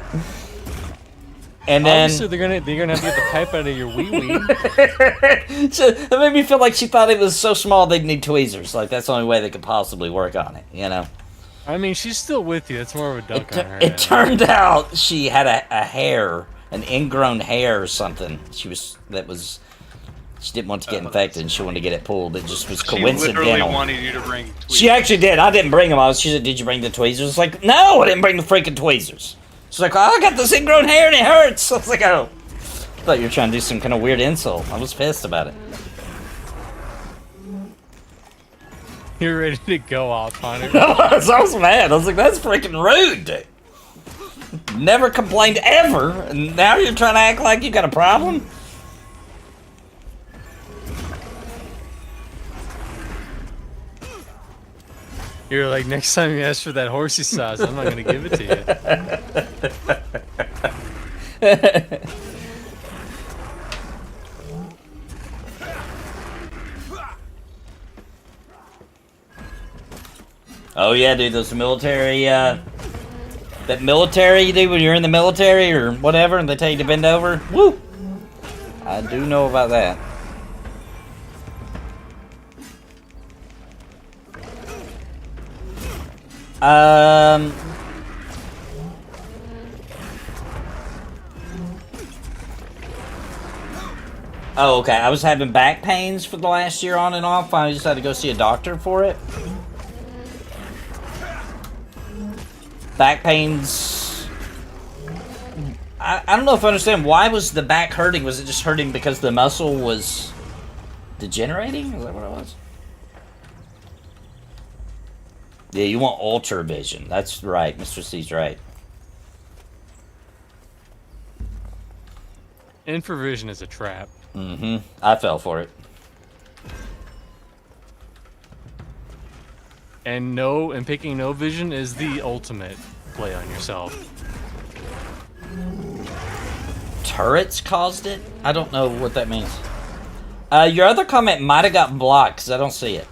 [SPEAKER 3] And then
[SPEAKER 5] obviously they're gonna have to get the pipe out of your wee wee.
[SPEAKER 3] That made me feel like she thought it was so small they'd need tweezers. Like that's the only way they could possibly work on it, you know?
[SPEAKER 5] I mean, she's still with you. That's more of a dunk on her.
[SPEAKER 3] It turned out she had a hair, an ingrown hair or something. She didn't want to get infected and she wanted to get it pulled. It just was coincidental.
[SPEAKER 7] She literally wanted you to bring tweezers.
[SPEAKER 3] She actually did. I didn't bring them. She said, did you bring the tweezers? It's like, no, I didn't bring the freaking tweezers. She's like, oh, I got this ingrown hair and it hurts. I was like, oh. I thought you were trying to do some kind of weird insult. I was pissed about it.
[SPEAKER 5] You're ready to go off on her.
[SPEAKER 3] I was mad. I was like, that's freaking rude, dude. Never complained ever, and now you're trying to act like you got a problem?
[SPEAKER 5] You're like, next time you ask for that horsey sauce, I'm not gonna give it to you.
[SPEAKER 3] Oh yeah, dude, those military, that military you do when you're in the military or whatever, and they tell you to bend over. Woo! I do know about that. Oh, okay. I was having back pains for the last year on and off. I just had to go see a doctor for it. Back pains. I don't know if I understand. Why was the back hurting? Was it just hurting because the muscle was degenerating? Is that what it was? Yeah, you want ultra vision. That's right. Mr. C's right.
[SPEAKER 5] Infravision is a trap.
[SPEAKER 3] Mm-hmm. I fell for it.
[SPEAKER 5] And picking no vision is the ultimate play on yourself.
[SPEAKER 3] Turrets caused it? I don't know what that means. Your other comment might have gotten blocked because I don't see it.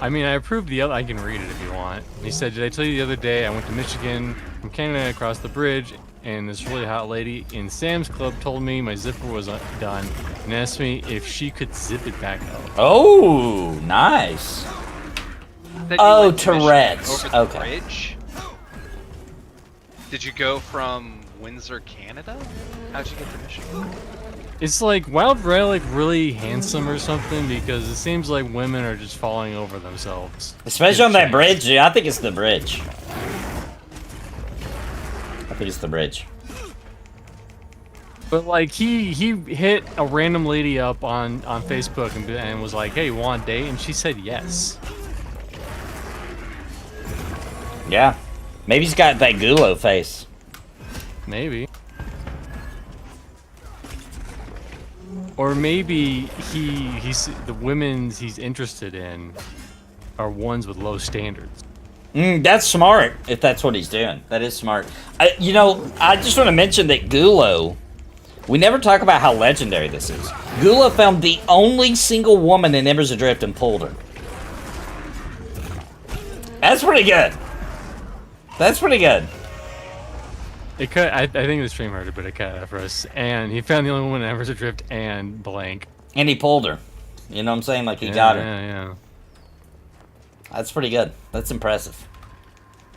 [SPEAKER 5] I mean, I approved the other. I can read it if you want. He said, "Did I tell you the other day I went to Michigan from Canada across the bridge, and this really hot lady in Sam's Club told me my zipper was done and asked me if she could zip it back up."
[SPEAKER 3] Oh, nice.
[SPEAKER 7] That you
[SPEAKER 3] Oh,
[SPEAKER 7] went to Michigan
[SPEAKER 3] Tourette's.
[SPEAKER 7] over the
[SPEAKER 3] Okay.
[SPEAKER 7] bridge? Did you go from Windsor, Canada? How'd you get to Michigan?
[SPEAKER 5] It's like Wild Relic really handsome or something, because it seems like women are just falling over themselves.
[SPEAKER 3] Especially on that bridge, dude. I think it's the bridge. I think it's the bridge.
[SPEAKER 5] But like he hit a random lady up on Facebook and was like, "Hey, you want a date?" And she said yes.
[SPEAKER 3] Yeah. Maybe he's got that Gulo face.
[SPEAKER 5] Maybe. Or maybe he's the women he's interested in are ones with low standards.
[SPEAKER 3] That's smart, if that's what he's doing. That is smart. I just want to mention that Gulo, we never talk about how legendary this is. Gulo found the only single woman in Embers Adrift and pulled her. That's pretty good. That's pretty good.
[SPEAKER 5] It cut. I think the stream heard it, but it cut out for us. And he found the only woman in Embers Adrift and blank.
[SPEAKER 3] And he pulled her. You know what I'm saying? Like, he got her.
[SPEAKER 5] Yeah.
[SPEAKER 3] That's pretty good. That's impressive.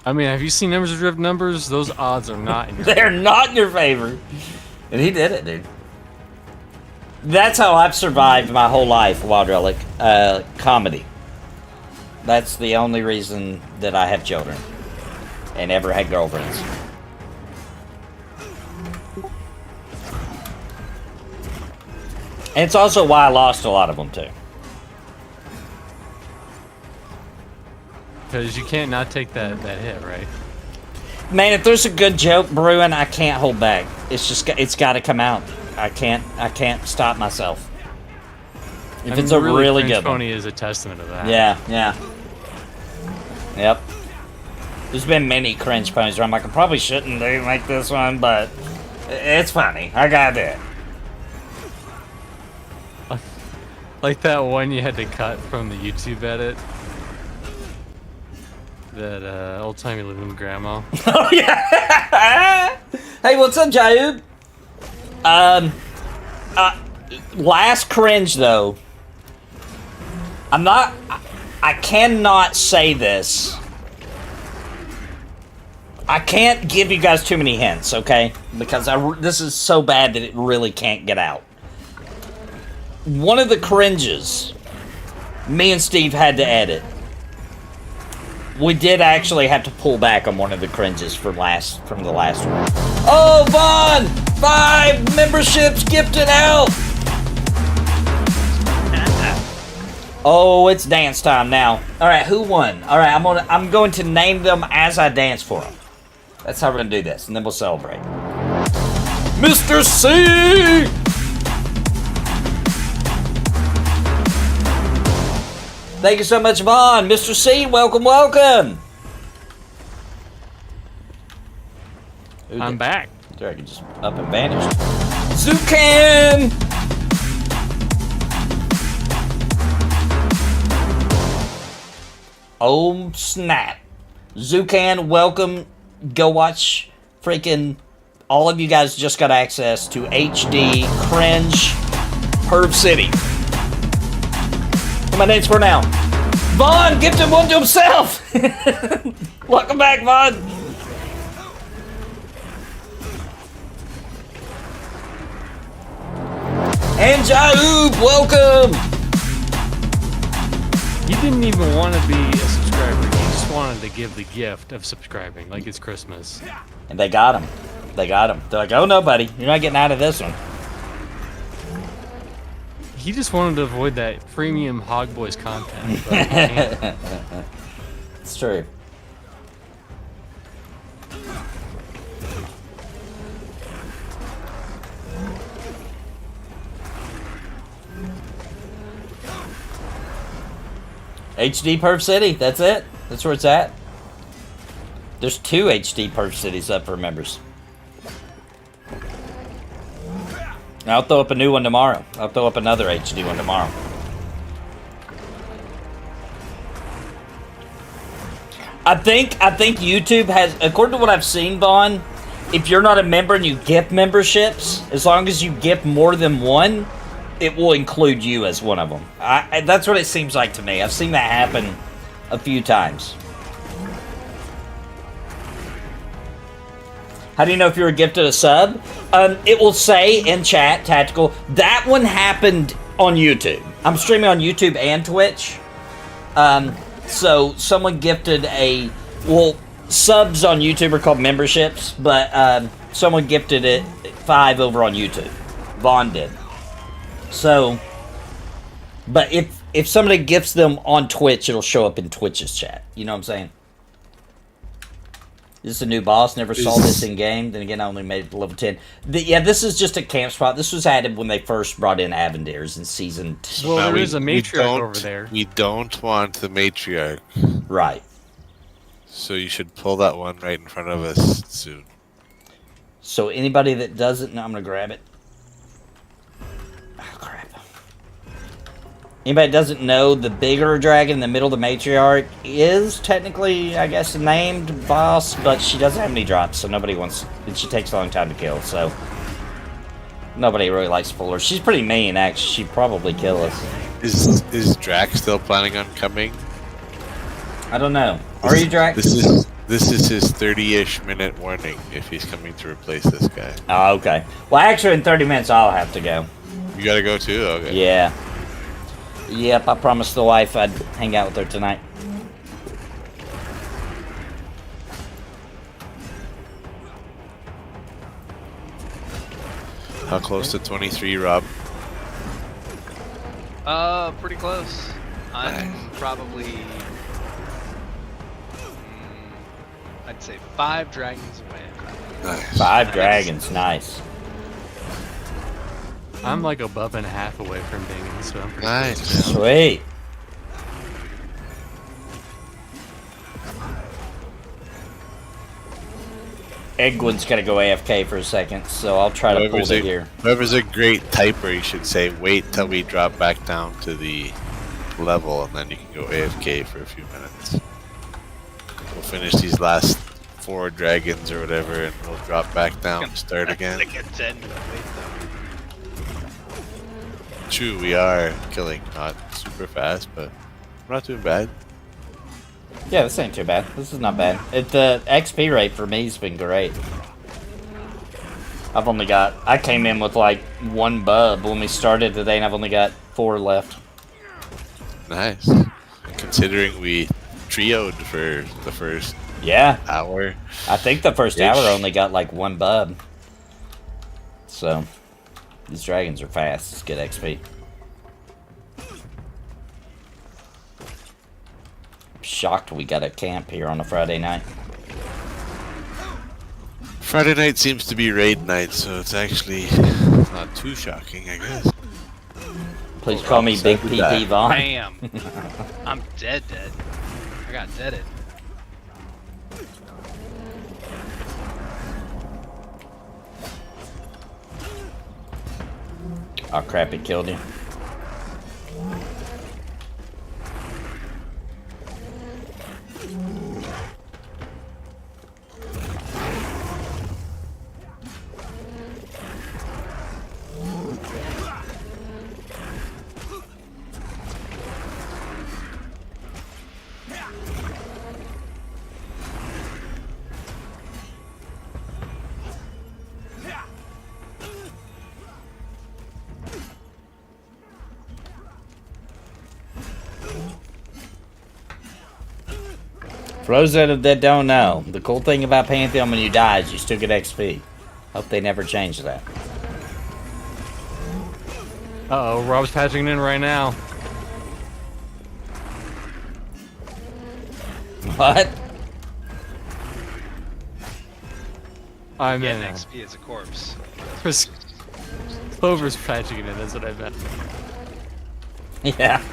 [SPEAKER 5] I mean, have you seen Embers Adrift numbers? Those odds are not in your
[SPEAKER 3] They're not in your favor. And he did it, dude. That's how I've survived my whole life, Wild Relic. Comedy. That's the only reason that I have children. And ever had girlfriends. And it's also why I lost a lot of them, too.
[SPEAKER 5] Because you can't not take that hit, right?
[SPEAKER 3] Man, if there's a good joke brewing, I can't hold back. It's got to come out. I can't stop myself. If it's a really good one.
[SPEAKER 5] Pony is a testament to that.
[SPEAKER 3] Yeah. Yep. There's been many cringe ponies where I'm like, I probably shouldn't do like this one, but it's funny. I gotta do it.
[SPEAKER 5] Like that one you had to cut from the YouTube edit. That old-timey living grandma.
[SPEAKER 3] Oh yeah. Hey, what's up, Jayoub? Last cringe though. I cannot say this. I can't give you guys too many hints, okay? Because this is so bad that it really can't get out. One of the cringes, me and Steve had to edit. We did actually have to pull back on one of the cringes from the last one. Oh, Vaughn! 5 memberships gifted out! Oh, it's dance time now. Alright, who won? Alright, I'm going to name them as I dance for them. That's how we're gonna do this, and then we'll celebrate. Mr. C! Thank you so much, Vaughn. Mr. C, welcome, welcome.
[SPEAKER 5] I'm back.
[SPEAKER 3] There, I can just up and vanish. Zucan! Oh, snap. Zucan, welcome. Go watch freaking... All of you guys just got access to HD Cringe Perv City. My name's for now. Vaughn gifted one to himself. Welcome back, Vaughn. And Jaoub, welcome.
[SPEAKER 5] You didn't even want to be a subscriber. You just wanted to give the gift of subscribing, like it's Christmas.
[SPEAKER 3] And they got him. They got him. They're like, oh no, buddy, you're not getting out of this one.
[SPEAKER 5] He just wanted to avoid that premium Hog Boys content. But he can't.
[SPEAKER 3] It's true. HD Perf City, that's it. That's where it's at. There's 2 HD Perf Cities up for members. I'll throw up a new one tomorrow. I'll throw up another HD one tomorrow. I think YouTube has, according to what I've seen, Vaughn, if you're not a member and you gift memberships, as long as you gift more than one, it will include you as one of them. That's what it seems like to me. I've seen that happen a few times. How do you know if you were gifted a sub? It will say in chat, Tactical, that one happened on YouTube. I'm streaming on YouTube and Twitch. So someone gifted subs on YouTube are called memberships, but someone gifted it 5 over on YouTube. Vaughn did. So, but if somebody gifts them on Twitch, it'll show up in Twitch's chat. You know what I'm saying? This is a new boss. Never saw this in game. Then again, I only made it to level 10. Yeah, this is just a camp spot. This was added when they first brought in Avendirs in season 2.
[SPEAKER 5] Well, there is a matriarch over there.
[SPEAKER 4] We don't want the matriarch.
[SPEAKER 3] Right.
[SPEAKER 4] So you should pull that one right in front of us soon.
[SPEAKER 3] So anybody that doesn't know, I'm going to grab it. Oh, crap. Anybody that doesn't know, the bigger dragon in the middle, the matriarch, is technically, I guess, a named boss, but she doesn't have any drops, so nobody wants... And she takes a long time to kill, so... Nobody really likes to pull her. She's pretty mean, actually. She'd probably kill us.
[SPEAKER 4] Is Drax still planning on coming?
[SPEAKER 3] I don't know. Are you, Drax?
[SPEAKER 4] This is his 30-ish minute warning if he's coming to replace this guy.
[SPEAKER 3] Oh, okay. Well, actually, in 30 minutes, I'll have to go.
[SPEAKER 4] You gotta go too? Okay.
[SPEAKER 3] Yeah. Yep, I promised the wife I'd hang out with her tonight.
[SPEAKER 4] How close to 23, Rob?
[SPEAKER 7] Pretty close. I'm probably, I'd say 5 dragons away.
[SPEAKER 4] Nice.
[SPEAKER 3] 5 dragons, nice.
[SPEAKER 5] I'm like above and a half away from dinging, so I'm pretty
[SPEAKER 4] Nice.
[SPEAKER 5] close now.
[SPEAKER 3] Sweet. Egwin's gotta go AFK for a second, so I'll try to pull it here.
[SPEAKER 4] Whoever's a great typer, you should say, wait till we drop back down to the level, and then you can go AFK for a few minutes. We'll finish these last 4 dragons or whatever, and we'll drop back down and start again. True, we are killing not super fast, but we're not doing bad.
[SPEAKER 3] Yeah, this ain't too bad. This is not bad. The XP rate for me has been great. I came in with like 1 bub when we started today, and I've only got 4 left.
[SPEAKER 4] Nice. Considering we trioed for the first hour.
[SPEAKER 3] I think the first hour only got like 1 bub. So, these dragons are fast. It's good XP. Shocked we got a camp here on a Friday night.
[SPEAKER 4] Friday night seems to be raid night, so it's actually not too shocking, I guess.
[SPEAKER 3] Please call me Big PP Vaughn.
[SPEAKER 7] Bam! I'm dead. I got deaded.
[SPEAKER 3] Oh crap, it killed you. For those that don't know, the cool thing about Pantheon when you die is you still get XP. Hope they never change that.
[SPEAKER 5] Uh-oh, Rob's patching in right now.
[SPEAKER 3] What?
[SPEAKER 5] I'm
[SPEAKER 7] Getting
[SPEAKER 5] in.
[SPEAKER 7] XP as a corpse.
[SPEAKER 5] Chris Clover's patching it in, that's what I meant.
[SPEAKER 3] Yeah.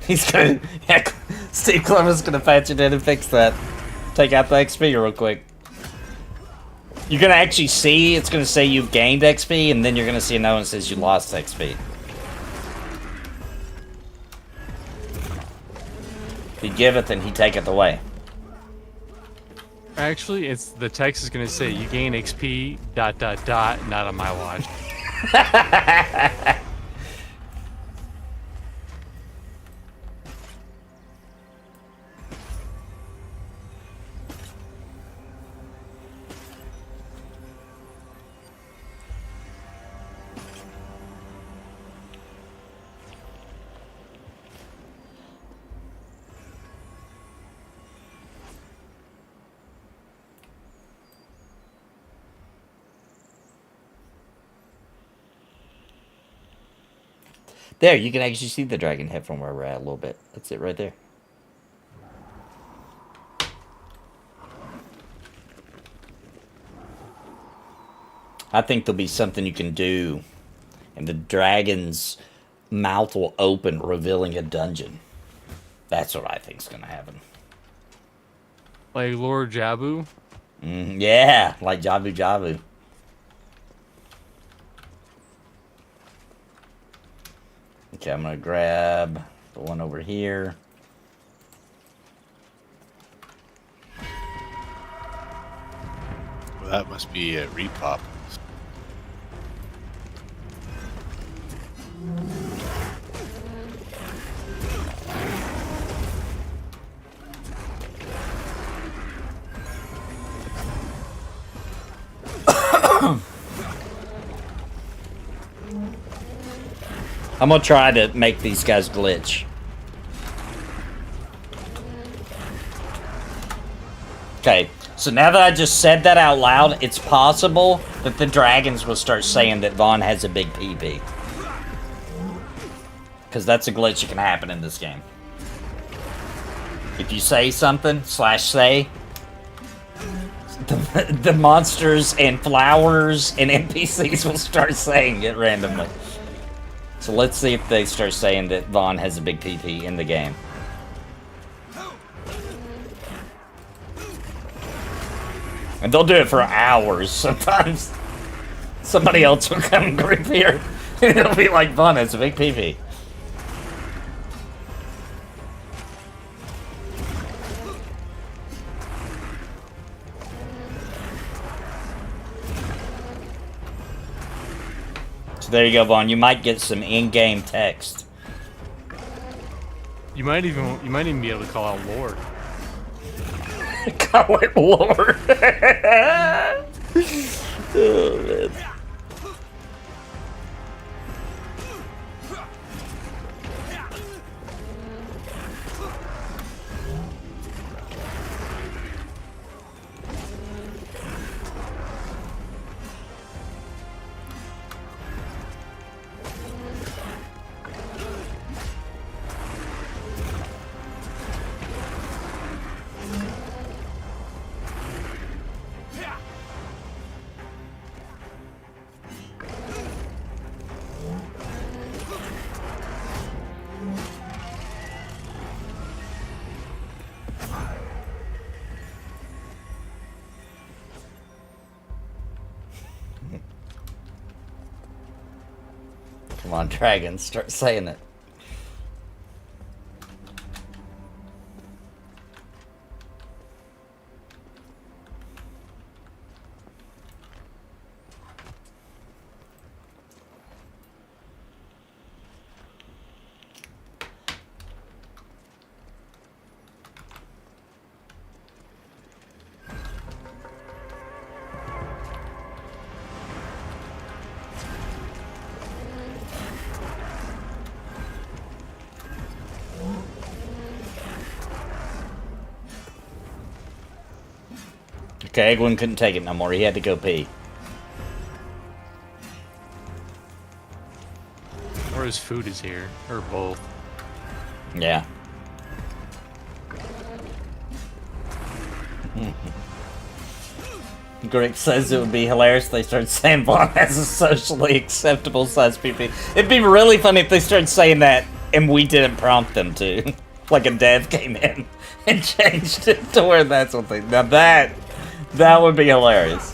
[SPEAKER 3] He's gonna... Yeah, Steve Clover's gonna patch it in and fix that. Take out the XP real quick. You're gonna actually see, it's gonna say you've gained XP, and then you're gonna see another one that says you lost XP. If he giveth and he taketh away.
[SPEAKER 5] Actually, it's the text is gonna say you gain XP ... not on my watch.
[SPEAKER 3] There, you can actually see the dragon head from where we're at a little bit. That's it right there. I think there'll be something you can do, and the dragon's mouth will open, revealing a dungeon. That's what I think's gonna happen.
[SPEAKER 5] Like Lord Jabu?
[SPEAKER 3] Yeah, like Jabu Jabu. Okay, I'm gonna grab the one over here.
[SPEAKER 4] Well, that must be a repop.
[SPEAKER 3] I'm gonna try to make these guys glitch. Okay, so now that I just said that out loud, it's possible that the dragons will start saying that Vaughn has a big PP. Because that's a glitch that can happen in this game. If you say something, /say, the monsters and flowers and NPCs will start saying it randomly. So let's see if they start saying that Vaughn has a big PP in the game. And they'll do it for hours. Sometimes somebody else will come and group here. It'll be like fun. It's a big PV. So there you go, Vaughn. You might get some in-game text.
[SPEAKER 5] You might even be able to call out Lord.
[SPEAKER 3] Call it Lord. Oh, man. Come on, Dragon, start saying it. Okay, Egwin couldn't take it no more. He had to go pee.
[SPEAKER 5] Or his food is here. Or both.
[SPEAKER 3] Yeah. Greg says it would be hilarious if they started saying Vaughn has a socially acceptable size PP. It'd be really funny if they started saying that and we didn't prompt them to. Like a dev came in and changed it to where that's what they... Now that would be hilarious.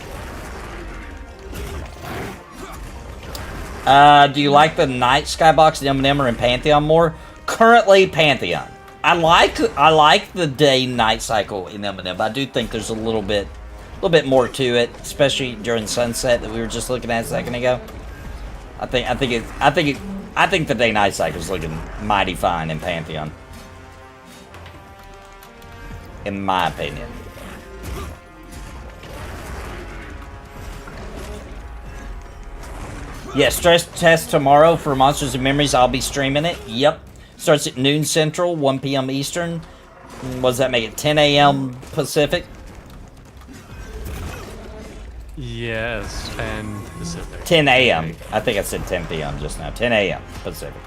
[SPEAKER 3] Do you like the night skybox in M&M or in Pantheon more? Currently, Pantheon. I like the day-night cycle in M&M. I do think there's a little bit more to it, especially during sunset that we were just looking at a second ago. I think the day-night cycle is looking mighty fine in Pantheon, in my opinion. Yeah, stress test tomorrow for Monsters and Memories. I'll be streaming it. Yep. Starts at noon Central, 1 p.m. Eastern. What does that make it? 10 a.m. Pacific?
[SPEAKER 5] Yes, 10 Pacific.
[SPEAKER 3] 10 a.m. I think I said 10 p.m. just now. 10 a.m. Pacific.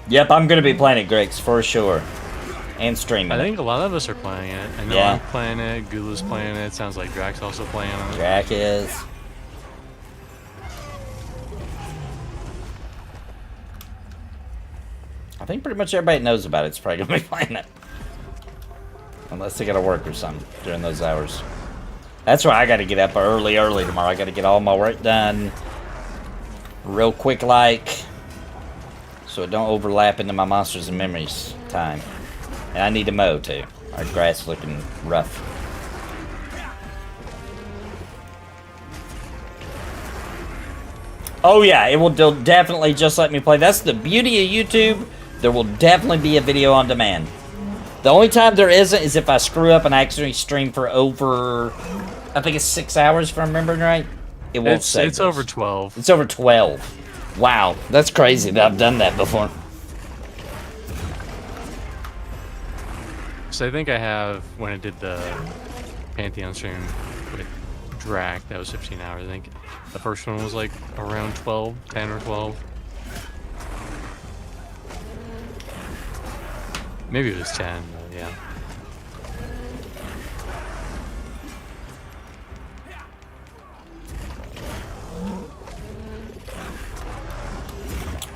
[SPEAKER 3] Yep, I'm gonna be playing it, Griggs, for sure. And streaming
[SPEAKER 5] I think a lot of us are playing it. I know
[SPEAKER 3] Yeah.
[SPEAKER 5] I'm playing it, Gula's playing it, sounds like Drax also playing it.
[SPEAKER 3] Jack is. I think pretty much everybody knows about it. It's probably gonna be playing it. Unless they gotta work or something during those hours. That's why I gotta get up early tomorrow. I gotta get all my work done real quick like, so it don't overlap into my Monsters and Memories time. And I need to mow too. Our grass looking rough. Oh yeah, it will definitely just let me play. That's the beauty of YouTube. There will definitely be a video on demand. The only time there isn't is if I screw up and I accidentally stream for over, I think it's 6 hours if I'm remembering right. It won't save
[SPEAKER 5] It's
[SPEAKER 3] this.
[SPEAKER 5] over 12.
[SPEAKER 3] It's over 12. Wow, that's crazy that I've done that before.
[SPEAKER 5] So I think I have, when I did the Pantheon stream with Drac, that was 15 hours. I think the first one was like around 12, 10 or 12. Maybe it was 10, but yeah.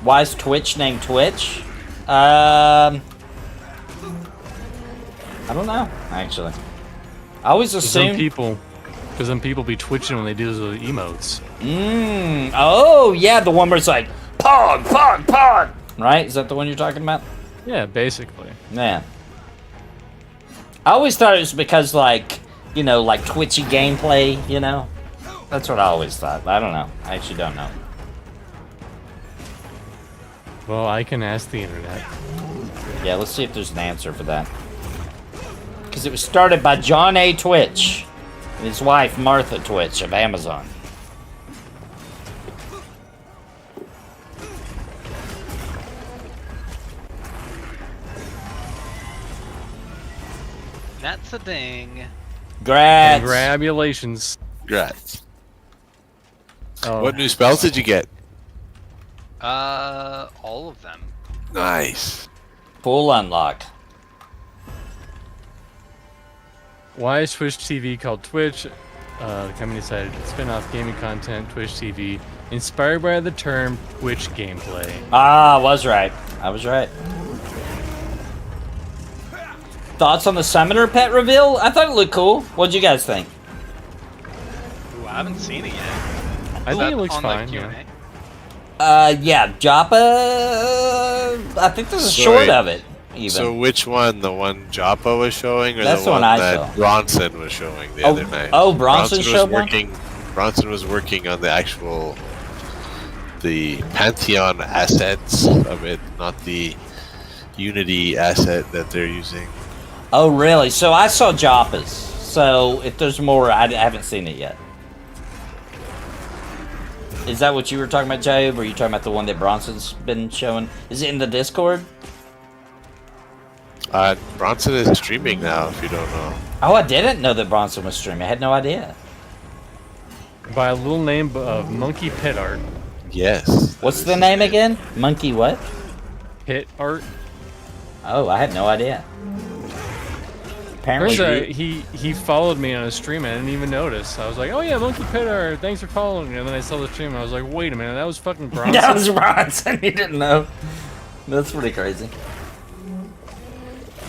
[SPEAKER 3] Why is Twitch named Twitch? I don't know, actually. I always assume
[SPEAKER 5] because some people be twitching when they do those emotes.
[SPEAKER 3] Oh, yeah, the one where it's like, pog, pog, pog. Right? Is that the one you're talking about?
[SPEAKER 5] Yeah, basically.
[SPEAKER 3] Yeah. I always thought it was because, like, you know, like twitchy gameplay, you know? That's what I always thought. I don't know. I actually don't know.
[SPEAKER 5] Well, I can ask the internet.
[SPEAKER 3] Yeah, let's see if there's an answer for that. Because it was started by John A. Twitch and his wife, Martha Twitch of Amazon.
[SPEAKER 7] That's a ding.
[SPEAKER 3] Grats.
[SPEAKER 5] Congratulations.
[SPEAKER 4] Congrats.
[SPEAKER 5] Oh,
[SPEAKER 4] What new spells did you get?
[SPEAKER 7] All of them.
[SPEAKER 4] Nice.
[SPEAKER 3] Full unlock.
[SPEAKER 5] why is Twitch TV called Twitch? The company decided to spin off gaming content, Twitch TV, inspired by the term Twitch gameplay.
[SPEAKER 3] Ah, I was right. I was right. Thoughts on the Summoner pet reveal? I thought it looked cool. What'd you guys think?
[SPEAKER 7] Ooh, I haven't seen it yet.
[SPEAKER 5] I think it looks
[SPEAKER 7] on the
[SPEAKER 5] fine.
[SPEAKER 7] Q&A?
[SPEAKER 5] Yeah.
[SPEAKER 3] Yeah, Joppa. I think there's a short of it, even.
[SPEAKER 4] So which one? The one Joppa was showing, or
[SPEAKER 3] That's
[SPEAKER 4] the
[SPEAKER 3] the
[SPEAKER 4] one
[SPEAKER 3] one I
[SPEAKER 4] that
[SPEAKER 3] saw.
[SPEAKER 4] Bronson was showing the other night?
[SPEAKER 3] Oh, Bronson showed one?
[SPEAKER 4] Bronson was working on the Pantheon assets of it, not the Unity asset that they're using.
[SPEAKER 3] Oh, really? So I saw Joppa's. So if there's more, I haven't seen it yet. Is that what you were talking about, Job? Or are you talking about the one that Bronson's been showing? Is it in the Discord?
[SPEAKER 4] Bronson is streaming now, if you don't know.
[SPEAKER 3] Oh, I didn't know that Bronson was streaming. I had no idea.
[SPEAKER 5] By a little name of Monkey Pit Art.
[SPEAKER 4] Yes.
[SPEAKER 3] What's the name again? Monkey what?
[SPEAKER 5] Pit Art.
[SPEAKER 3] Oh, I had no idea. Apparently,
[SPEAKER 5] He followed me on a stream and I didn't even notice. I was like, oh yeah, Monkey Pit Art, thanks for following me. And then I saw the stream and I was like, wait a minute, that was fucking Bronson.
[SPEAKER 3] that was Bronson. You didn't know. That's pretty crazy.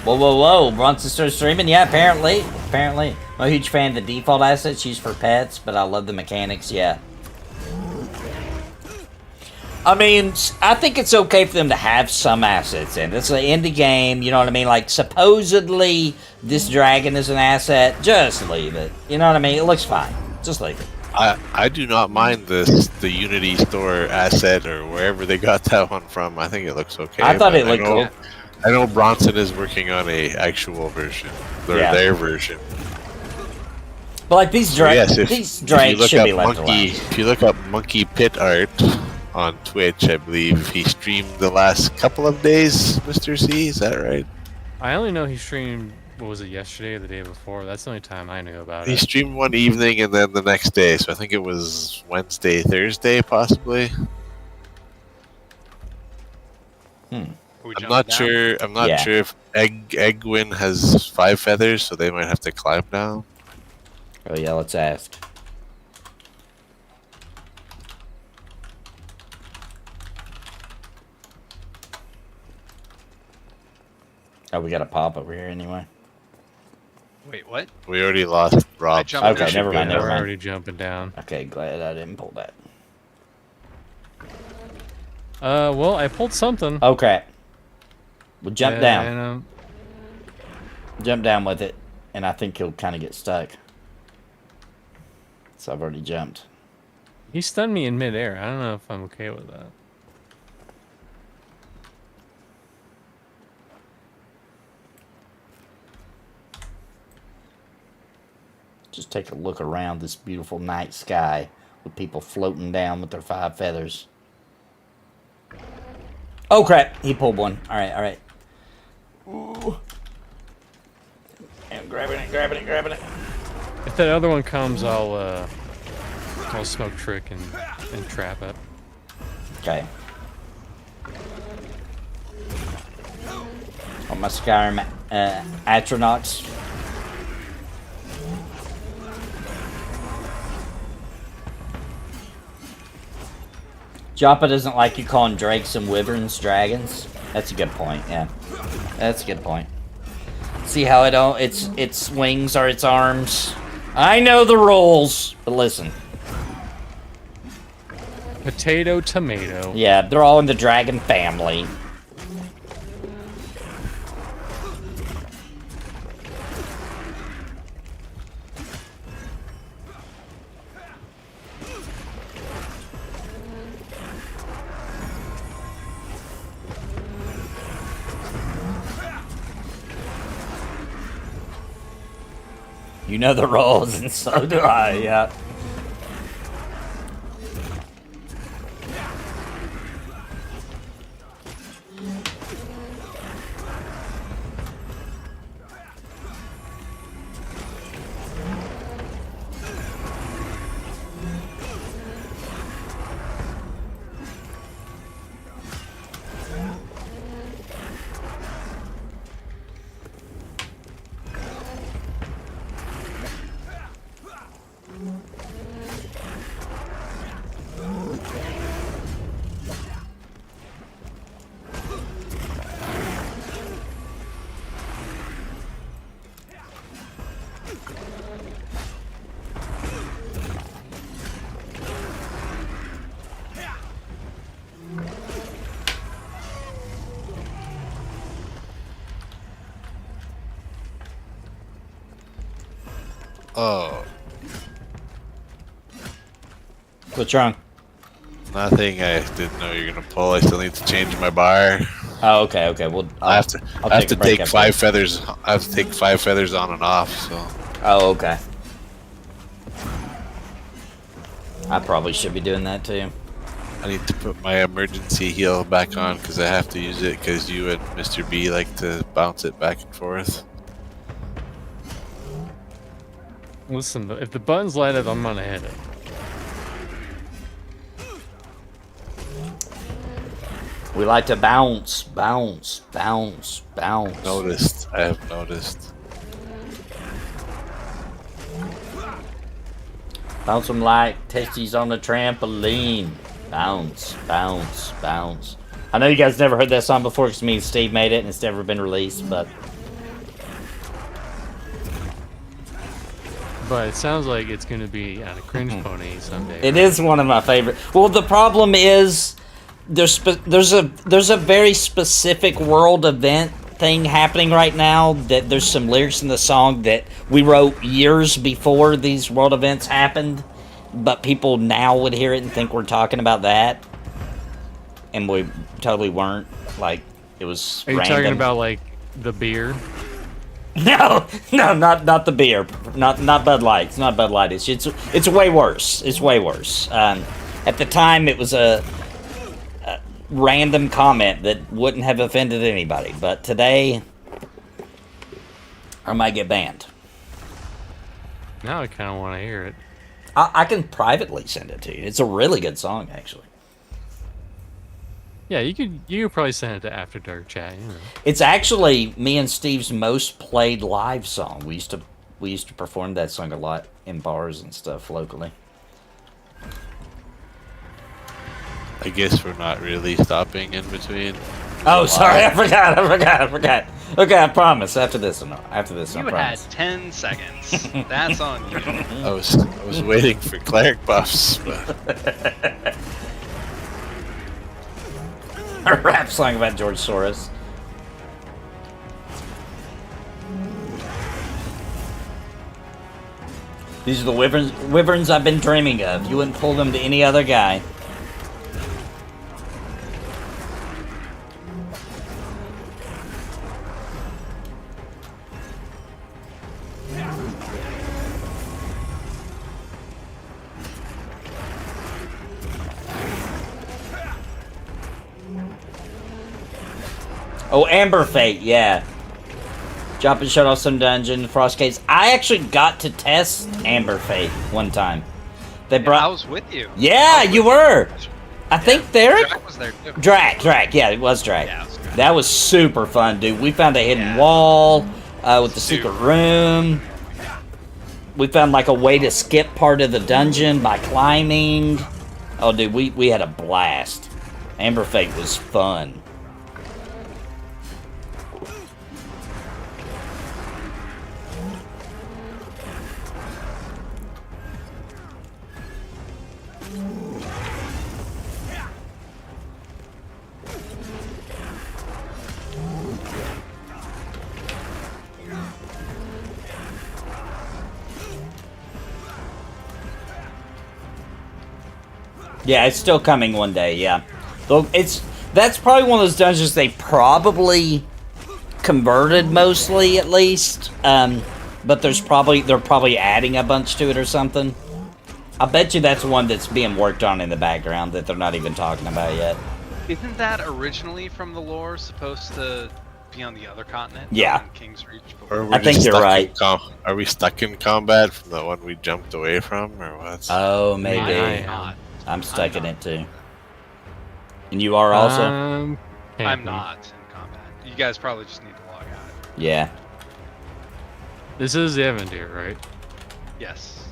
[SPEAKER 3] Whoa, whoa, whoa. Bronson started streaming? Yeah, apparently. Apparently. I'm a huge fan of the default assets used for pets, but I love the mechanics, yeah. I mean, I think it's okay for them to have some assets in. It's an indie game, you know what I mean? Like, supposedly, this dragon is an asset. Just leave it. You know what I mean? It looks fine. Just leave it.
[SPEAKER 4] I do not mind the Unity store asset or wherever they got that one from. I think it looks okay.
[SPEAKER 3] I thought it looked cool.
[SPEAKER 4] I know Bronson is working on a actual version, their version.
[SPEAKER 3] But like these dragons, these dragons should be left alone.
[SPEAKER 4] If you look up Monkey Pit Art on Twitch, I believe he streamed the last couple of days. Mr. C, is that right?
[SPEAKER 5] I only know he streamed. What was it, yesterday or the day before? That's the only time I knew about it.
[SPEAKER 4] He streamed one evening and then the next day, so I think it was Wednesday, Thursday, possibly.
[SPEAKER 7] I'm
[SPEAKER 4] not sure. I'm not sure if Egwin has 5 feathers, so they might have to climb down.
[SPEAKER 3] Oh yeah, let's ask. Oh, we got a pop over here anyway.
[SPEAKER 7] Wait, what?
[SPEAKER 4] We already lost Rob.
[SPEAKER 3] Okay, never mind, never
[SPEAKER 5] We're
[SPEAKER 3] mind.
[SPEAKER 5] already jumping down.
[SPEAKER 3] Okay, glad I didn't pull that.
[SPEAKER 5] Well, I pulled something.
[SPEAKER 3] Okay. Well, jump down.
[SPEAKER 5] And,
[SPEAKER 3] Jump down with it, and I think he'll kind of get stuck. So I've already jumped.
[SPEAKER 5] he stunned me in midair. I don't know if I'm okay with that.
[SPEAKER 3] Just take a look around this beautiful night sky with people floating down with their 5 feathers. Oh crap! He pulled one. All right, all right. Ooh. I'm grabbing it, grabbing it, grabbing it.
[SPEAKER 5] If that other one comes, I'll smoke trick and trap it.
[SPEAKER 3] Okay. On my Skyrim Atronachs. Joppa doesn't like you calling drakes and wyverns dragons. That's a good point, yeah. That's a good point. See how its wings are its arms? I know the rules, but listen.
[SPEAKER 5] Potato, tomato.
[SPEAKER 3] Yeah, they're all in the dragon family. You know the rules, and so do I, yeah.
[SPEAKER 4] Oh,
[SPEAKER 3] What's wrong?
[SPEAKER 4] nothing. I didn't know you were gonna pull. I still need to change my bar.
[SPEAKER 3] Oh, okay, okay. Well,
[SPEAKER 4] I have to
[SPEAKER 3] a break
[SPEAKER 4] take
[SPEAKER 3] after
[SPEAKER 4] 5
[SPEAKER 3] this.
[SPEAKER 4] feathers. I have to take 5 feathers on and off. So
[SPEAKER 3] Oh, okay. I probably should be doing that too.
[SPEAKER 4] I need to put my emergency heal back on because I have to use it because you and Mr. B like to bounce it back and forth.
[SPEAKER 5] Listen, if the button's light up, I'm gonna hit it.
[SPEAKER 3] We like to bounce, bounce, bounce, bounce.
[SPEAKER 4] Noticed. I have noticed.
[SPEAKER 3] Bounce them like testes on a trampoline. Bounce, bounce, bounce. I know you guys never heard that song before because me and Steve made it and it's never been released, but
[SPEAKER 5] But it sounds like it's gonna be on a cringe pony someday.
[SPEAKER 3] it is one of my favorite. Well, the problem is there's a very specific world event thing happening right now that there's some lyrics in the song that we wrote years before these world events happened, but people now would hear it and think we're talking about that, and we totally weren't. Like, it was
[SPEAKER 5] Are you
[SPEAKER 3] random.
[SPEAKER 5] talking about like the beer?
[SPEAKER 3] No, not the beer, not Bud Light. It's not Bud Light. It's way worse. It's way worse. At the time, it was a random comment that wouldn't have offended anybody, but today, I might get banned.
[SPEAKER 5] Now I kind of want to hear it.
[SPEAKER 3] I can privately send it to you. It's a really good song, actually.
[SPEAKER 5] Yeah, you could probably send it to After Dark chat. You know.
[SPEAKER 3] It's actually me and Steve's most played live song. We used to perform that song a lot in bars and stuff locally.
[SPEAKER 4] I guess we're not really stopping in between.
[SPEAKER 3] Oh, sorry, I forgot. Okay, I promise. After this, I
[SPEAKER 7] You had
[SPEAKER 3] promise.
[SPEAKER 7] 10 seconds. That's on you.
[SPEAKER 4] I was waiting for cleric buffs, but
[SPEAKER 3] A rap song about George Soros. These are the wyverns I've been dreaming of. You wouldn't pull them to any other guy. Oh, Amber Fate, yeah. Jump and shut off some dungeon, Frost Caves. I actually got to test Amber Fate one time. They brought.
[SPEAKER 7] I was with you.
[SPEAKER 3] Yeah, you were. I think Derek.
[SPEAKER 7] Jack was there too.
[SPEAKER 3] Drac. Yeah, it was Drac.
[SPEAKER 7] Yeah, it was Drac.
[SPEAKER 3] That was super fun, dude. We found a hidden
[SPEAKER 7] Yeah.
[SPEAKER 3] wall with the secret room. We found like a way to skip part of the dungeon by climbing. Oh, dude, we had a blast. Amber Fate was fun. Yeah, it's still coming one day, yeah. Though that's probably one of those dungeons they probably converted mostly, at least. But they're probably adding a bunch to it or something. I bet you that's one that's being worked on in the background that they're not even talking about yet.
[SPEAKER 7] Isn't that originally from the lore supposed to be on the other continent?
[SPEAKER 3] Yeah.
[SPEAKER 7] On King's Reach?
[SPEAKER 4] Or we're
[SPEAKER 3] I think
[SPEAKER 4] just
[SPEAKER 3] you're
[SPEAKER 4] stuck in
[SPEAKER 3] right.
[SPEAKER 4] Are we stuck in combat from the one we jumped away from, or what?
[SPEAKER 3] Oh, maybe.
[SPEAKER 7] I'm not.
[SPEAKER 3] I'm stuck in it too. And you are also?
[SPEAKER 7] I'm
[SPEAKER 5] Can't be.
[SPEAKER 7] not in combat. You guys probably just need to log out.
[SPEAKER 3] Yeah.
[SPEAKER 5] This is the Avenir, right?
[SPEAKER 7] Yes.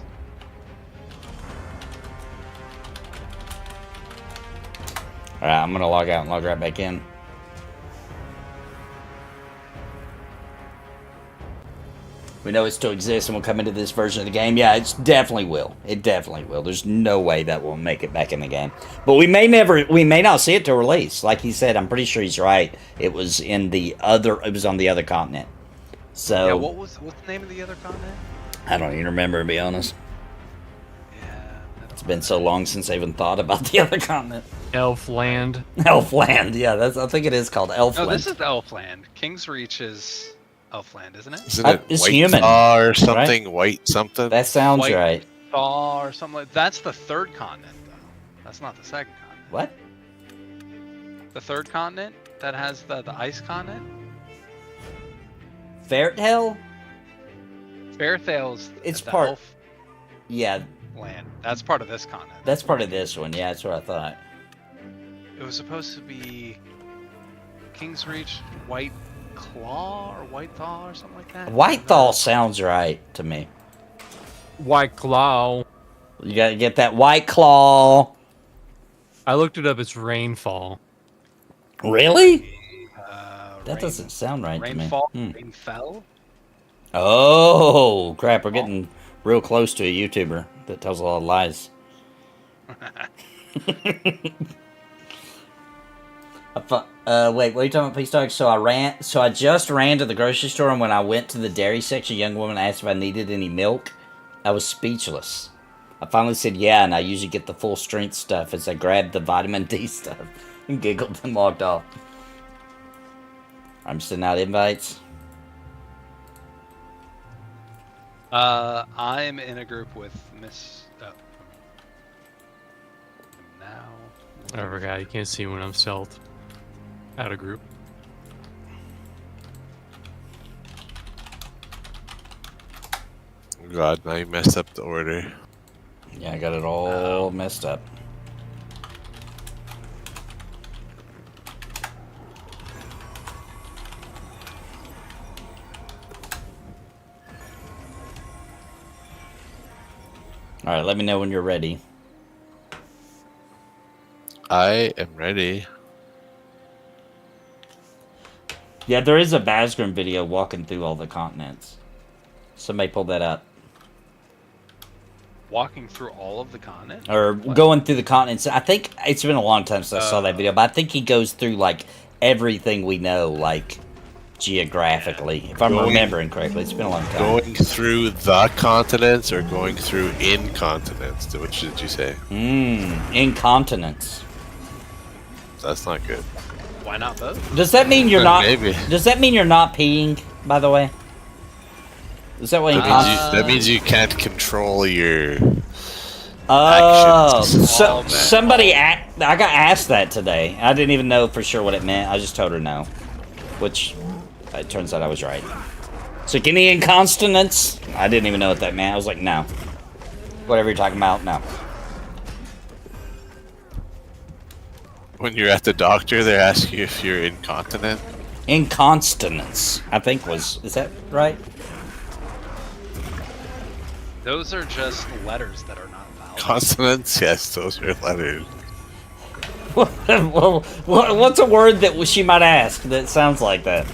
[SPEAKER 3] Alright, I'm gonna log out and log right back in. We know it still exists and will come into this version of the game. Yeah, it definitely will. It definitely will. There's no way that will make it back in the game. But we may not see it till release. Like he said, I'm pretty sure he's right. It was on the other continent. So
[SPEAKER 7] Yeah, what's the name of the other continent?
[SPEAKER 3] I don't even remember, to be honest.
[SPEAKER 7] Yeah.
[SPEAKER 3] It's been so long since I even thought about the other continent.
[SPEAKER 5] Elfland.
[SPEAKER 3] Elfland, yeah, I think it is called Elfland.
[SPEAKER 7] No, this is Elfland. King's Reach is Elfland, isn't it?
[SPEAKER 4] Isn't it
[SPEAKER 3] it's
[SPEAKER 4] White
[SPEAKER 3] human,
[SPEAKER 4] Thaw or something? White something?
[SPEAKER 3] That sounds
[SPEAKER 7] White
[SPEAKER 3] right.
[SPEAKER 7] Thaw or something like that's the third continent, though. That's not the second continent.
[SPEAKER 3] What?
[SPEAKER 7] The third continent that has the ice continent?
[SPEAKER 3] Fairtale?
[SPEAKER 7] Fairthale's
[SPEAKER 3] It's
[SPEAKER 7] the
[SPEAKER 3] part-
[SPEAKER 7] elf
[SPEAKER 3] Yeah,
[SPEAKER 7] land. That's part of this continent.
[SPEAKER 3] that's part of this one. Yeah, that's what I thought.
[SPEAKER 7] It was supposed to be King's Reach, White Claw or White Thaw or something like that.
[SPEAKER 3] White Thaw sounds right to me.
[SPEAKER 5] White Claw.
[SPEAKER 3] You gotta get that White Claw.
[SPEAKER 5] I looked it up. It's rainfall.
[SPEAKER 3] Really? That
[SPEAKER 7] Rain-
[SPEAKER 3] doesn't sound right
[SPEAKER 7] Rainfall,
[SPEAKER 3] to me.
[SPEAKER 7] Rainfell.
[SPEAKER 3] Oh, crap. We're getting real close to a YouTuber that tells a lot of lies. Wait, what are you talking about, Peace Dog? So I just ran to the grocery store, and when I went to the dairy section, a young woman asked if I needed any milk. I was speechless. I finally said yeah, and I usually get the full strength stuff as I grabbed the vitamin D stuff and giggled and logged off. I'm sending out invites.
[SPEAKER 7] I'm in a group with Miss. Now.
[SPEAKER 5] I forgot. You can't see when I'm stealth. Out of group.
[SPEAKER 4] God, now you messed up the order.
[SPEAKER 3] Yeah, I got it all messed up. Alright, let me know when you're ready.
[SPEAKER 4] I am ready.
[SPEAKER 3] Yeah, there is a Basgrim video walking through all the continents. Somebody pull that up.
[SPEAKER 7] Walking through all of the continent?
[SPEAKER 3] Or going through the continents. I think it's been a long time since I saw that video, but I think he goes through, like, everything we know, like, geographically. If I'm remembering correctly, it's been a long time.
[SPEAKER 4] Going through the continents or going through incontinents? Which did you say?
[SPEAKER 3] Incontinence.
[SPEAKER 4] That's not good.
[SPEAKER 7] Why not both?
[SPEAKER 3] Does that mean you're not?
[SPEAKER 4] Maybe.
[SPEAKER 3] Does that mean you're not peeing? By the way, is that what
[SPEAKER 4] That means you can't control your
[SPEAKER 3] Oh,
[SPEAKER 4] actions.
[SPEAKER 3] somebody I got asked that today. I didn't even know for sure what it meant. I just told her no, which it turns out I was right. So any incontinence? I didn't even know what that meant. I was like, no. Whatever you're talking about, no.
[SPEAKER 4] When you're at the doctor, they ask you if you're incontinent.
[SPEAKER 3] Incontinence, I think is that right?
[SPEAKER 7] Those are just letters that are not vowels.
[SPEAKER 4] Consonants, yes, those are letters.
[SPEAKER 3] Well, what's a word that she might ask that sounds like that?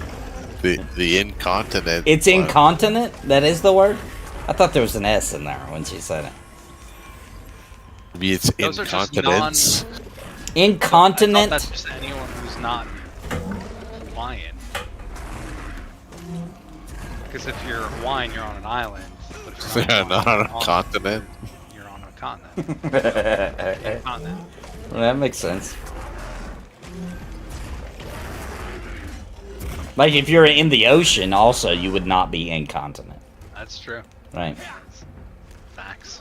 [SPEAKER 4] The incontinent.
[SPEAKER 3] It's
[SPEAKER 4] one.
[SPEAKER 3] incontinent? That is the word? I thought there was an S in there when she said it.
[SPEAKER 4] Maybe it's
[SPEAKER 7] Those are just
[SPEAKER 4] incontinence.
[SPEAKER 3] Incontinent?
[SPEAKER 7] That's just anyone who's not Hawaiian. Because if you're Hawaiian, you're on an island. But if you're
[SPEAKER 4] They're not on a
[SPEAKER 7] Hawaiian,
[SPEAKER 4] continent.
[SPEAKER 7] you're on a continent. Continent.
[SPEAKER 3] Well, that makes sense. Like, if you're in the ocean, also, you would not be incontinent.
[SPEAKER 7] That's true.
[SPEAKER 3] Right.
[SPEAKER 7] Facts.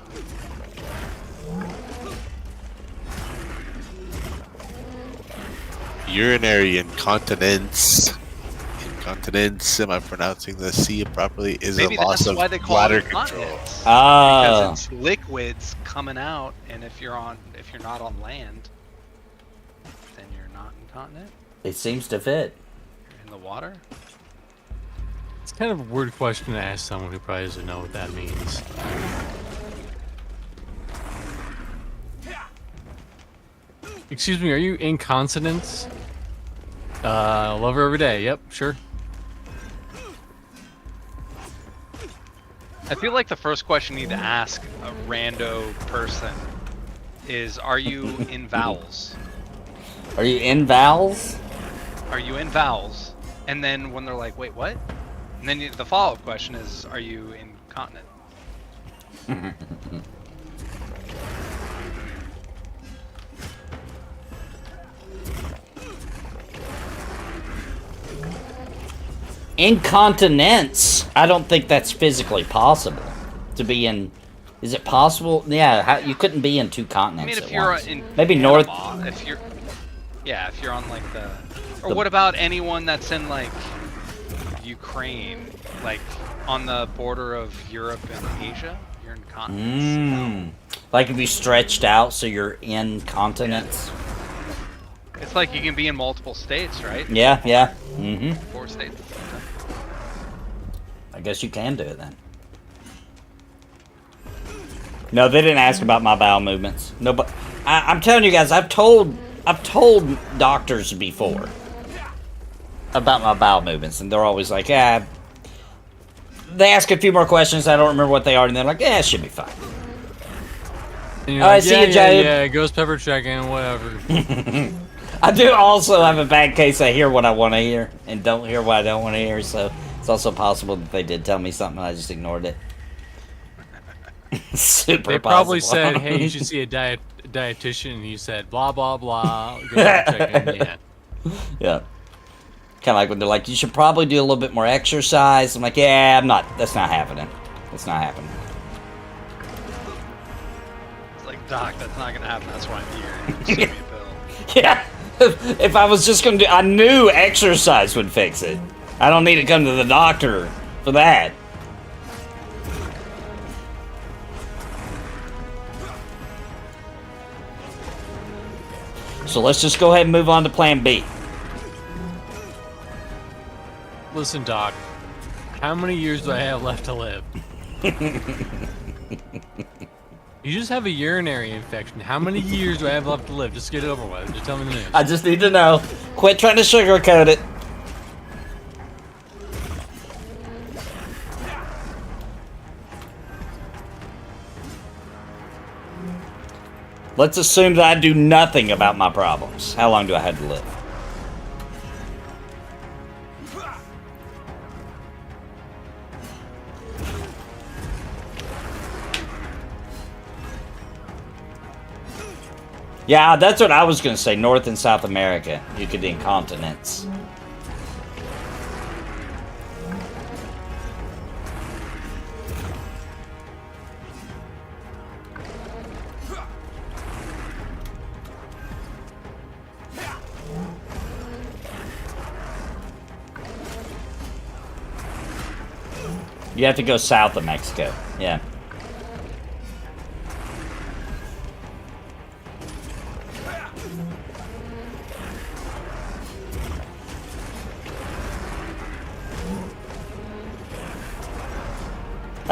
[SPEAKER 4] Urinary incontinence. Incontinence, am I pronouncing the C properly? Is
[SPEAKER 7] Maybe
[SPEAKER 4] a loss
[SPEAKER 7] that's
[SPEAKER 4] of
[SPEAKER 7] why they call
[SPEAKER 4] bladder
[SPEAKER 7] it
[SPEAKER 4] control.
[SPEAKER 7] incontinence.
[SPEAKER 3] Oh.
[SPEAKER 7] Because it's liquids coming out, and if you're not on land, then you're not incontinent.
[SPEAKER 3] It seems to fit.
[SPEAKER 7] You're in the water.
[SPEAKER 5] It's kind of a weird question to ask someone who probably doesn't know what that means. Excuse me, are you incontinent? Love her every day. Yep, sure.
[SPEAKER 7] I feel like the first question you need to ask a rando person is, are you in vowels?
[SPEAKER 3] Are you in vowels?
[SPEAKER 7] Are you in vowels? And then when they're like, wait, what? And then the follow-up question is, are you incontinent?
[SPEAKER 3] Incontinence. I don't think that's physically possible. To be in... Is it possible? Yeah, you couldn't be in two
[SPEAKER 7] I
[SPEAKER 3] continents
[SPEAKER 7] mean, if
[SPEAKER 3] at
[SPEAKER 7] you're
[SPEAKER 3] once.
[SPEAKER 7] in
[SPEAKER 3] Maybe
[SPEAKER 7] Panama,
[SPEAKER 3] north...
[SPEAKER 7] if you're on like or what about anyone that's in like Ukraine, like on the border of Europe and Asia? You're in continents.
[SPEAKER 3] Like if you stretched out so you're in continents.
[SPEAKER 7] It's like you can be in multiple states, right?
[SPEAKER 3] Yeah, yeah. Mm-hmm.
[SPEAKER 7] 4 states.
[SPEAKER 3] I guess you can do it then. No, they didn't ask about my bowel movements. No, but I'm telling you guys, I've told doctors before about my bowel movements, and they're always like, "Yeah." They ask a few more questions. I don't remember what they are, and they're like, "Yeah, it should be fine."
[SPEAKER 5] And you're
[SPEAKER 3] All right,
[SPEAKER 5] like,
[SPEAKER 3] see
[SPEAKER 5] yeah,
[SPEAKER 3] you, Jabe.
[SPEAKER 5] yeah, ghost pepper checking, whatever.
[SPEAKER 3] I do also have a bad case. I hear what I want to hear and don't hear what I don't want to hear, so it's also possible that they did tell me something and I just ignored it. Super
[SPEAKER 5] They probably
[SPEAKER 3] possible.
[SPEAKER 5] said, hey, you should see a dietitian, and you said, blah, blah, blah. Ghost pepper checking, yeah.
[SPEAKER 3] Yeah. Kind of like when they're like, you should probably do a little bit more exercise. I'm like, yeah, that's not happening. That's not happening.
[SPEAKER 7] It's like, Doc, that's not gonna happen. That's why I'm here. Just give me a pill.
[SPEAKER 3] Yeah. If I was just going to do... I knew exercise would fix it. I don't need to come to the doctor for that. So let's just go ahead and move on to plan B.
[SPEAKER 5] Listen, Doc, how many years do I have left to live? You just have a urinary infection. How many years do I have left to live? Just get it over with. Just tell me the news.
[SPEAKER 3] I just need to know. Quit trying to sugarcoat it. Let's assume that I do nothing about my problems. How long do I have to live? Yeah, that's what I was going to say. North and South America. You could in continents. You have to go south of Mexico. Yeah.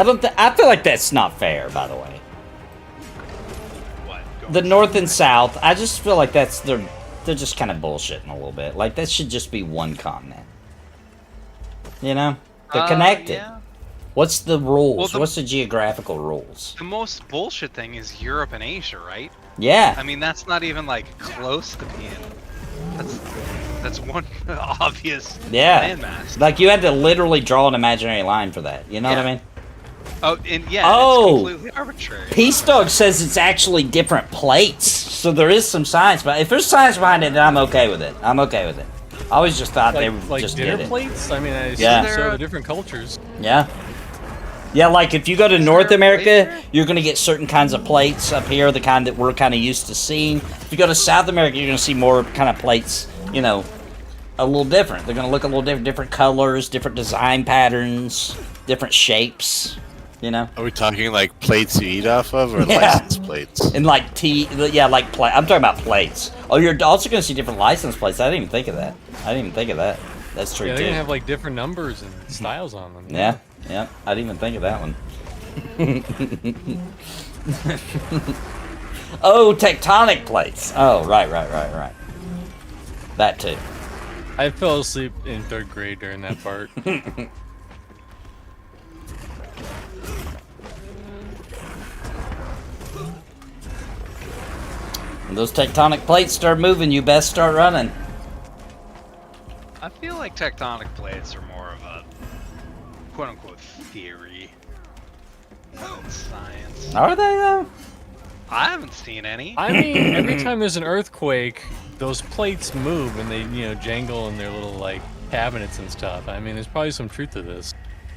[SPEAKER 3] I feel like that's not fair, by the way.
[SPEAKER 7] What?
[SPEAKER 3] The North and South, I just feel like they're just kind of bullshitting a little bit. Like, that should just be one continent. You know? They're connected.
[SPEAKER 7] Yeah.
[SPEAKER 3] What's the rules?
[SPEAKER 7] Well,
[SPEAKER 3] What's the geographical rules?
[SPEAKER 7] The most bullshit thing is Europe and Asia, right?
[SPEAKER 3] Yeah.
[SPEAKER 7] I mean, that's not even like close to being. That's one obvious landmass.
[SPEAKER 3] Like, you had to literally draw an imaginary line for that. You know what I mean?
[SPEAKER 7] Oh, and it's completely arbitrary.
[SPEAKER 3] Peace Dog says it's actually different plates, so there is some science. But if there's science behind it, then I'm okay with it. I'm okay with it. I always just thought they just
[SPEAKER 5] dinner
[SPEAKER 3] did it.
[SPEAKER 5] plates? I mean, I
[SPEAKER 3] Yeah.
[SPEAKER 5] assume so. The different cultures.
[SPEAKER 3] Yeah. Yeah, like if you go to North America, you're going to get certain kinds of plates up here, the kind that we're kind of used to seeing. If you go to South America, you're going to see more kind of plates, you know, a little different. They're going to look a little different, different colors, different design patterns, different shapes, you know.
[SPEAKER 4] Are we talking like plates you eat off of, or
[SPEAKER 3] Yeah.
[SPEAKER 4] license plates?
[SPEAKER 3] And like I'm talking about plates. Oh, you're also going to see different license plates. I didn't even think of that. That's true
[SPEAKER 5] Yeah,
[SPEAKER 3] too.
[SPEAKER 5] they're gonna have like different numbers and styles on them.
[SPEAKER 3] Yeah, I didn't even think of that one. Oh, tectonic plates. Oh, right. That too.
[SPEAKER 5] I fell asleep in 3rd grade during that part.
[SPEAKER 3] When those tectonic plates start moving, you best start running.
[SPEAKER 7] I feel like tectonic plates are more of a quote-unquote theory than science.
[SPEAKER 3] Are they though?
[SPEAKER 7] I haven't seen any.
[SPEAKER 5] I mean, every time there's an earthquake, those plates move and they, jangle in their little like cabinets and stuff. I mean, there's probably some truth to this.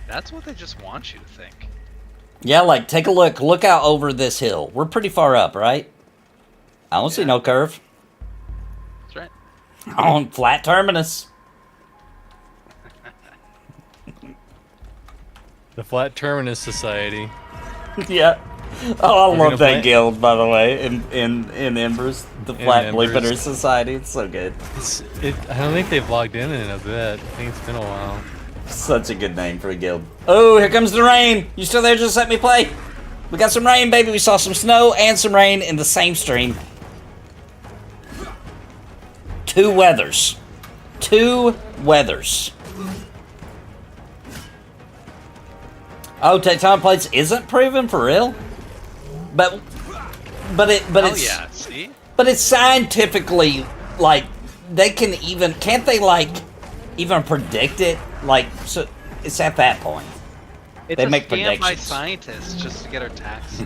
[SPEAKER 7] That's what they just want you to think.
[SPEAKER 3] Yeah, like take a look. Look out over this hill. We're pretty far up, right? I don't see no curve.
[SPEAKER 7] That's right.
[SPEAKER 3] On flat terminus.
[SPEAKER 5] The Flat Terminus Society.
[SPEAKER 3] Yeah. Oh, I love that
[SPEAKER 5] play-
[SPEAKER 3] guild, by the way, in Embers, the Flat
[SPEAKER 5] Embers.
[SPEAKER 3] Bleepiter Society. It's so good.
[SPEAKER 5] I don't think they've logged in a bit. I think it's been a while.
[SPEAKER 3] Such a good name for a guild. Oh, here comes the rain. You still there? Just let me play. We got some rain, baby. We saw some snow and some rain in the same stream. Two weathers. Oh, tectonic plates isn't proven for real? But it's
[SPEAKER 7] yeah, see?
[SPEAKER 3] But it's scientifically like can't they like even predict it? Like, so it's at that point.
[SPEAKER 7] It's
[SPEAKER 3] They
[SPEAKER 7] a
[SPEAKER 3] make
[SPEAKER 7] scam by
[SPEAKER 3] predictions.
[SPEAKER 7] scientists just to get our tax.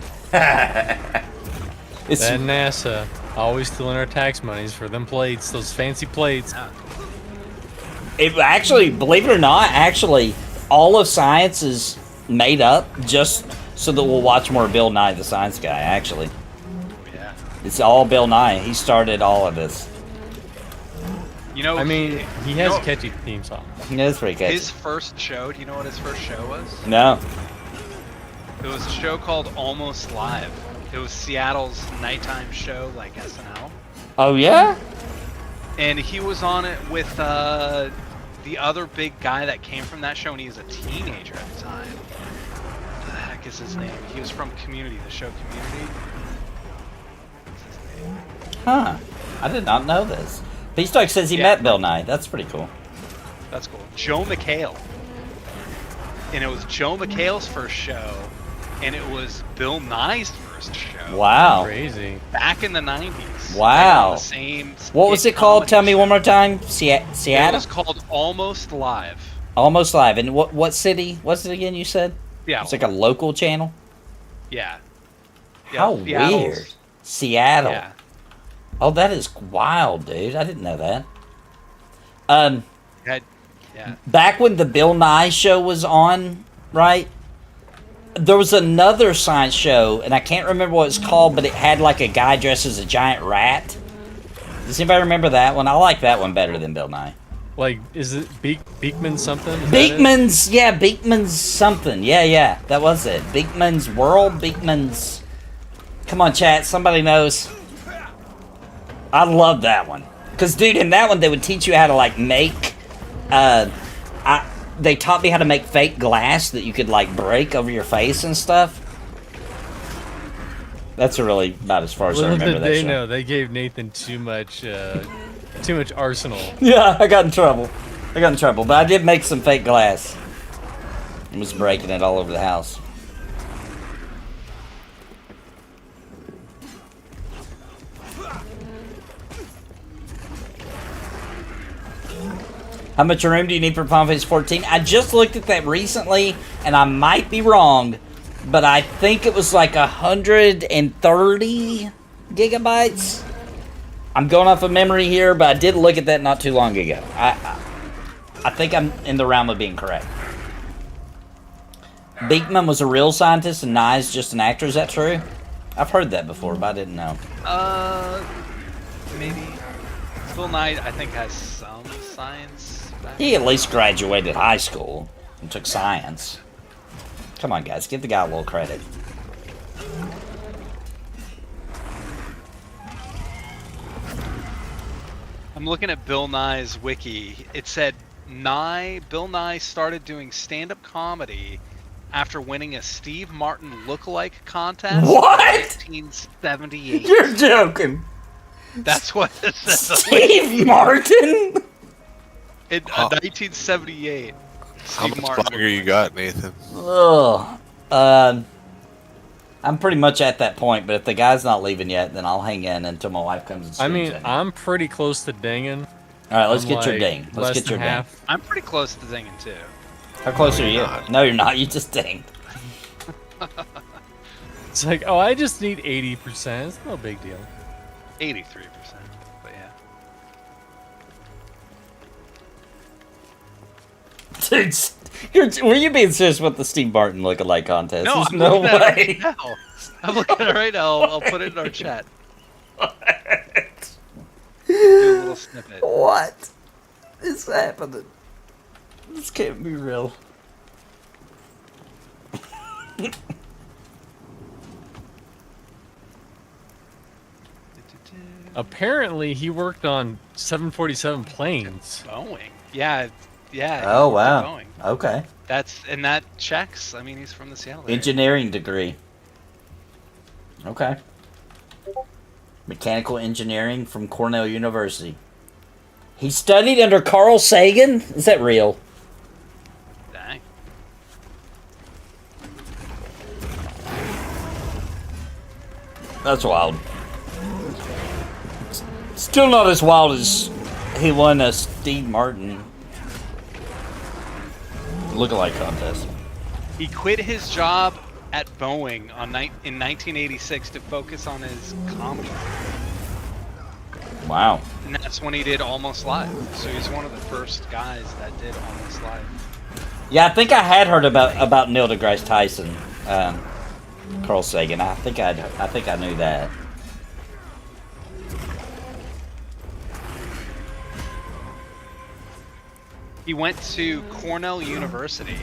[SPEAKER 3] It's
[SPEAKER 5] And NASA, always stealing our tax monies for them plates, those fancy plates.
[SPEAKER 3] it actually, believe it or not, actually all of science is made up just so that we'll watch more Bill Nye the Science Guy, actually.
[SPEAKER 7] Yeah.
[SPEAKER 3] It's all Bill Nye. He started all of this.
[SPEAKER 7] You know,
[SPEAKER 5] I mean, he has
[SPEAKER 7] know-
[SPEAKER 5] a catchy theme song.
[SPEAKER 3] It's pretty catchy.
[SPEAKER 7] his first show, do you know what his first show was?
[SPEAKER 3] No.
[SPEAKER 7] It was a show called Almost Live. It was Seattle's nighttime show, like SNL.
[SPEAKER 3] Oh, yeah?
[SPEAKER 7] And he was on it with the other big guy that came from that show, and he was a teenager at the time. What the heck is his name? He was from Community, the show Community. What's his name?
[SPEAKER 3] Huh. I did not know this. Beastock says he
[SPEAKER 7] Yeah.
[SPEAKER 3] met Bill Nye. That's pretty cool.
[SPEAKER 7] That's cool. Joe McHale. And it was Joe McHale's first show, and it was Bill Nye's first show.
[SPEAKER 3] Wow.
[SPEAKER 5] Crazy.
[SPEAKER 7] Back in the 90s.
[SPEAKER 3] Wow.
[SPEAKER 7] Like on the same
[SPEAKER 3] What was it called? Tell me one more time.
[SPEAKER 7] It
[SPEAKER 3] Seattle?
[SPEAKER 7] was called Almost Live.
[SPEAKER 3] Almost Live. And what city was it again, you said?
[SPEAKER 7] Yeah.
[SPEAKER 3] It's like a local channel?
[SPEAKER 7] Yeah.
[SPEAKER 3] How
[SPEAKER 7] Seattle's-
[SPEAKER 3] weird. Seattle.
[SPEAKER 7] Yeah.
[SPEAKER 3] Oh, that is wild, dude. I didn't know that.
[SPEAKER 7] Yeah.
[SPEAKER 3] Back when the Bill Nye show was on, right? There was another science show, and I can't remember what it's called, but it had like a guy dressed as a giant rat. Does anybody remember that one? I like that one better than Bill Nye.
[SPEAKER 5] Like, is it Beekman something? Is that it?
[SPEAKER 3] Beekman's something. Yeah, that was it. Beekman's World, Beekman's... Come on, chat, somebody knows. I love that one. Because, dude, in that one, they would teach you how to, like, make... they taught me how to make fake glass that you could like break over your face and stuff. That's really about as far as I
[SPEAKER 5] Little
[SPEAKER 3] remember
[SPEAKER 5] did
[SPEAKER 3] that
[SPEAKER 5] they
[SPEAKER 3] show.
[SPEAKER 5] know, they gave Nathan too much arsenal.
[SPEAKER 3] Yeah, I got in trouble. But I did make some fake glass. I was breaking it all over the house. How much room do you need for Final Fantasy 14? I just looked at that recently, and I might be wrong, but I think it was like 130 gigabytes. I'm going off of memory here, but I did look at that not too long ago. I think I'm in the realm of being correct. Beekman was a real scientist and Nye's just an actor. Is that true? I've heard that before, but I didn't know.
[SPEAKER 7] Maybe. Bill Nye, I think, has some science.
[SPEAKER 3] He at least graduated high school and took science. Come on, guys, give the guy a little credit.
[SPEAKER 7] I'm looking at Bill Nye's wiki. It said Bill Nye started doing stand-up comedy after winning a Steve Martin lookalike contest
[SPEAKER 3] What?
[SPEAKER 7] in 1978.
[SPEAKER 3] You're joking.
[SPEAKER 7] That's what it says.
[SPEAKER 3] Steve Martin?
[SPEAKER 7] In 1978.
[SPEAKER 4] How
[SPEAKER 7] Steve
[SPEAKER 4] much
[SPEAKER 7] Martin
[SPEAKER 4] longer you
[SPEAKER 7] lookalike.
[SPEAKER 4] got, Nathan?
[SPEAKER 3] Ugh. I'm pretty much at that point, but if the guy's not leaving yet, then I'll hang in until my wife comes and
[SPEAKER 5] I
[SPEAKER 3] screams
[SPEAKER 5] mean,
[SPEAKER 3] at me.
[SPEAKER 5] I'm pretty close to dinging.
[SPEAKER 3] All right, let's
[SPEAKER 5] I'm
[SPEAKER 3] get your
[SPEAKER 5] like
[SPEAKER 3] ding. Let's
[SPEAKER 5] less
[SPEAKER 3] get your
[SPEAKER 5] than
[SPEAKER 3] ding.
[SPEAKER 5] half.
[SPEAKER 7] I'm pretty close to zinging too.
[SPEAKER 3] How close are you?
[SPEAKER 4] not.
[SPEAKER 3] No, you're not. You just dinged.
[SPEAKER 5] It's like, oh, I just need 80%. It's no big deal.
[SPEAKER 7] 83%. But yeah.
[SPEAKER 3] Dude, were you being serious with the Steve Martin lookalike contest?
[SPEAKER 7] No,
[SPEAKER 3] There's
[SPEAKER 7] I'm
[SPEAKER 3] no
[SPEAKER 7] looking at it
[SPEAKER 3] way.
[SPEAKER 7] right now. I'm looking at it right now. I'll put it in our chat. Do a little snippet.
[SPEAKER 3] What is happening? This can't be real.
[SPEAKER 5] Apparently, he worked on 747 planes.
[SPEAKER 7] Boeing. Yeah.
[SPEAKER 3] Oh,
[SPEAKER 7] he's
[SPEAKER 3] wow.
[SPEAKER 7] Boeing.
[SPEAKER 3] Okay.
[SPEAKER 7] And that checks. I mean, he's from the Seattle area.
[SPEAKER 3] Engineering degree. Okay. Mechanical engineering from Cornell University. He studied under Carl Sagan? Is that real?
[SPEAKER 7] Dang.
[SPEAKER 3] That's wild. Still not as wild as he won a Steve Martin lookalike contest.
[SPEAKER 7] He quit his job at Boeing in 1986 to focus on his comedy.
[SPEAKER 3] Wow.
[SPEAKER 7] And that's when he did Almost Live. So he's one of the first guys that did Almost Live.
[SPEAKER 3] Yeah, I think I had heard about Neil deGrasse Tyson, Carl Sagan. I think I knew that.
[SPEAKER 7] He went to Cornell University.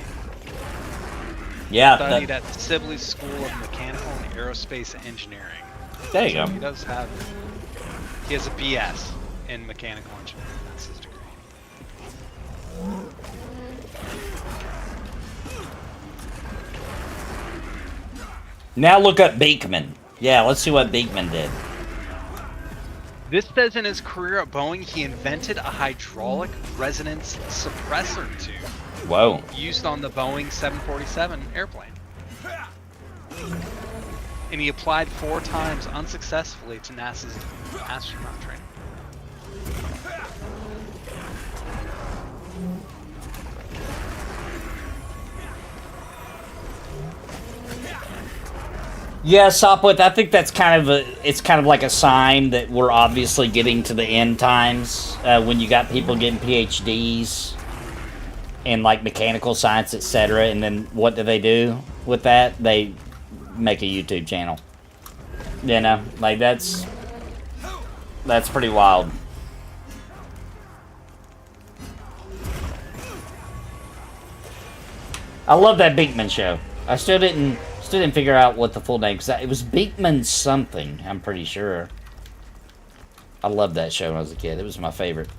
[SPEAKER 3] Yeah,
[SPEAKER 7] Studied at the Sibley School of Mechanical and Aerospace Engineering.
[SPEAKER 3] there you
[SPEAKER 7] So
[SPEAKER 3] go.
[SPEAKER 7] he has a BS in mechanical engineering. That's his degree.
[SPEAKER 3] Now look up Beekman. Yeah, let's see what Beekman did.
[SPEAKER 7] This says in his career at Boeing, he invented a hydraulic resonance suppressor tube
[SPEAKER 3] Whoa.
[SPEAKER 7] used on the Boeing 747 airplane. And he applied 4 times unsuccessfully to NASA's astronaut training.
[SPEAKER 3] Yeah, Sopwith, I think that's kind of like a sign that we're obviously getting to the end times when you got people getting PhDs in like mechanical science, etc. And then what do they do with that? They make a YouTube channel. You know, like that's pretty wild. I love that Beekman show. I still didn't figure out what the full name, because it was Beekman something, I'm pretty sure. I loved that show when I was a kid. It was my favorite.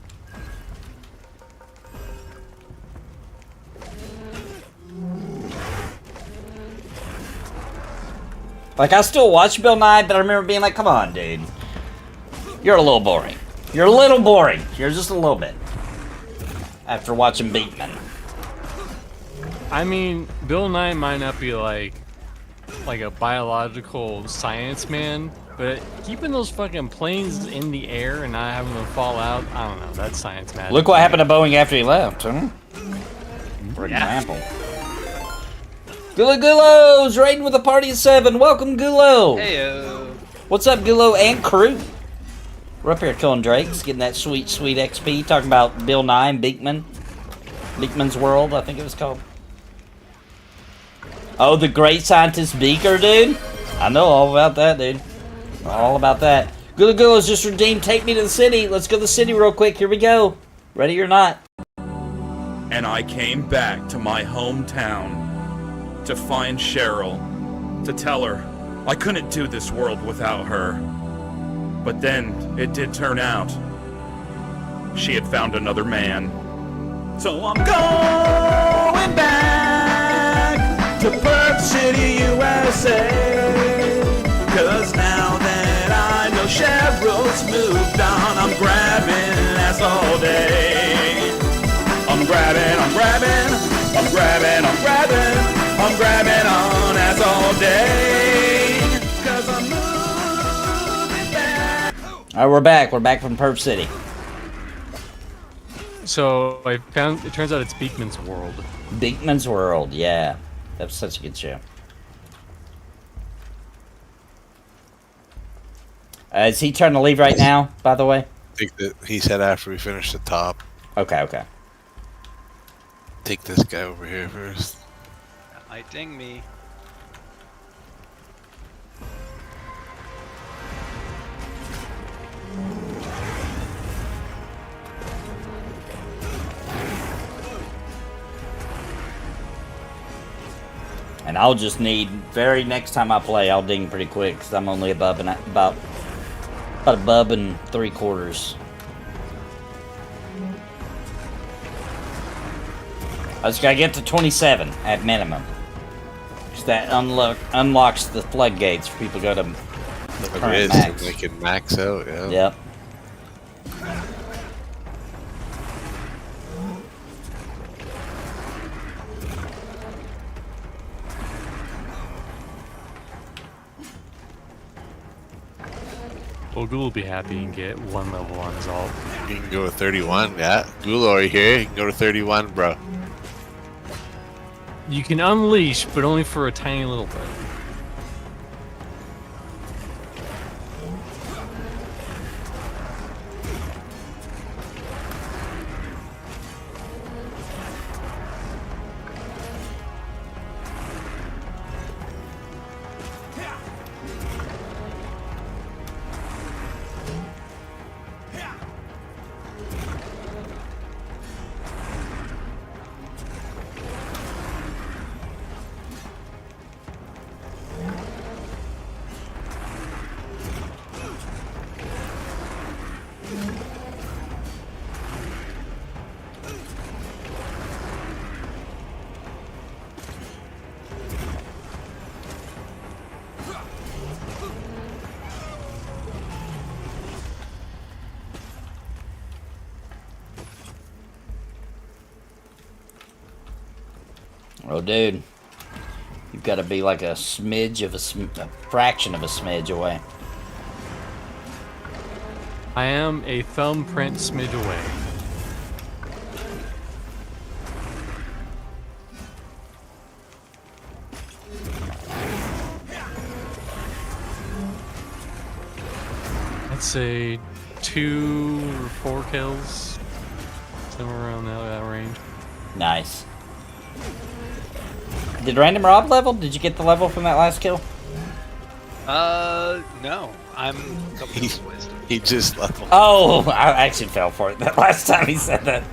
[SPEAKER 3] Like, I still watch Bill Nye, but I remember being like, come on, dude. You're a little boring. You're a little boring. You're just a little bit. After watching Beatman.
[SPEAKER 5] I mean, Bill Nye might not be like a biological science man, but keeping those fucking planes in the air and not having them fall out, I don't know, that's science magic.
[SPEAKER 3] Look what happened to Boeing after he left, huh? For example. Gulo's raiding with a party of 7. Welcome, Gulo.
[SPEAKER 7] Heyo.
[SPEAKER 3] What's up, Gulo and crew? We're up here killing drakes, getting that sweet, sweet XP. Talking about Bill Nye and Beakman. Beakman's World, I think it was called. Oh, the great scientist Beaker, dude. I know all about that, dude. All about that. Gulo's just redeemed. Take me to the city. Let's go to the city real quick. Here we go. Ready or not.
[SPEAKER 8] And I came back to my hometown to find Cheryl, to tell her I couldn't do this world without her. But then it did turn out she had found another man. So I'm going back to Perth City, USA. 'Cause now that I know Cheryl's moved on, I'm grabbing ass all day. I'm grabbing on ass all day. 'Cause I'm moving back.
[SPEAKER 3] Alright, we're back. We're back from Perth City.
[SPEAKER 5] So I found, it turns out it's Beakman's World.
[SPEAKER 3] Beakman's World, yeah. That was such a good show. Is he trying to leave right now, by the way?
[SPEAKER 4] I think that he said after we finish the top.
[SPEAKER 3] Okay, okay.
[SPEAKER 4] Take this guy over here first.
[SPEAKER 7] That might ding me.
[SPEAKER 3] And I'll just need, very next time I play, I'll ding pretty quick, because I'm only about a bub and 3/4. I just gotta get to 27 at minimum. Because that unlocks the floodgates for people to go to the
[SPEAKER 4] It
[SPEAKER 3] current
[SPEAKER 4] is,
[SPEAKER 3] max.
[SPEAKER 4] they can max out, yeah.
[SPEAKER 3] Yep.
[SPEAKER 5] Well, Ghoul will be happy and get 1 level on his ult.
[SPEAKER 4] You can go to 31, yeah. Ghoul, are you here? You can go to 31, bro.
[SPEAKER 5] You can unleash, but only for a tiny little bit.
[SPEAKER 3] Oh, dude. You've got to be like a smidge of a fraction of a smidge away.
[SPEAKER 5] I am a thumbprint smidge away. I'd say 2 or 4 kills. Somewhere around that range.
[SPEAKER 3] Nice. Did Random Rob level? Did you get the level from that last kill?
[SPEAKER 7] No. I'm a couple
[SPEAKER 4] He,
[SPEAKER 7] of wisdom.
[SPEAKER 4] he just leveled.
[SPEAKER 3] Oh, I actually fell for it that last time he said that.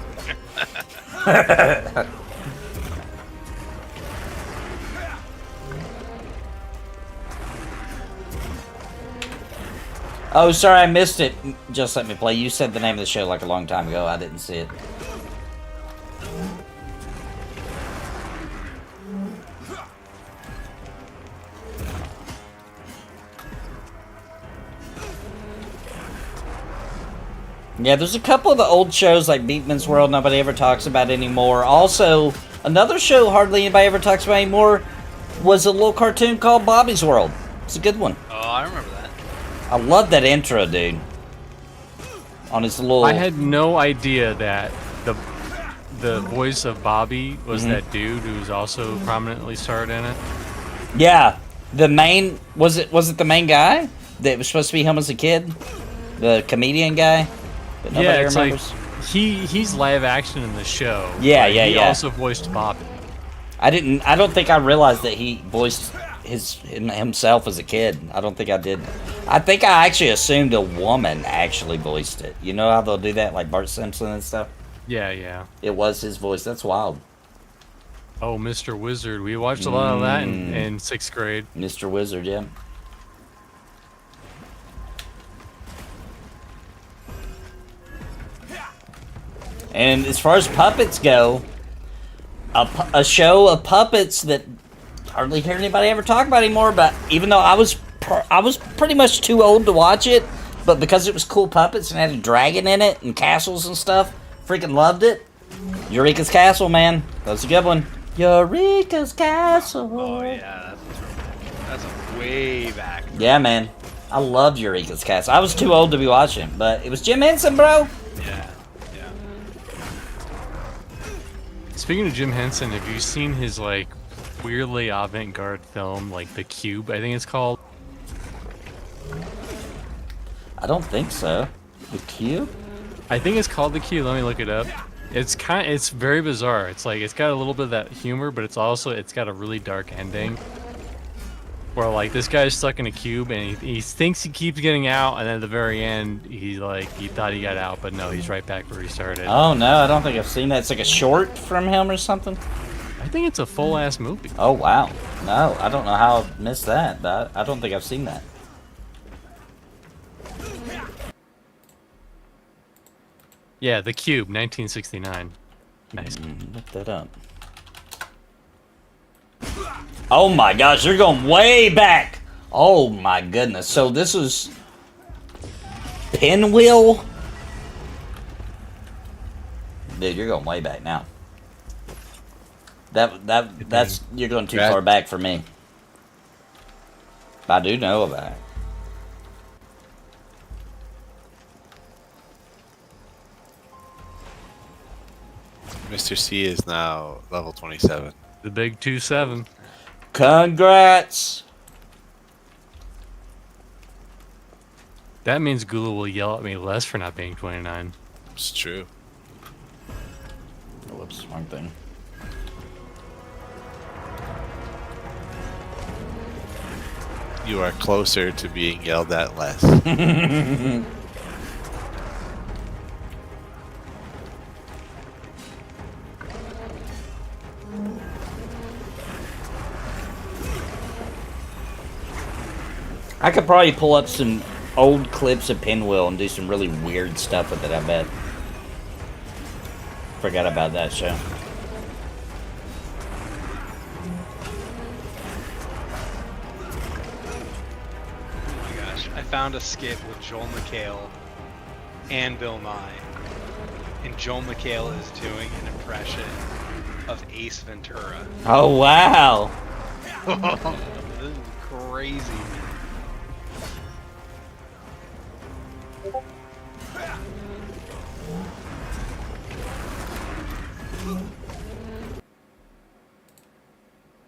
[SPEAKER 3] Oh, sorry, I missed it. Just let me play. You said the name of the show like a long time ago. I didn't see it. Yeah, there's a couple of the old shows like Beatman's World nobody ever talks about anymore. Also, another show hardly anybody ever talks about anymore was a little cartoon called Bobby's World. It's a good one.
[SPEAKER 7] Oh, I remember that.
[SPEAKER 3] I love that intro, dude. On his little...
[SPEAKER 5] I had no idea that the voice of Bobby was that dude who's also prominently starred in it.
[SPEAKER 3] Yeah, the main... Was it the main guy that was supposed to be him as a kid? The comedian guy? That nobody
[SPEAKER 5] Yeah, it's
[SPEAKER 3] remembers?
[SPEAKER 5] like he's live action in the show.
[SPEAKER 3] Yeah,
[SPEAKER 5] but
[SPEAKER 3] yeah,
[SPEAKER 5] he
[SPEAKER 3] yeah.
[SPEAKER 5] also voiced Bobby.
[SPEAKER 3] I don't think I realized that he voiced himself as a kid. I don't think I did. I think I actually assumed a woman actually voiced it. You know how they'll do that, like Bart Simpson and stuff?
[SPEAKER 5] Yeah, yeah.
[SPEAKER 3] It was his voice. That's wild.
[SPEAKER 5] Oh, Mr. Wizard. We watched a lot of that in 6th grade.
[SPEAKER 3] Mr. Wizard, yeah. And as far as puppets go, a show of puppets that hardly hear anybody ever talk about anymore, but even though I was pretty much too old to watch it, but because it was cool puppets and had a dragon in it and castles and stuff, freaking loved it. Eureka's Castle, man. That was a good one. Eureka's Castle.
[SPEAKER 7] Oh yeah, that's a way back.
[SPEAKER 3] Yeah, man. I loved Eureka's Castle. I was too old to be watching it, but it was Jim Henson, bro.
[SPEAKER 7] Yeah, yeah.
[SPEAKER 5] Speaking of Jim Henson, have you seen his like weirdly avant-garde film, like The Cube, I think it's called?
[SPEAKER 3] I don't think so. The Cube?
[SPEAKER 5] I think it's called The Cube. Let me look it up. It's very bizarre. It's like it's got a little bit of that humor, but it's got a really dark ending. Where like this guy's stuck in a cube and he thinks he keeps getting out, and then at the very end he thought he got out, but no, he's right back where he started.
[SPEAKER 3] Oh no, I don't think I've seen that. It's like a short from him or something.
[SPEAKER 5] I think it's a full ass movie.
[SPEAKER 3] Oh wow. No, I don't know how I missed that, but I don't think I've seen that.
[SPEAKER 5] Yeah, The Cube, 1969. Nice.
[SPEAKER 3] Look that up. Oh my gosh, you're going way back. Oh my goodness. So this is Pinwheel? Dude, you're going way back now. That's you're going too far back for me. I do know about it.
[SPEAKER 4] Mr. C is now level 27.
[SPEAKER 5] The big 2-7.
[SPEAKER 3] Congrats.
[SPEAKER 5] That means Gula will yell at me less for not being 29.
[SPEAKER 4] It's true.
[SPEAKER 3] Oh, whoops, wrong thing.
[SPEAKER 4] You are closer to being yelled at less.
[SPEAKER 3] I could probably pull up some old clips of Pinwheel and do some really weird stuff with it, I bet. Forgot about that show.
[SPEAKER 7] Oh my gosh, I found a skit with Joel McHale and Bill Nye, and Joel McHale is doing an impression of Ace Ventura.
[SPEAKER 3] Oh, wow.
[SPEAKER 7] This is crazy.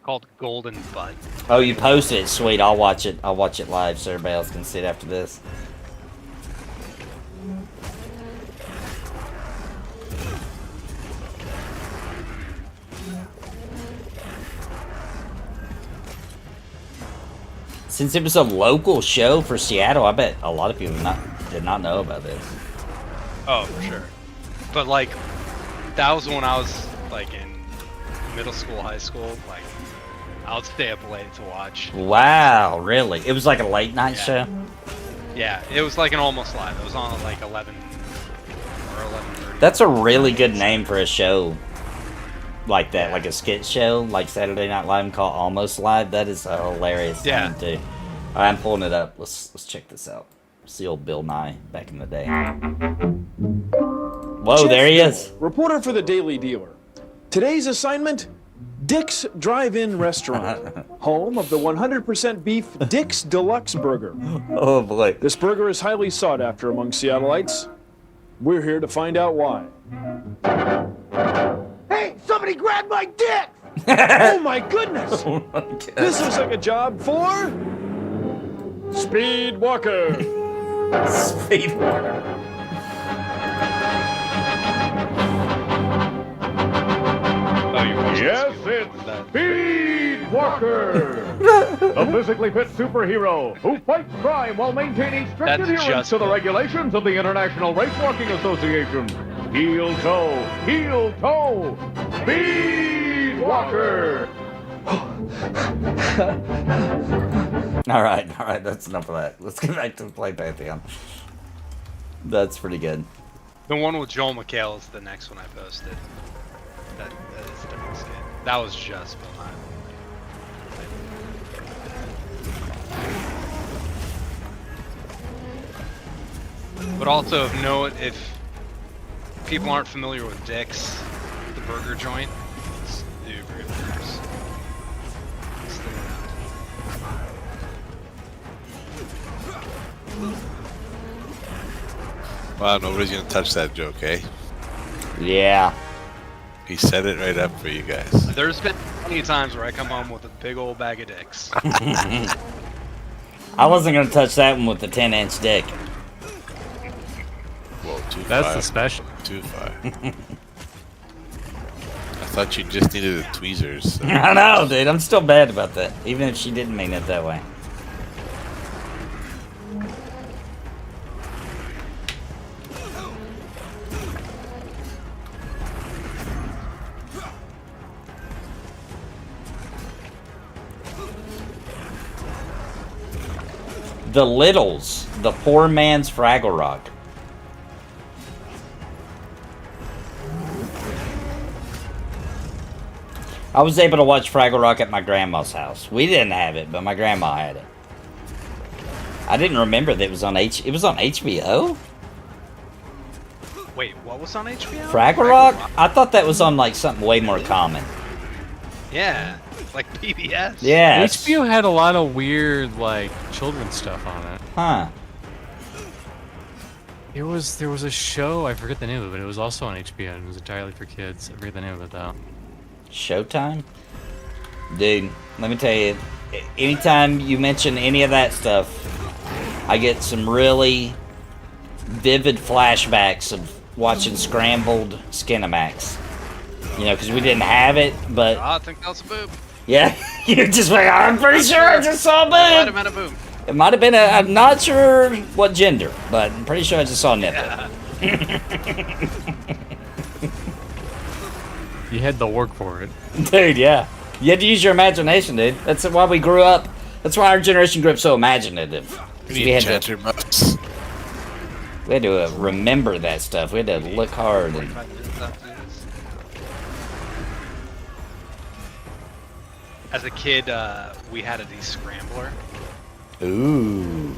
[SPEAKER 7] Called Golden Butt.
[SPEAKER 3] Oh, you posted it. Sweet. I'll watch it. I'll watch it live so everybody else can see it after this. Since it was a local show for Seattle, I bet a lot of people did not know about this.
[SPEAKER 7] Oh, for sure. But like, that was when I was like in middle school, high school. Like, I would stay up late to watch.
[SPEAKER 3] Wow, really? It was like a late night show?
[SPEAKER 7] Yeah, it was like an almost live. It was on at like 11 or 11:30.
[SPEAKER 3] That's a really good name for a show like that, like a skit show, like Saturday Night Live called Almost Live. That is a hilarious name too. Alright, I'm pulling it up. Let's check this out. See old Bill Nye back in the day. Whoa, there he is.
[SPEAKER 9] Reporter for the Daily Dealer. Today's assignment, Dick's Drive-In Restaurant, home of the 100% beef Dick's Deluxe Burger.
[SPEAKER 3] Oh boy.
[SPEAKER 9] This burger is highly sought after among Seattleites. We're here to find out why. Hey, somebody grab my dick! Oh my goodness!
[SPEAKER 3] Oh my God.
[SPEAKER 9] This looks like a job for Speed Walker.
[SPEAKER 3] Speed Walker.
[SPEAKER 10] Yes, it's Speed Walker, a physically fit superhero who fights crime while maintaining strict
[SPEAKER 7] That's
[SPEAKER 10] adherence
[SPEAKER 7] just
[SPEAKER 10] to the
[SPEAKER 7] good.
[SPEAKER 10] regulations of the International Race Walking Association. Heel toe, Speed Walker.
[SPEAKER 3] All right, that's enough of that. Let's get back to play Pantheon. That's pretty good.
[SPEAKER 7] The one with Joel McHale is the next one I posted. That is a different skin. That was just Bill Nye. But also, if people aren't familiar with Dick's, the burger joint, it's super good burgers. It's still around.
[SPEAKER 4] Wow, nobody's gonna touch that joke, eh?
[SPEAKER 3] Yeah.
[SPEAKER 4] He set it right up for you guys.
[SPEAKER 7] There's been plenty of times where I come home with a big old bag of dicks.
[SPEAKER 3] I wasn't gonna touch that one with the 10-inch dick.
[SPEAKER 4] Whoa, too
[SPEAKER 5] That's
[SPEAKER 4] far.
[SPEAKER 5] the special.
[SPEAKER 4] Too far. I thought you just needed the tweezers. So.
[SPEAKER 3] I know, dude. I'm still bad about that, even if she didn't mean it that way. The Littles, the poor man's Fraggle Rock. I was able to watch Fraggle Rock at my grandma's house. We didn't have it, but my grandma had it. I didn't remember that it was on it was on HBO?
[SPEAKER 7] Wait, what was on HBO?
[SPEAKER 3] Fraggle Rock? I thought that was on like something way more common.
[SPEAKER 7] Yeah, like PBS.
[SPEAKER 3] Yeah.
[SPEAKER 5] HBO had a lot of weird, like, children's stuff on it.
[SPEAKER 3] Huh.
[SPEAKER 5] There was a show, I forget the name of it, but it was also on HBO, and it was entirely for kids. I forget the name of it, though.
[SPEAKER 3] Showtime? Dude, let me tell you, anytime you mention any of that stuff, I get some really vivid flashbacks of watching Scrambled Skinamax. You know, because we didn't have it, but...
[SPEAKER 7] I think that was a boob.
[SPEAKER 3] Yeah, you're just like, I'm pretty sure I just saw a
[SPEAKER 7] Might have
[SPEAKER 3] boob!
[SPEAKER 7] been a boob.
[SPEAKER 3] It might have been I'm not sure what gender, but I'm pretty sure I just saw a nipple.
[SPEAKER 7] Yeah.
[SPEAKER 5] You had to work for it.
[SPEAKER 3] Dude, yeah. You had to use your imagination, dude. That's why we grew up. That's why our generation grew up so imaginative.
[SPEAKER 4] We need chatter muffs.
[SPEAKER 3] We had to remember that stuff. We had to look hard. And,
[SPEAKER 7] As a kid, we had a descrambler.
[SPEAKER 3] ooh,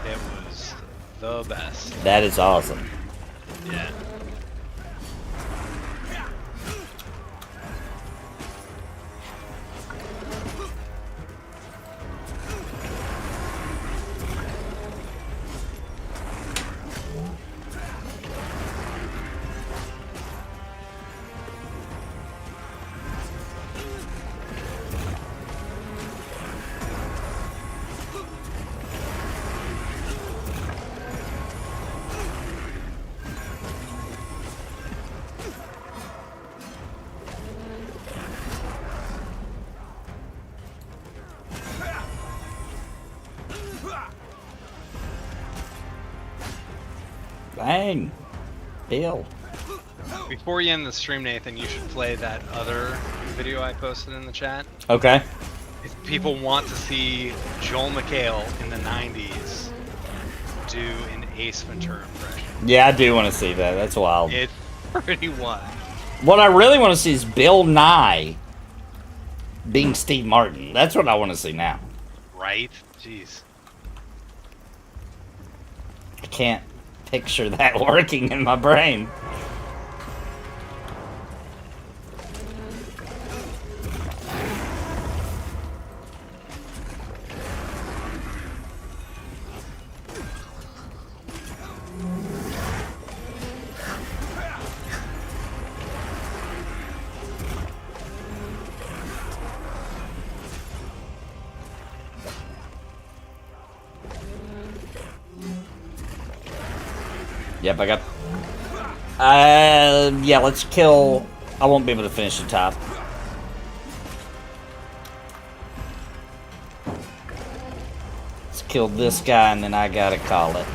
[SPEAKER 7] It was the best.
[SPEAKER 3] that is awesome.
[SPEAKER 7] Yeah.
[SPEAKER 3] Bang. Bill.
[SPEAKER 7] Before you end the stream, Nathan, you should play that other video I posted in the chat.
[SPEAKER 3] Okay.
[SPEAKER 7] If people want to see Joel McHale in the 90s do an Ace Ventura impression,
[SPEAKER 3] Yeah, I do want to see that. That's wild.
[SPEAKER 7] it's pretty wild.
[SPEAKER 3] What I really want to see is Bill Nye being Steve Martin. That's what I want to see now.
[SPEAKER 7] Right? Jeez.
[SPEAKER 3] can't picture that working in my brain. Yep, I got... yeah, let's kill... I won't be able to finish the top. Let's kill this guy, and then I gotta call it.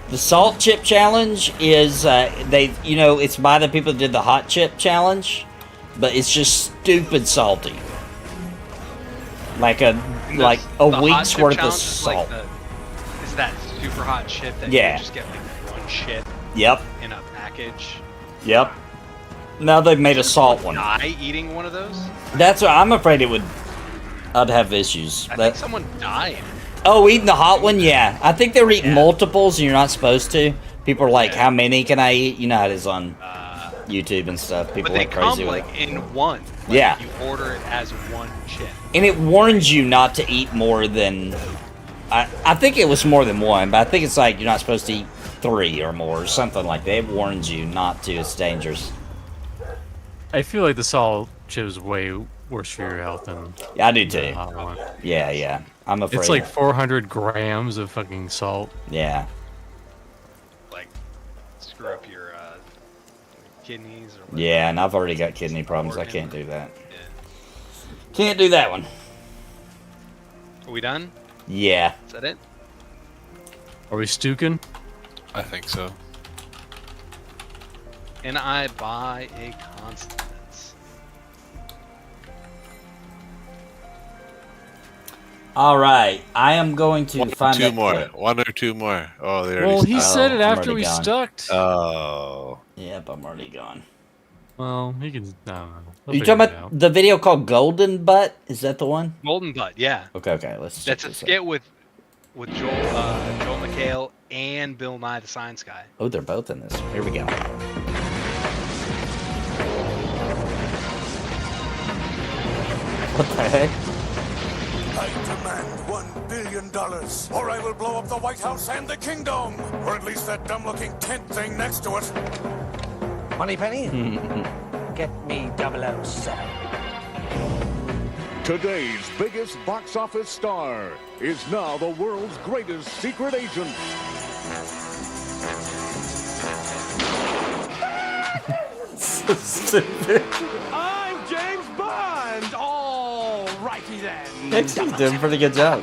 [SPEAKER 3] The salt chip challenge is it's by the people that did the hot chip challenge, but it's just stupid salty. Like a week's worth of salt.
[SPEAKER 7] Is that super hot chip that you just get like one chip?
[SPEAKER 3] Yep.
[SPEAKER 7] In a package.
[SPEAKER 3] Yep. Now they've made a salt one.
[SPEAKER 7] Die eating one of those?
[SPEAKER 3] That's what I'm afraid it would. I'd have issues.
[SPEAKER 7] I think someone died.
[SPEAKER 3] Oh, eating the hot one? Yeah. I think they were eating multiples and you're not supposed to. People are like, how many can I eat? You know how it is on YouTube and stuff. People
[SPEAKER 7] but they
[SPEAKER 3] are crazy
[SPEAKER 7] come
[SPEAKER 3] with
[SPEAKER 7] like
[SPEAKER 3] it.
[SPEAKER 7] in one. Like,
[SPEAKER 3] Yeah.
[SPEAKER 7] You order it as one chip.
[SPEAKER 3] And it warns you not to eat more than... I think it was more than one, but I think it's like you're not supposed to eat 3 or more or something like that. It warns you not to. It's dangerous.
[SPEAKER 5] I feel like the salt chip is way worse for your health than...
[SPEAKER 3] Yeah, I do too.
[SPEAKER 5] the hot one.
[SPEAKER 3] Yeah. I'm afraid.
[SPEAKER 5] It's like 400 grams of fucking salt.
[SPEAKER 3] Yeah.
[SPEAKER 7] Like, screw up your kidneys or whatever.
[SPEAKER 3] Yeah, and I've already got kidney problems. I can't do that. Can't do that one.
[SPEAKER 7] Are we done?
[SPEAKER 3] Yeah.
[SPEAKER 7] Is that it?
[SPEAKER 5] Are we stooking?
[SPEAKER 4] I think so.
[SPEAKER 7] And I buy a constant.
[SPEAKER 3] All right, I am going to find
[SPEAKER 4] two
[SPEAKER 3] that
[SPEAKER 4] more.
[SPEAKER 3] clip.
[SPEAKER 4] 1 or 2 more. Oh, they already.
[SPEAKER 5] Well, he said it
[SPEAKER 3] I'm
[SPEAKER 5] after
[SPEAKER 3] already
[SPEAKER 5] we
[SPEAKER 3] gone.
[SPEAKER 5] stucked.
[SPEAKER 4] Oh.
[SPEAKER 3] Yep, I'm already gone.
[SPEAKER 5] Well, he can. I don't know.
[SPEAKER 3] Are you talking about the video called Golden Butt? Is that the one?
[SPEAKER 7] Golden Butt, yeah.
[SPEAKER 3] Okay, let's check
[SPEAKER 7] That's a
[SPEAKER 3] this
[SPEAKER 7] skit
[SPEAKER 3] out.
[SPEAKER 7] with Joel McHale and Bill Nye the Science Guy.
[SPEAKER 3] Oh, they're both in this. Here we go. What the heck?
[SPEAKER 2] I demand $1 billion, or I will blow up the White House and the kingdom, or at least that dumb-looking tent thing next to it.
[SPEAKER 11] Moneypenny? Get me 007.
[SPEAKER 10] Today's biggest box office star is now the world's greatest secret agent.
[SPEAKER 3] So stupid.
[SPEAKER 11] I'm James Bond! All righty then.
[SPEAKER 3] He's doing a pretty good job.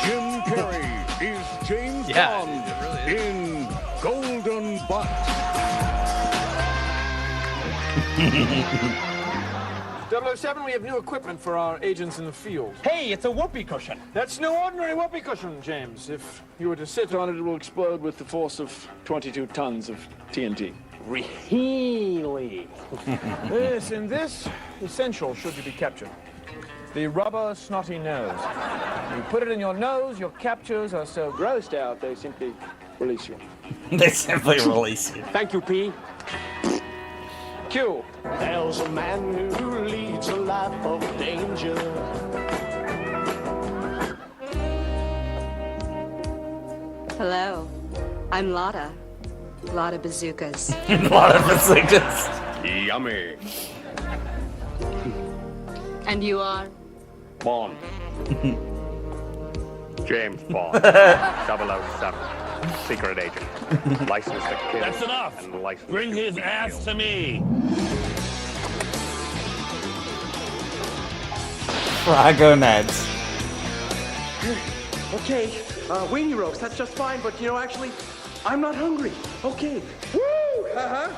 [SPEAKER 10] Jim Carrey is James Bond in Golden Butt.
[SPEAKER 9] 007, we have new equipment for our agents in the field.
[SPEAKER 11] Hey, it's a whoopee cushion.
[SPEAKER 9] That's no ordinary whoopee cushion, James. If you were to sit on it, it will explode with the force of 22 tons of TNT.
[SPEAKER 11] Really?
[SPEAKER 9] This and this, essential should you be captured. The rubber snotty nose. You put it in your nose, your captures are so grossed out, they simply release you.
[SPEAKER 3] They simply release you.
[SPEAKER 11] Thank you, P.
[SPEAKER 9] Q.
[SPEAKER 11] There's a man who leads a life of danger.
[SPEAKER 12] Hello, I'm Lotta. Lotta Bazookas.
[SPEAKER 3] Lotta Bazookas.
[SPEAKER 10] Yummy.
[SPEAKER 12] And you are?
[SPEAKER 10] Bond. James Bond. 007. Secret agent. License to kill.
[SPEAKER 13] That's enough.
[SPEAKER 10] And license
[SPEAKER 13] Bring
[SPEAKER 10] to
[SPEAKER 13] his ass to me.
[SPEAKER 3] Fry gonads.
[SPEAKER 11] Okay, weenie roast, that's just fine, but you know, actually, I'm not hungry. Okay. Woo! Uh-huh.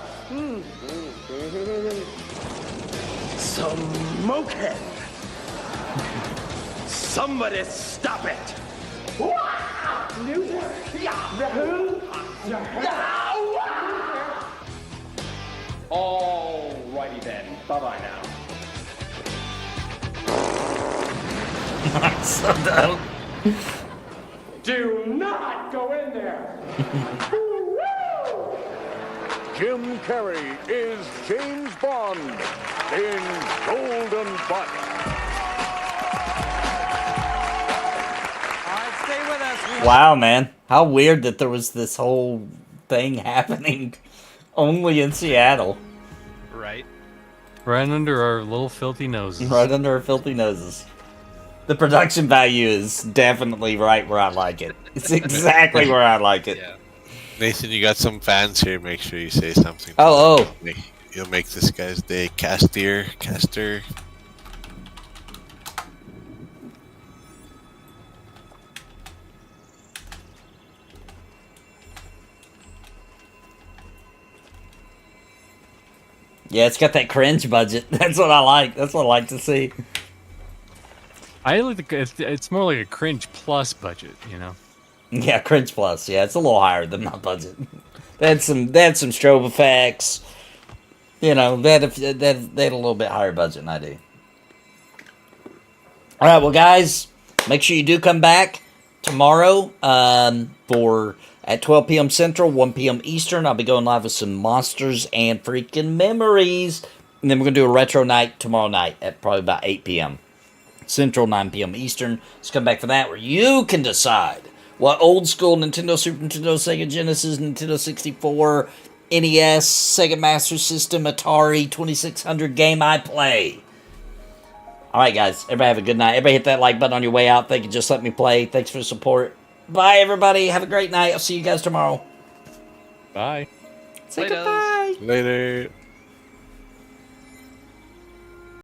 [SPEAKER 11] Smokehead. Somebody stop it. New Alrighty then. Bye-bye now.
[SPEAKER 3] So dumb.
[SPEAKER 11] Do not go in there.
[SPEAKER 10] Jim Carrey is James Bond in Golden Butt.
[SPEAKER 7] Stay with us.
[SPEAKER 3] Wow, man. How weird that there was this whole thing happening only in Seattle.
[SPEAKER 7] Right.
[SPEAKER 5] Right under our little filthy noses.
[SPEAKER 3] Right under our filthy noses. The production value is definitely right where I like it. It's exactly where I like it.
[SPEAKER 7] Yeah.
[SPEAKER 4] Nathan, you got some fans here. Make sure you say something.
[SPEAKER 3] Oh.
[SPEAKER 4] You'll make this guy's day. Caster.
[SPEAKER 3] Yeah, it's got that cringe budget. That's what I like. That's what I like to see.
[SPEAKER 5] I like it's more like a cringe plus budget, you know.
[SPEAKER 3] Yeah, cringe plus. Yeah, it's a little higher than my budget. They had some strobe effects. You know, they had a little bit higher budget than I do. All right, well, guys, make sure you do come back tomorrow for at 12 p.m. Central, 1 p.m. Eastern. I'll be going live with some monsters and freaking memories, and then we're gonna do a retro night tomorrow night at probably about 8 p.m. Central, 9 p.m. Eastern. Let's come back for that, where you can decide what old school Nintendo, Super Nintendo, Sega Genesis, Nintendo 64, NES, Sega Master System, Atari 2600 game I play. All right, guys. Everybody have a good night. Everybody hit that like button on your way out. Thank you. Just let me play. Thanks for the support. Bye, everybody. Have a great night. I'll see you guys tomorrow.
[SPEAKER 5] Bye.
[SPEAKER 3] Say
[SPEAKER 7] Later.
[SPEAKER 3] goodbye.
[SPEAKER 4] Later.